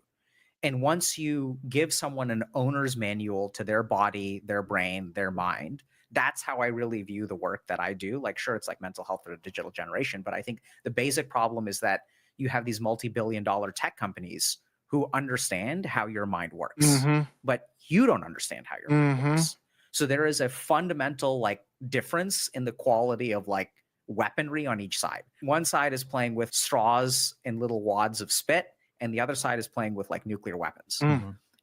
And once you give someone an owner's manual to their body, their brain, their mind, that's how I really view the work that I do. Like, sure, it's like mental health for the digital generation, but I think the basic problem is that you have these multi-billion-dollar tech companies who understand how your mind works, but you don't understand how your mind works. So there is a fundamental like difference in the quality of like weaponry on each side. One side is playing with straws and little wads of spit, and the other side is playing with like nuclear weapons.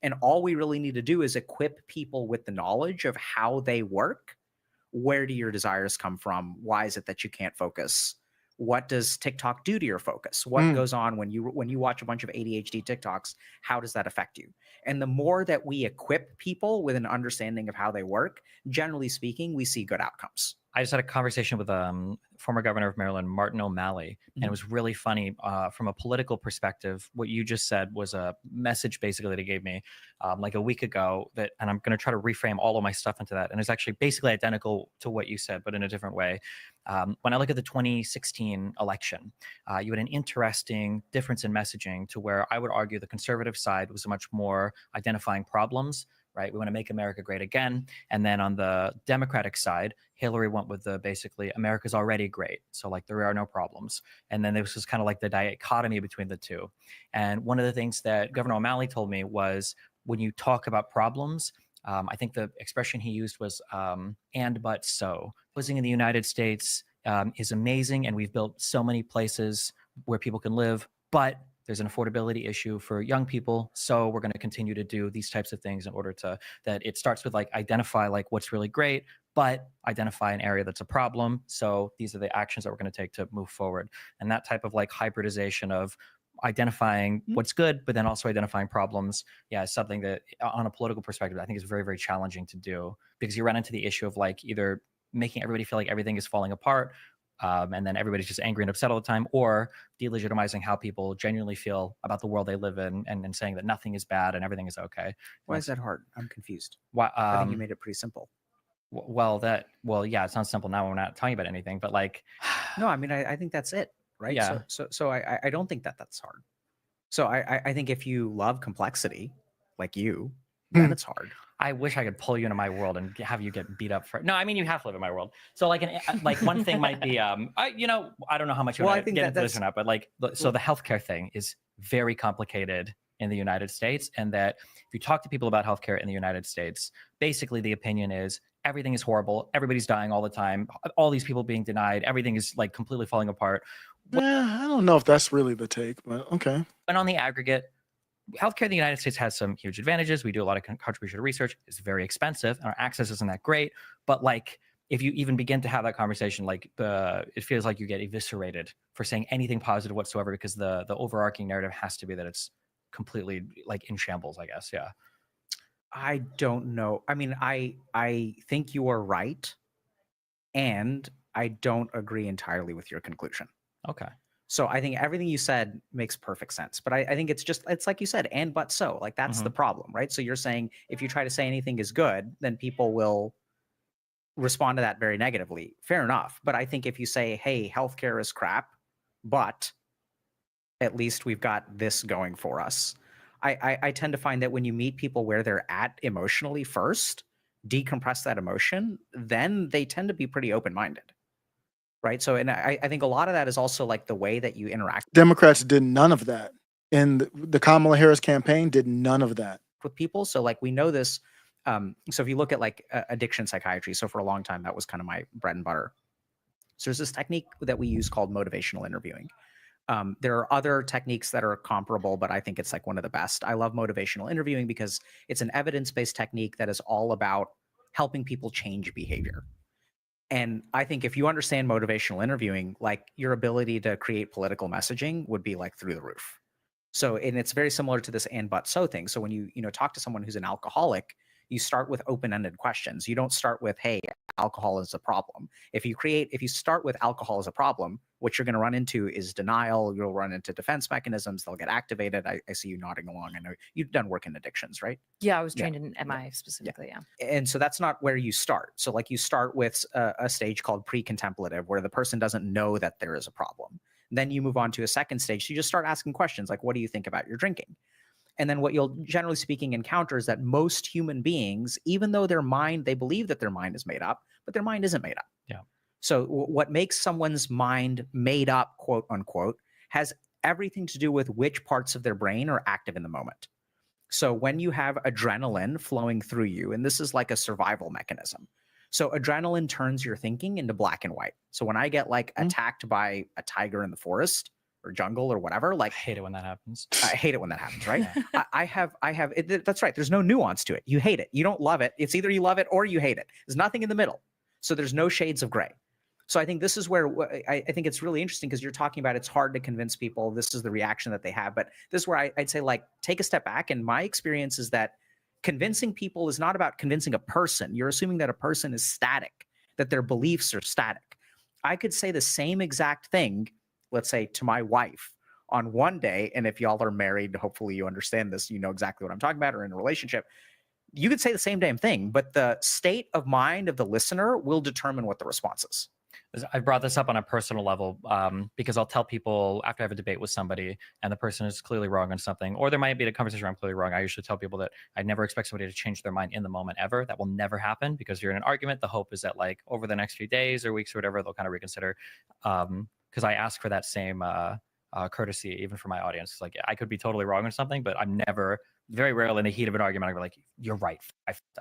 And all we really need to do is equip people with the knowledge of how they work. Where do your desires come from? Why is it that you can't focus? What does TikTok do to your focus? What goes on when you watch a bunch of ADHD TikToks? How does that affect you? And the more that we equip people with an understanding of how they work, generally speaking, we see good outcomes. I just had a conversation with former governor of Maryland, Martin O'Malley, and it was really funny from a political perspective. What you just said was a message basically that he gave me like a week ago and I'm going to try to reframe all of my stuff into that. And it's actually basically identical to what you said, but in a different way. When I look at the 2016 election, you had an interesting difference in messaging to where I would argue the conservative side was much more identifying problems, right? We want to make America great again. And then on the Democratic side, Hillary went with the basically America's already great. So like there are no problems. And then this was kind of like the dichotomy between the two. And one of the things that Governor O'Malley told me was when you talk about problems, I think the expression he used was and but so. Living in the United States is amazing. And we've built so many places where people can live, but there's an affordability issue for young people. So we're going to continue to do these types of things in order to, that it starts with like identify like what's really great, but identify an area that's a problem. So these are the actions that we're going to take to move forward. And that type of like hybridization of identifying what's good, but then also identifying problems. Yeah, is something that on a political perspective, I think is very, very challenging to do because you run into the issue of like either making everybody feel like everything is falling apart, and then everybody's just angry and upset all the time, or delegitimizing how people genuinely feel about the world they live in and saying that nothing is bad and everything is okay. Why is that hard? I'm confused. Why, I think you made it pretty simple. Well, yeah, it sounds simple now when we're not talking about anything, but like, no, I mean, I think that's it, right? Yeah. So I don't think that that's hard. So I think if you love complexity, like you, then it's hard. I wish I could pull you into my world and have you get beat up for. No, I mean you have to live in my world. So like like one thing might be I don't know how much you want to get into this or not, but like so the healthcare thing is very complicated in the United States, and that if you talk to people about healthcare in the United States, basically the opinion is everything is horrible, everybody's dying all the time, all these people being denied, everything is like completely falling apart. Yeah, I don't know if that's really the take, but okay. And on the aggregate, healthcare in the United States has some huge advantages. We do a lot of contribution to research. It's very expensive, and our access isn't that great. But like, if you even begin to have that conversation, like it feels like you get eviscerated for saying anything positive whatsoever because the overarching narrative has to be that it's completely like in shambles, I guess. Yeah. I don't know. I mean, I think you are right, and I don't agree entirely with your conclusion. Okay. So I think everything you said makes perfect sense, but I think it's like you said, and but so, like that's the problem, right? So you're saying if you try to say anything is good, then people will respond to that very negatively. Fair enough. But I think if you say, hey, healthcare is crap, but at least we've got this going for us. I tend to find that when you meet people where they're at emotionally first, decompress that emotion, then they tend to be pretty open-minded. Right. So, and I think a lot of that is also like the way that you interact. Democrats did none of that. And the Kamala Harris campaign did none of that. With people. So like we know this. So if you look at like addiction psychiatry, so for a long time, that was kind of my bread and butter. So there's this technique that we use called motivational interviewing. There are other techniques that are comparable, but I think it's like one of the best. I love motivational interviewing because it's an evidence-based technique that is all about helping people change behavior. And I think if you understand motivational interviewing, like your ability to create political messaging would be like through the roof. So, and it's very similar to this and but so thing. So when you talk to someone who's an alcoholic, you start with open-ended questions. You don't start with, hey, alcohol is a problem. If you start with alcohol as a problem, what you're going to run into is denial. You'll run into defense mechanisms. They'll get activated. I see you nodding along. I know you've done work in addictions, right? Yeah, I was trained in MI specifically. Yeah. And so that's not where you start. So like you start with a stage called pre-contemplative, where the person doesn't know that there is a problem. Then you move on to a second stage. So you just start asking questions like, what do you think about your drinking? And then what you'll generally speaking encounter is that most human beings, even though they believe that their mind is made up, but their mind isn't made up. Yeah. So what makes someone's mind made up, quote unquote, has everything to do with which parts of their brain are active in the moment. So when you have adrenaline flowing through you, and this is like a survival mechanism. So adrenaline turns your thinking into black and white. So when I get like attacked by a tiger in the forest or jungle or whatever, like I hate it when that happens. I hate it when that happens, right? That's right. There's no nuance to it. You hate it. You don't love it. It's either you love it or you hate it. There's nothing in the middle. So there's no shades of gray. So I think this is where I think it's really interesting because you're talking about it's hard to convince people. This is the reaction that they have. But this is where I'd say like take a step back. And my experience is that convincing people is not about convincing a person. You're assuming that a person is static, that their beliefs are static. I could say the same exact thing, let's say to my wife on one day. And if y'all are married, hopefully you understand this, you know exactly what I'm talking about, or in a relationship. You could say the same damn thing, but the state of mind of the listener will determine what the response is. I brought this up on a personal level because I'll tell people after I have a debate with somebody and the person is clearly wrong on something, or there might be a conversation where I'm clearly wrong. I usually tell people that I never expect somebody to change their mind in the moment ever. That will never happen because you're in an argument. The hope is that like over the next few days or weeks or whatever, they'll kind of reconsider. Because I ask for that same courtesy even for my audience. It's like I could be totally wrong on something, but I'm never, very rarely in the heat of an argument, I go like, "You're right."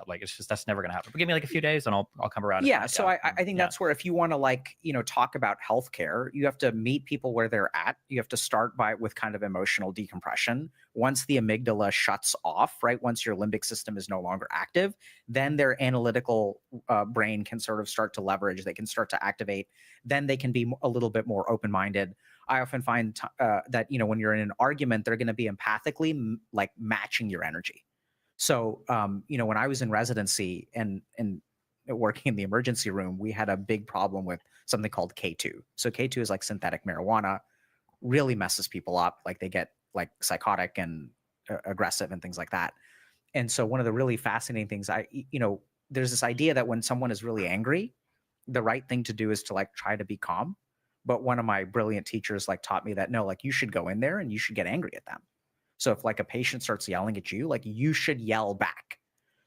Like it's just that's never gonna happen. But give me like a few days, and I'll come around. Yeah. So I think that's where if you want to like talk about healthcare, you have to meet people where they're at. You have to start with kind of emotional decompression. Once the amygdala shuts off, right? Once your limbic system is no longer active, then their analytical brain can sort of start to leverage. They can start to activate. Then they can be a little bit more open-minded. I often find that when you're in an argument, they're going to be empathically like matching your energy. So when I was in residency and working in the emergency room, we had a big problem with something called K2. So K2 is like synthetic marijuana, really messes people up. Like they get like psychotic and aggressive and things like that. And so one of the really fascinating things, there's this idea that when someone is really angry, the right thing to do is to like try to be calm. But one of my brilliant teachers like taught me that no, like you should go in there and you should get angry at them. So if like a patient starts yelling at you, like you should yell back.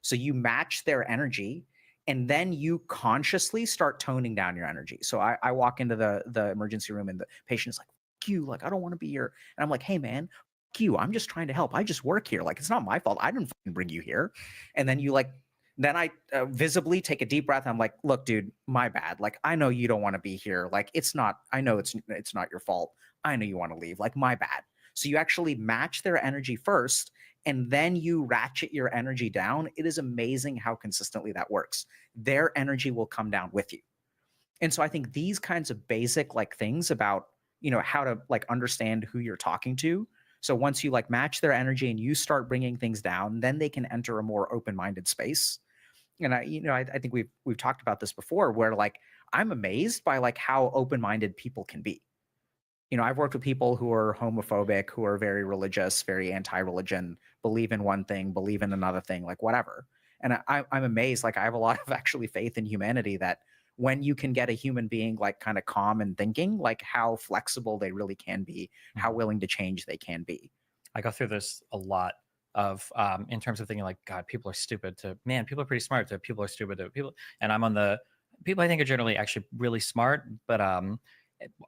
So you match their energy and then you consciously start toning down your energy. So I walk into the emergency room and the patient's like, "F you, like I don't want to be here." And I'm like, "Hey man, F you, I'm just trying to help. I just work here. Like it's not my fault. I didn't fucking bring you here." And then then I visibly take a deep breath. I'm like, "Look, dude, my bad. Like, I know you don't want to be here. Like, I know it's not your fault. I know you want to leave. Like, my bad." So you actually match their energy first, and then you ratchet your energy down. It is amazing how consistently that works. Their energy will come down with you. And so I think these kinds of basic like things about, how to like understand who you're talking to. So once you like match their energy and you start bringing things down, then they can enter a more open-minded space. And I think we've talked about this before where like I'm amazed by like how open-minded people can be. I've worked with people who are homophobic, who are very religious, very anti-religion, believe in one thing, believe in another thing, like whatever. And I'm amazed, like I have a lot of actually faith in humanity that when you can get a human being like kind of calm and thinking, like how flexible they really can be, how willing to change they can be. I go through this a lot of in terms of thinking like, God, people are stupid to, man, people are pretty smart to people are stupid to people. And I'm on the people I think are generally actually really smart, but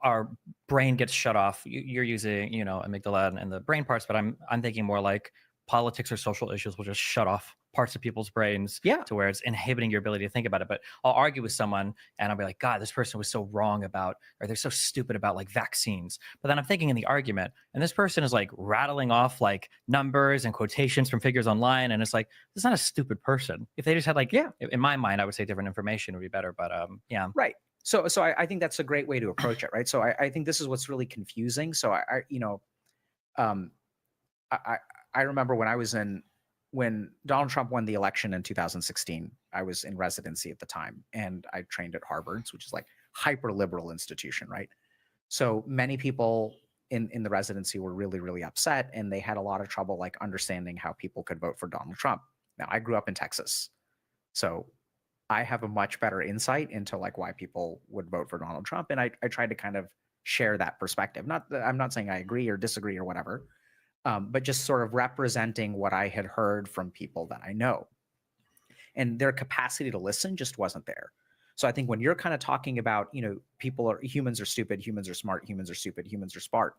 our brain gets shut off. You're using, amygdala and the brain parts, but I'm thinking more like politics or social issues will just shut off parts of people's brains Yeah. to where it's inhibiting your ability to think about it. But I'll argue with someone and I'll be like, God, this person was so wrong about, or they're so stupid about like vaccines. But then I'm thinking in the argument, and this person is like rattling off like numbers and quotations from figures online. And it's like, it's not a stupid person. If they just had like, in my mind, I would say different information would be better. But yeah. Right. So I think that's a great way to approach it, right? So I think this is what's really confusing. So I remember when Donald Trump won the election in 2016, I was in residency at the time, and I trained at Harvard, which is like hyper liberal institution, right? So many people in the residency were really, really upset, and they had a lot of trouble like understanding how people could vote for Donald Trump. Now, I grew up in Texas, so I have a much better insight into like why people would vote for Donald Trump, and I tried to kind of share that perspective. I'm not saying I agree or disagree or whatever. But just sort of representing what I had heard from people that I know. And their capacity to listen just wasn't there. So I think when you're kind of talking about, humans are stupid, humans are smart, humans are stupid, humans are smart.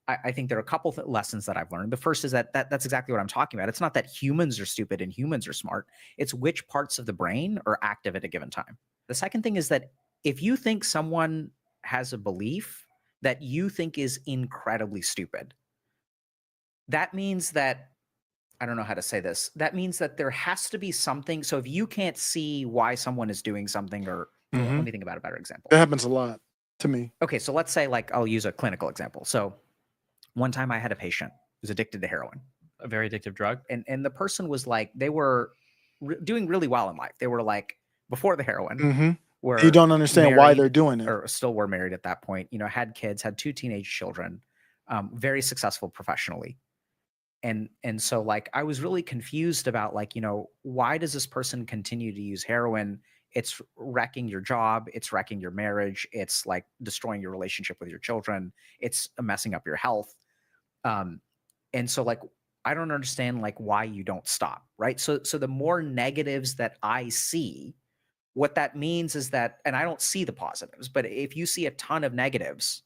I think there are a couple of lessons that I've learned. The first is that's exactly what I'm talking about. It's not that humans are stupid and humans are smart. It's which parts of the brain are active at a given time. The second thing is that if you think someone has a belief that you think is incredibly stupid, that means that, I don't know how to say this, that means that there has to be something. So if you can't see why someone is doing something, or let me think about a better example. That happens a lot to me. Okay, so let's say like I'll use a clinical example. So one time I had a patient who's addicted to heroin, a very addictive drug. And the person was like, they were doing really well in life. They were like, before the heroin, were You don't understand why married, they're doing it. or still were married at that point, had kids, had 2 teenage children, very successful professionally. And so like I was really confused about like, why does this person continue to use heroin? It's wrecking your job, it's wrecking your marriage, it's like destroying your relationship with your children, it's messing up your health. And so like I don't understand like why you don't stop, right? So the more negatives that I see, what that means is that, and I don't see the positives, but if you see a ton of negatives,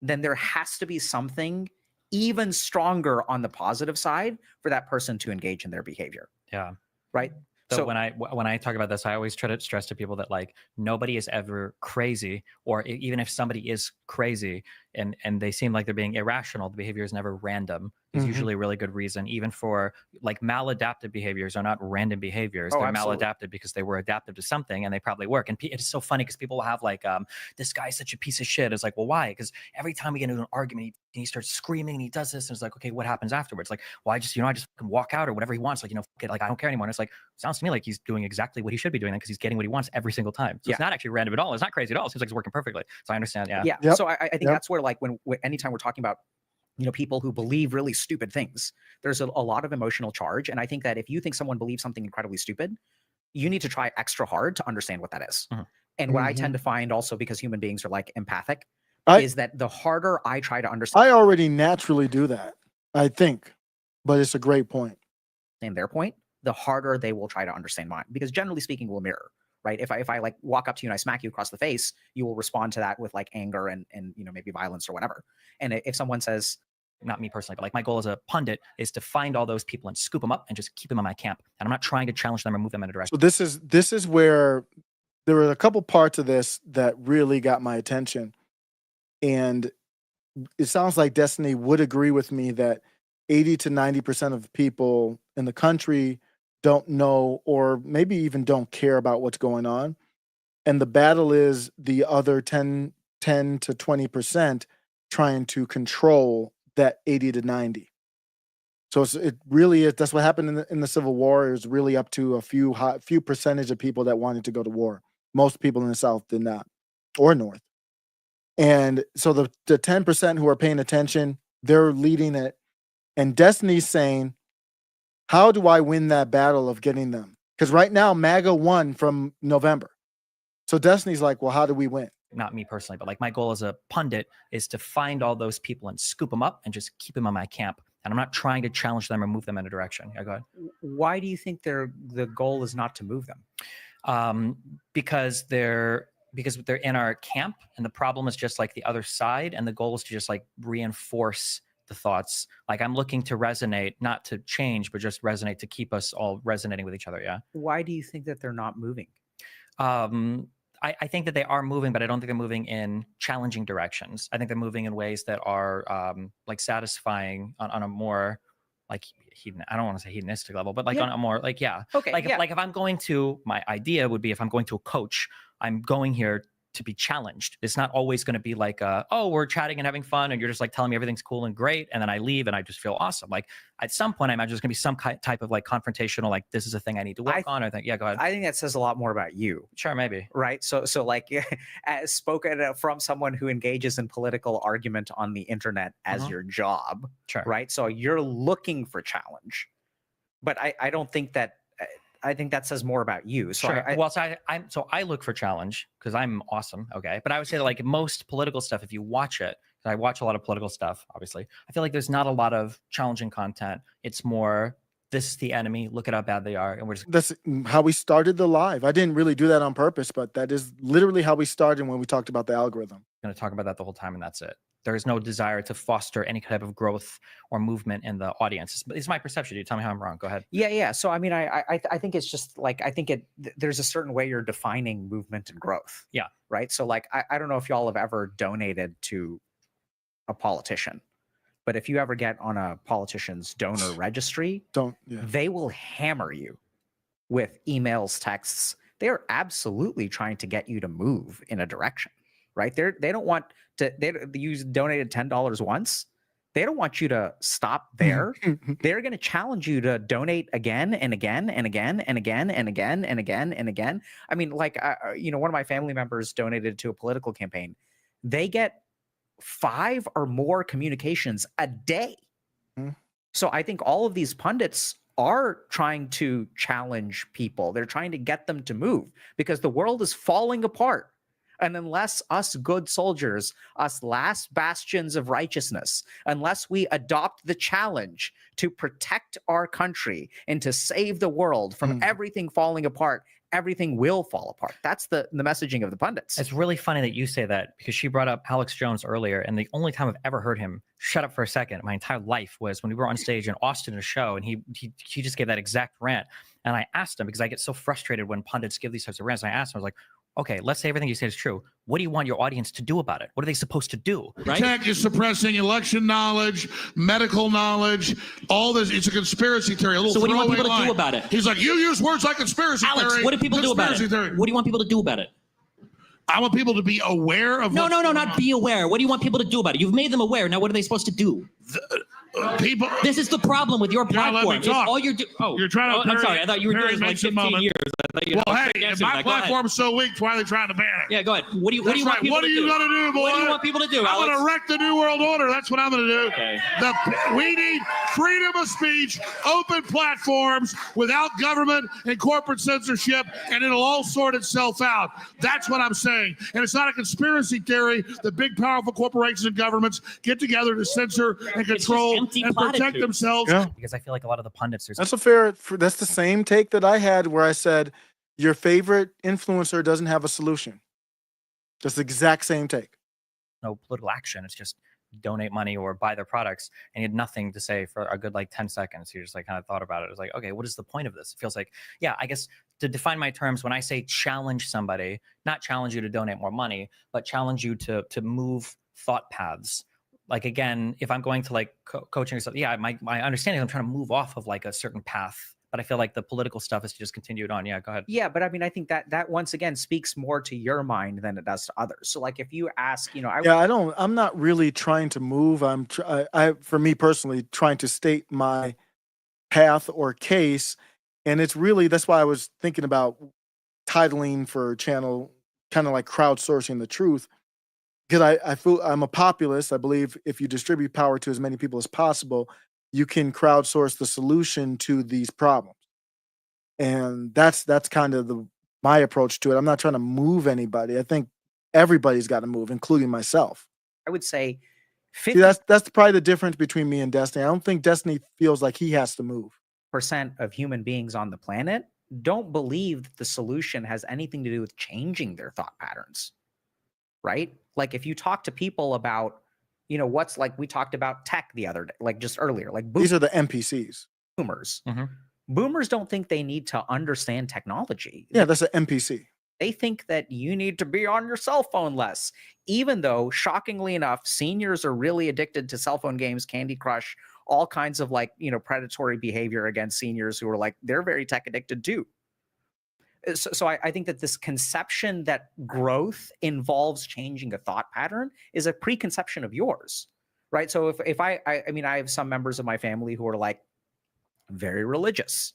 then there has to be something even stronger on the positive side for that person to engage in their behavior. Yeah. Right. So when I talk about this, I always try to stress to people that like nobody is ever crazy, or even if somebody is crazy and they seem like they're being irrational, the behavior is never random. There's usually a really good reason. Even for like maladaptive behaviors are not random behaviors. Oh, they're absolutely. maladaptive because they were adaptive to something and they probably work. And it's so funny because people will have like, this guy's such a piece of shit. It's like, well, why? Because every time we get into an argument, he starts screaming and he does this. And it's like, okay, what happens afterwards? Like, well, I just fucking walk out or whatever he wants. Like, fuck it, like, I don't care anymore. And it's like, sounds to me like he's doing exactly what he should be doing because he's getting what he wants every single time. So it's not actually random at all. It's not crazy at all. It seems like it's working perfectly. So I understand. Yeah. Yeah. Yep. So I think that's where like when anytime we're talking about, people who believe really stupid things, there's a lot of emotional charge. And I think that if you think someone believes something incredibly stupid, you need to try extra hard to understand what that is. And what I tend to find also, because human beings are like empathic, is that the harder I try to understand. I already naturally do that, I think, but it's a great point. And their point, the harder they will try to understand mine, because generally speaking, we'll mirror, right? If I like walk up to you and I smack you across the face, you will respond to that with like anger and maybe violence or whatever. And if someone says, not me personally, but like my goal as a pundit is to find all those people and scoop them up and just keep them in my camp. And I'm not trying to challenge them or move them in a direction. So this is where there were a couple parts of this that really got my attention. And it sounds like Destiny would agree with me that 80 to 90% of people in the country don't know, or maybe even don't care about what's going on. And the battle is the other 10 to 20% trying to control that 80 to 90. So it really is. That's what happened in the Civil War. It was really up to a few percentage of people that wanted to go to war. Most people in the South did not, or North. And so the 10% who are paying attention, they're leading it. And Destiny's saying, how do I win that battle of getting them? Because right now, MAGA won from November. So Destiny's like, well, how do we win? Not me personally, but like my goal as a pundit is to find all those people and scoop them up and just keep them in my camp. And I'm not trying to challenge them or move them in a direction. Yeah, go ahead. Why do you think the goal is not to move them? Because they're in our camp, and the problem is just like the other side, and the goal is to just like reinforce the thoughts. Like I'm looking to resonate, not to change, but just resonate to keep us all resonating with each other. Yeah. Why do you think that they're not moving? I think that they are moving, but I don't think they're moving in challenging directions. I think they're moving in ways that are like satisfying on a more like I don't want to say hedonistic level, but like on a more like Okay, like yeah. like if I'm going to, my idea would be if I'm going to a coach, I'm going here to be challenged. It's not always going to be like oh, we're chatting and having fun and you're just like telling me everything's cool and great, and then I leave and I just feel awesome. Like at some point I imagine there's going to be some type of like confrontational, like this is a thing I need to work on. I think go ahead. I think that says a lot more about you. Sure, maybe. Right. So like as spoken from someone who engages in political argument on the internet as your job. Sure. Right. So you're looking for challenge, but I don't think that. I think that says more about you. So Sure. I look for challenge because I'm awesome. Okay. But I would say that like most political stuff, if you watch it, and I watch a lot of political stuff, obviously, I feel like there's not a lot of challenging content. It's more, this is the enemy. Look at how bad they are. And we're just That's how we started the live. I didn't really do that on purpose, but that is literally how we started when we talked about the algorithm. going to talk about that the whole time and that's it. There is no desire to foster any type of growth or movement in the audience. It's my perception. You tell me how I'm wrong. Go ahead. Yeah. So I mean, I think it's just like there's a certain way you're defining movement and growth. Yeah. Right. So like I don't know if y'all have ever donated to a politician, but if you ever get on a politician's donor registry, they will hammer you with emails, texts. They are absolutely trying to get you to move in a direction. Right. They don't want to. You donated $10 once. They don't want you to stop there. They're going to challenge you to donate again and again and again and again and again and again and again. I mean, like one of my family members donated to a political campaign. They get 5 or more communications a day. So I think all of these pundits are trying to challenge people. They're trying to get them to move because the world is falling apart. And unless us good soldiers, us last bastions of righteousness, unless we adopt the challenge to protect our country and to save the world from everything falling apart, everything will fall apart. That's the messaging of the pundits. It's really funny that you say that because she brought up Alex Jones earlier, and the only time I've ever heard him shut up for a second my entire life was when we were on stage in Austin at a show, and he just gave that exact rant. And I asked him, because I get so frustrated when pundits give these types of rants, and I asked him, I was like, okay, let's say everything you say is true. What do you want your audience to do about it? What are they supposed to do? Right? Tech is suppressing election knowledge, medical knowledge, all this. It's a conspiracy theory. So what do you want people to do about it? He's like, you use words like conspiracy theory. Alex, what do people do about it? Theory. What do you want people to do about it? I want people to be aware of No, not be aware. What do you want people to do about it? You've made them aware. Now what are they supposed to do? People. This is the problem with your platform. It's all you're doing. Oh, you're trying to. I'm sorry. I thought you were doing like 15 years. Well, hey, if my platform's so weak, why are they trying to ban it? Yeah, go ahead. What do you want people to do? What are you going to do, boy? What do you want people to do, Alex? I'm going to wreck the New World Order. That's what I'm going to do. Okay. We need freedom of speech, open platforms without government and corporate censorship, and it'll all sort itself out. That's what I'm saying. And it's not a conspiracy theory that big, powerful corporations and governments get together to censor and control and protect themselves. Yeah. Because I feel like a lot of the pundits, That's that's the same take that I had where I said, your favorite influencer doesn't have a solution. That's the exact same take. no political action. It's just donate money or buy their products, and you had nothing to say for a good like 10 seconds. You just like kind of thought about it. It was like, okay, what is the point of this? It feels like, yeah, I guess to define my terms, when I say challenge somebody, not challenge you to donate more money, but challenge you to move thought paths. Like, again, if I'm going to like coaching or something, yeah, my understanding is I'm trying to move off of like a certain path, but I feel like the political stuff is just continued on. Yeah, go ahead. Yeah, but I mean, I think that once again speaks more to your mind than it does to others. So like if you ask, you know, I'm not really trying to move. For me personally, trying to state my path or case. And it's really, that's why I was thinking about titling for channel, kind of like crowdsourcing the truth. Because I feel I'm a populist. I believe if you distribute power to as many people as possible, you can crowdsource the solution to these problems. And that's kind of my approach to it. I'm not trying to move anybody. I think everybody's got to move, including myself. I would say 50%. See, that's probably the difference between me and Destiny. I don't think Destiny feels like he has to move. Of human beings on the planet don't believe that the solution has anything to do with changing their thought patterns, right? Like if you talk to people about you know, what's like we talked about tech the other day, like just earlier, like These are the NPCs. boomers. Boomers don't think they need to understand technology. Yeah, that's an NPC. They think that you need to be on your cell phone less, even though, shockingly enough, seniors are really addicted to cell phone games, Candy Crush, all kinds of like, you know, predatory behavior against seniors who are like, they're very tech addicted too. So I think that this conception that growth involves changing a thought pattern is a preconception of yours, right? So if I mean, I have some members of my family who are like very religious.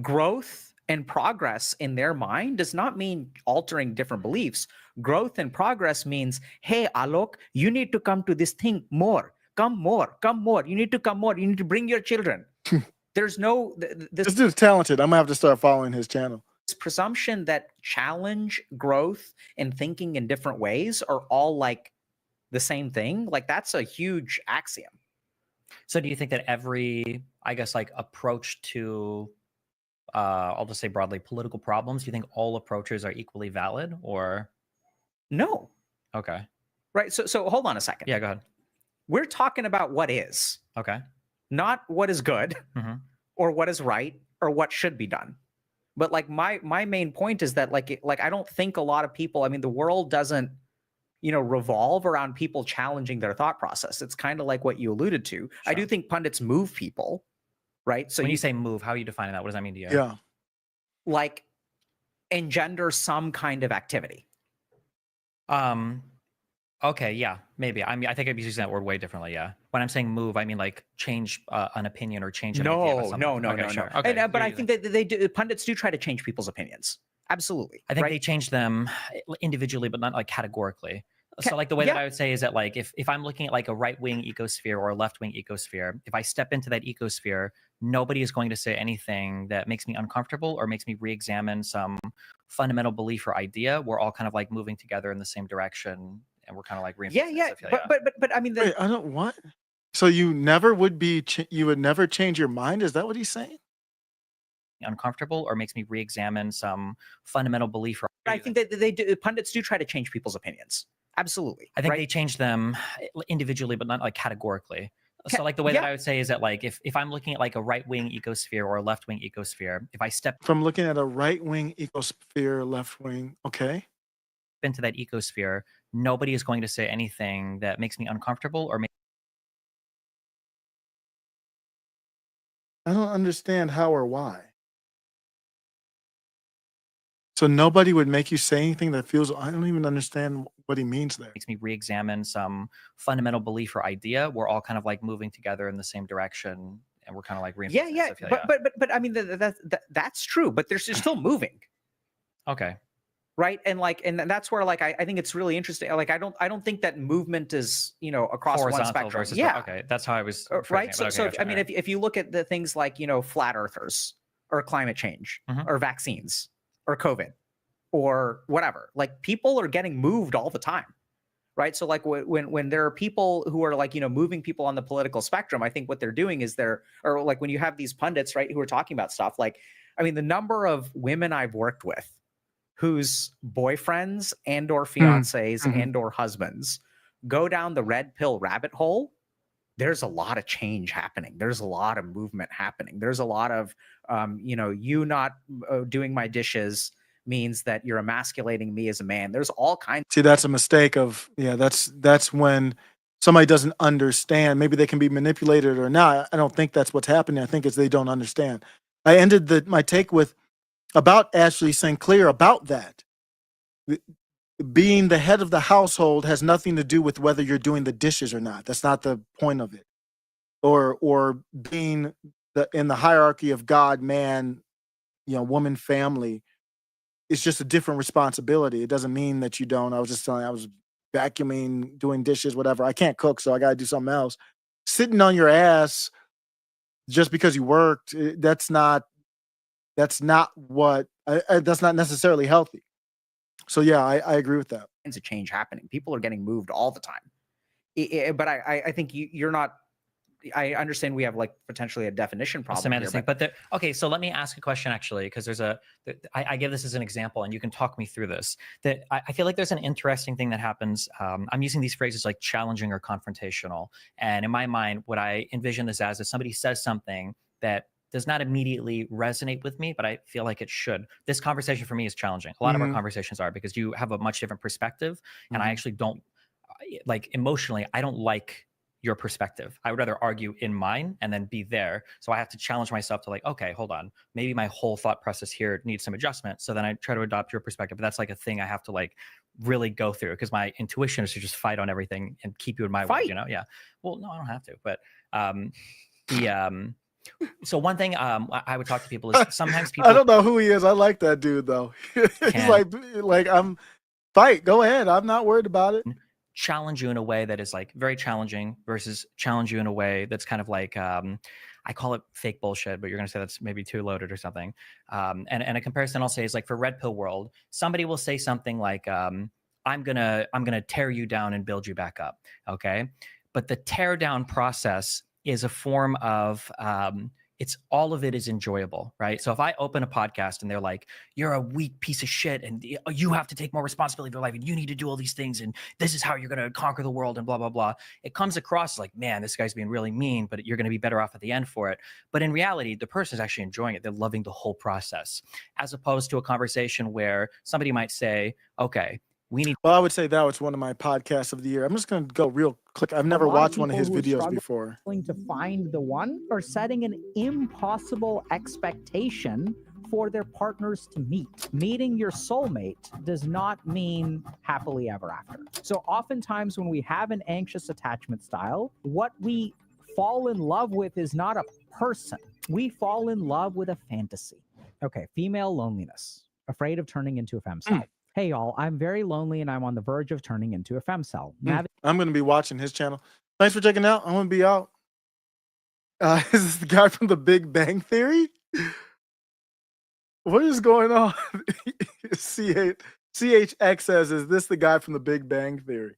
Growth and progress in their mind does not mean altering different beliefs. Growth and progress means, hey, Alok, you need to come to this thing more. Come more, come more. You need to come more. You need to bring your children. There's no This dude's talented. I'm gonna have to start following his channel. this presumption that challenge, growth, and thinking in different ways are all like the same thing. Like that's a huge axiom. So do you think that every, I guess, like approach to, I'll just say broadly, political problems, do you think all approaches are equally valid or? No. Okay. Right. So hold on a second. Yeah, go ahead. We're talking about what is. Okay. Not what is good Mhm. or what is right or what should be done. But like my main point is that like I don't think a lot of people, I mean, the world doesn't, you know, revolve around people challenging their thought process. It's kind of like what you alluded to. I do think pundits move people, right? So When you say move, how are you defining that? What does that mean to you? Yeah. like engender some kind of activity. Okay, yeah, maybe. I mean, I think I'd be using that word way differently. Yeah. When I'm saying move, I mean like change an opinion or change an idea about No, something. no. Okay, sure. Okay. But I you're think that they do, pundits do try to change people's opinions. Absolutely. I think right? they change them individually, but not like categorically. Ca- So like the way that yeah. I would say is that like if I'm looking at like a right-wing ecosphere or a left-wing ecosphere, if I step into that ecosphere, nobody is going to say anything that makes me uncomfortable or makes me re-examine some fundamental belief or idea. We're all kind of like moving together in the same direction and we're kind of like Yeah, reinforcing yeah. stuff. But I mean, Wait, I don't what? So you never would be you would never change your mind? Is that what he's saying? Uncomfortable or makes me re-examine some fundamental belief or I think that they do, pundits do try to change people's opinions. Absolutely. I think right? they change them individually, but not like categorically. Ca- So like the way that yeah. I would say is that like if I'm looking at like a right-wing ecosphere or a left-wing ecosphere, if I step From looking at a right-wing ecosphere, left-wing, okay. into that ecosphere, nobody is going to say anything that makes me uncomfortable or I don't understand how or why. So nobody would make you say anything that feels I don't even understand what he means there. makes me re-examine some fundamental belief or idea. We're all kind of like moving together in the same direction and we're kind of like Yeah, reinforcing yeah. stuff. But I mean, that's true, but they're still moving. Okay. Right. And like, and that's where like, I think it's really interesting. Like, I don't think that movement is, you know, across one Horizontal spectrum. versus Yeah. okay. That's how I was phrasing Right. it, So, but okay, so gotcha, I mean, alright. if you look at the things like, you know, flat earthers or climate change or vaccines or COVID or whatever, like people are getting moved all the time. Right. So like when there are people who are like, you know, moving people on the political spectrum, I think what they're doing is or like when you have these pundits, right, who are talking about stuff like, I mean, the number of women I've worked with whose boyfriends and or fiancés and or husbands go down the red pill rabbit hole, there's a lot of change happening. There's a lot of movement happening. There's a lot of, you know, you not doing my dishes means that you're emasculating me as a man. There's all kinds. See, that's a mistake of that's when somebody doesn't understand. Maybe they can be manipulated or not. I don't think that's what's happening. I think it's they don't understand. I ended my take with about Ashley Sinclair about that. Being the head of the household has nothing to do with whether you're doing the dishes or not. That's not the point of it. Or being in the hierarchy of God, man, you know, woman, family. It's just a different responsibility. It doesn't mean that you don't. I was just telling I was vacuuming, doing dishes, whatever. I can't cook, so I got to do something else. Sitting on your ass just because you worked, that's not what that's not necessarily healthy. So yeah, I agree with that. Kinds of change happening. People are getting moved all the time. But I think you're not I understand we have like potentially a definition problem semantics here, thing, but okay, so let me ask a question actually, because I give this as an example and you can talk me through this. That I feel like there's an interesting thing that happens. I'm using these phrases like challenging or confrontational. And in my mind, what I envision this as is somebody says something that does not immediately resonate with me, but I feel like it should. This conversation for me is challenging. A lot of our conversations are, because you have a much different perspective. And I actually don't, like emotionally, I don't like your perspective. I would rather argue in mine and then be there. So I have to challenge myself to like, okay, hold on. Maybe my whole thought process here needs some adjustment. So then I try to adopt your perspective. But that's like a thing I have to like really go through, because my intuition is to just fight on everything and keep you in my way, you know? Yeah. Well, no, I don't have to. But so one thing I would talk to people is sometimes people. I don't know who he is. I like that dude though. He's like I'm fight. Go ahead. I'm not worried about it. Challenge you in a way that is like very challenging versus challenge you in a way that's kind of like I call it fake bullshit, but you're gonna say that's maybe too loaded or something. And a comparison I'll say is like for Red Pill World, somebody will say something like I'm gonna tear you down and build you back up. Okay, but the tear down process is a form of it's all of it is enjoyable, right? So if I open a podcast and they're like, you're a weak piece of shit and you have to take more responsibility for your life and you need to do all these things and this is how you're going to conquer the world and blah, blah, blah. It comes across like, man, this guy's being really mean, but you're going to be better off at the end for it. But in reality, the person is actually enjoying it. They're loving the whole process, as opposed to a conversation where somebody might say, okay, we need. Well, I would say that was one of my podcasts of the year. I'm just going to go real quick. I've never watched one of his videos before. To find the one or setting an impossible expectation for their partners to meet. Meeting your soulmate does not mean happily ever after. So oftentimes when we have an anxious attachment style, what we fall in love with is not a person. We fall in love with a fantasy. Okay, female loneliness, afraid of turning into a femcel. Hey, y'all, I'm very lonely and I'm on the verge of turning into a femcel. I'm going to be watching his channel. Thanks for checking out. I'm going to be out. Is this the guy from the Big Bang Theory? What is going on? CHX says, is this the guy from the Big Bang Theory?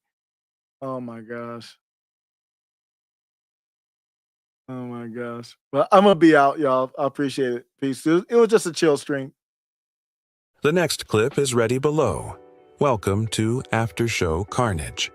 Oh my gosh. Oh my gosh. Well, I'm going to be out, y'all. I appreciate it. Peace. It was just a chill stream. The next clip is ready below. Welcome to After Show Carnage.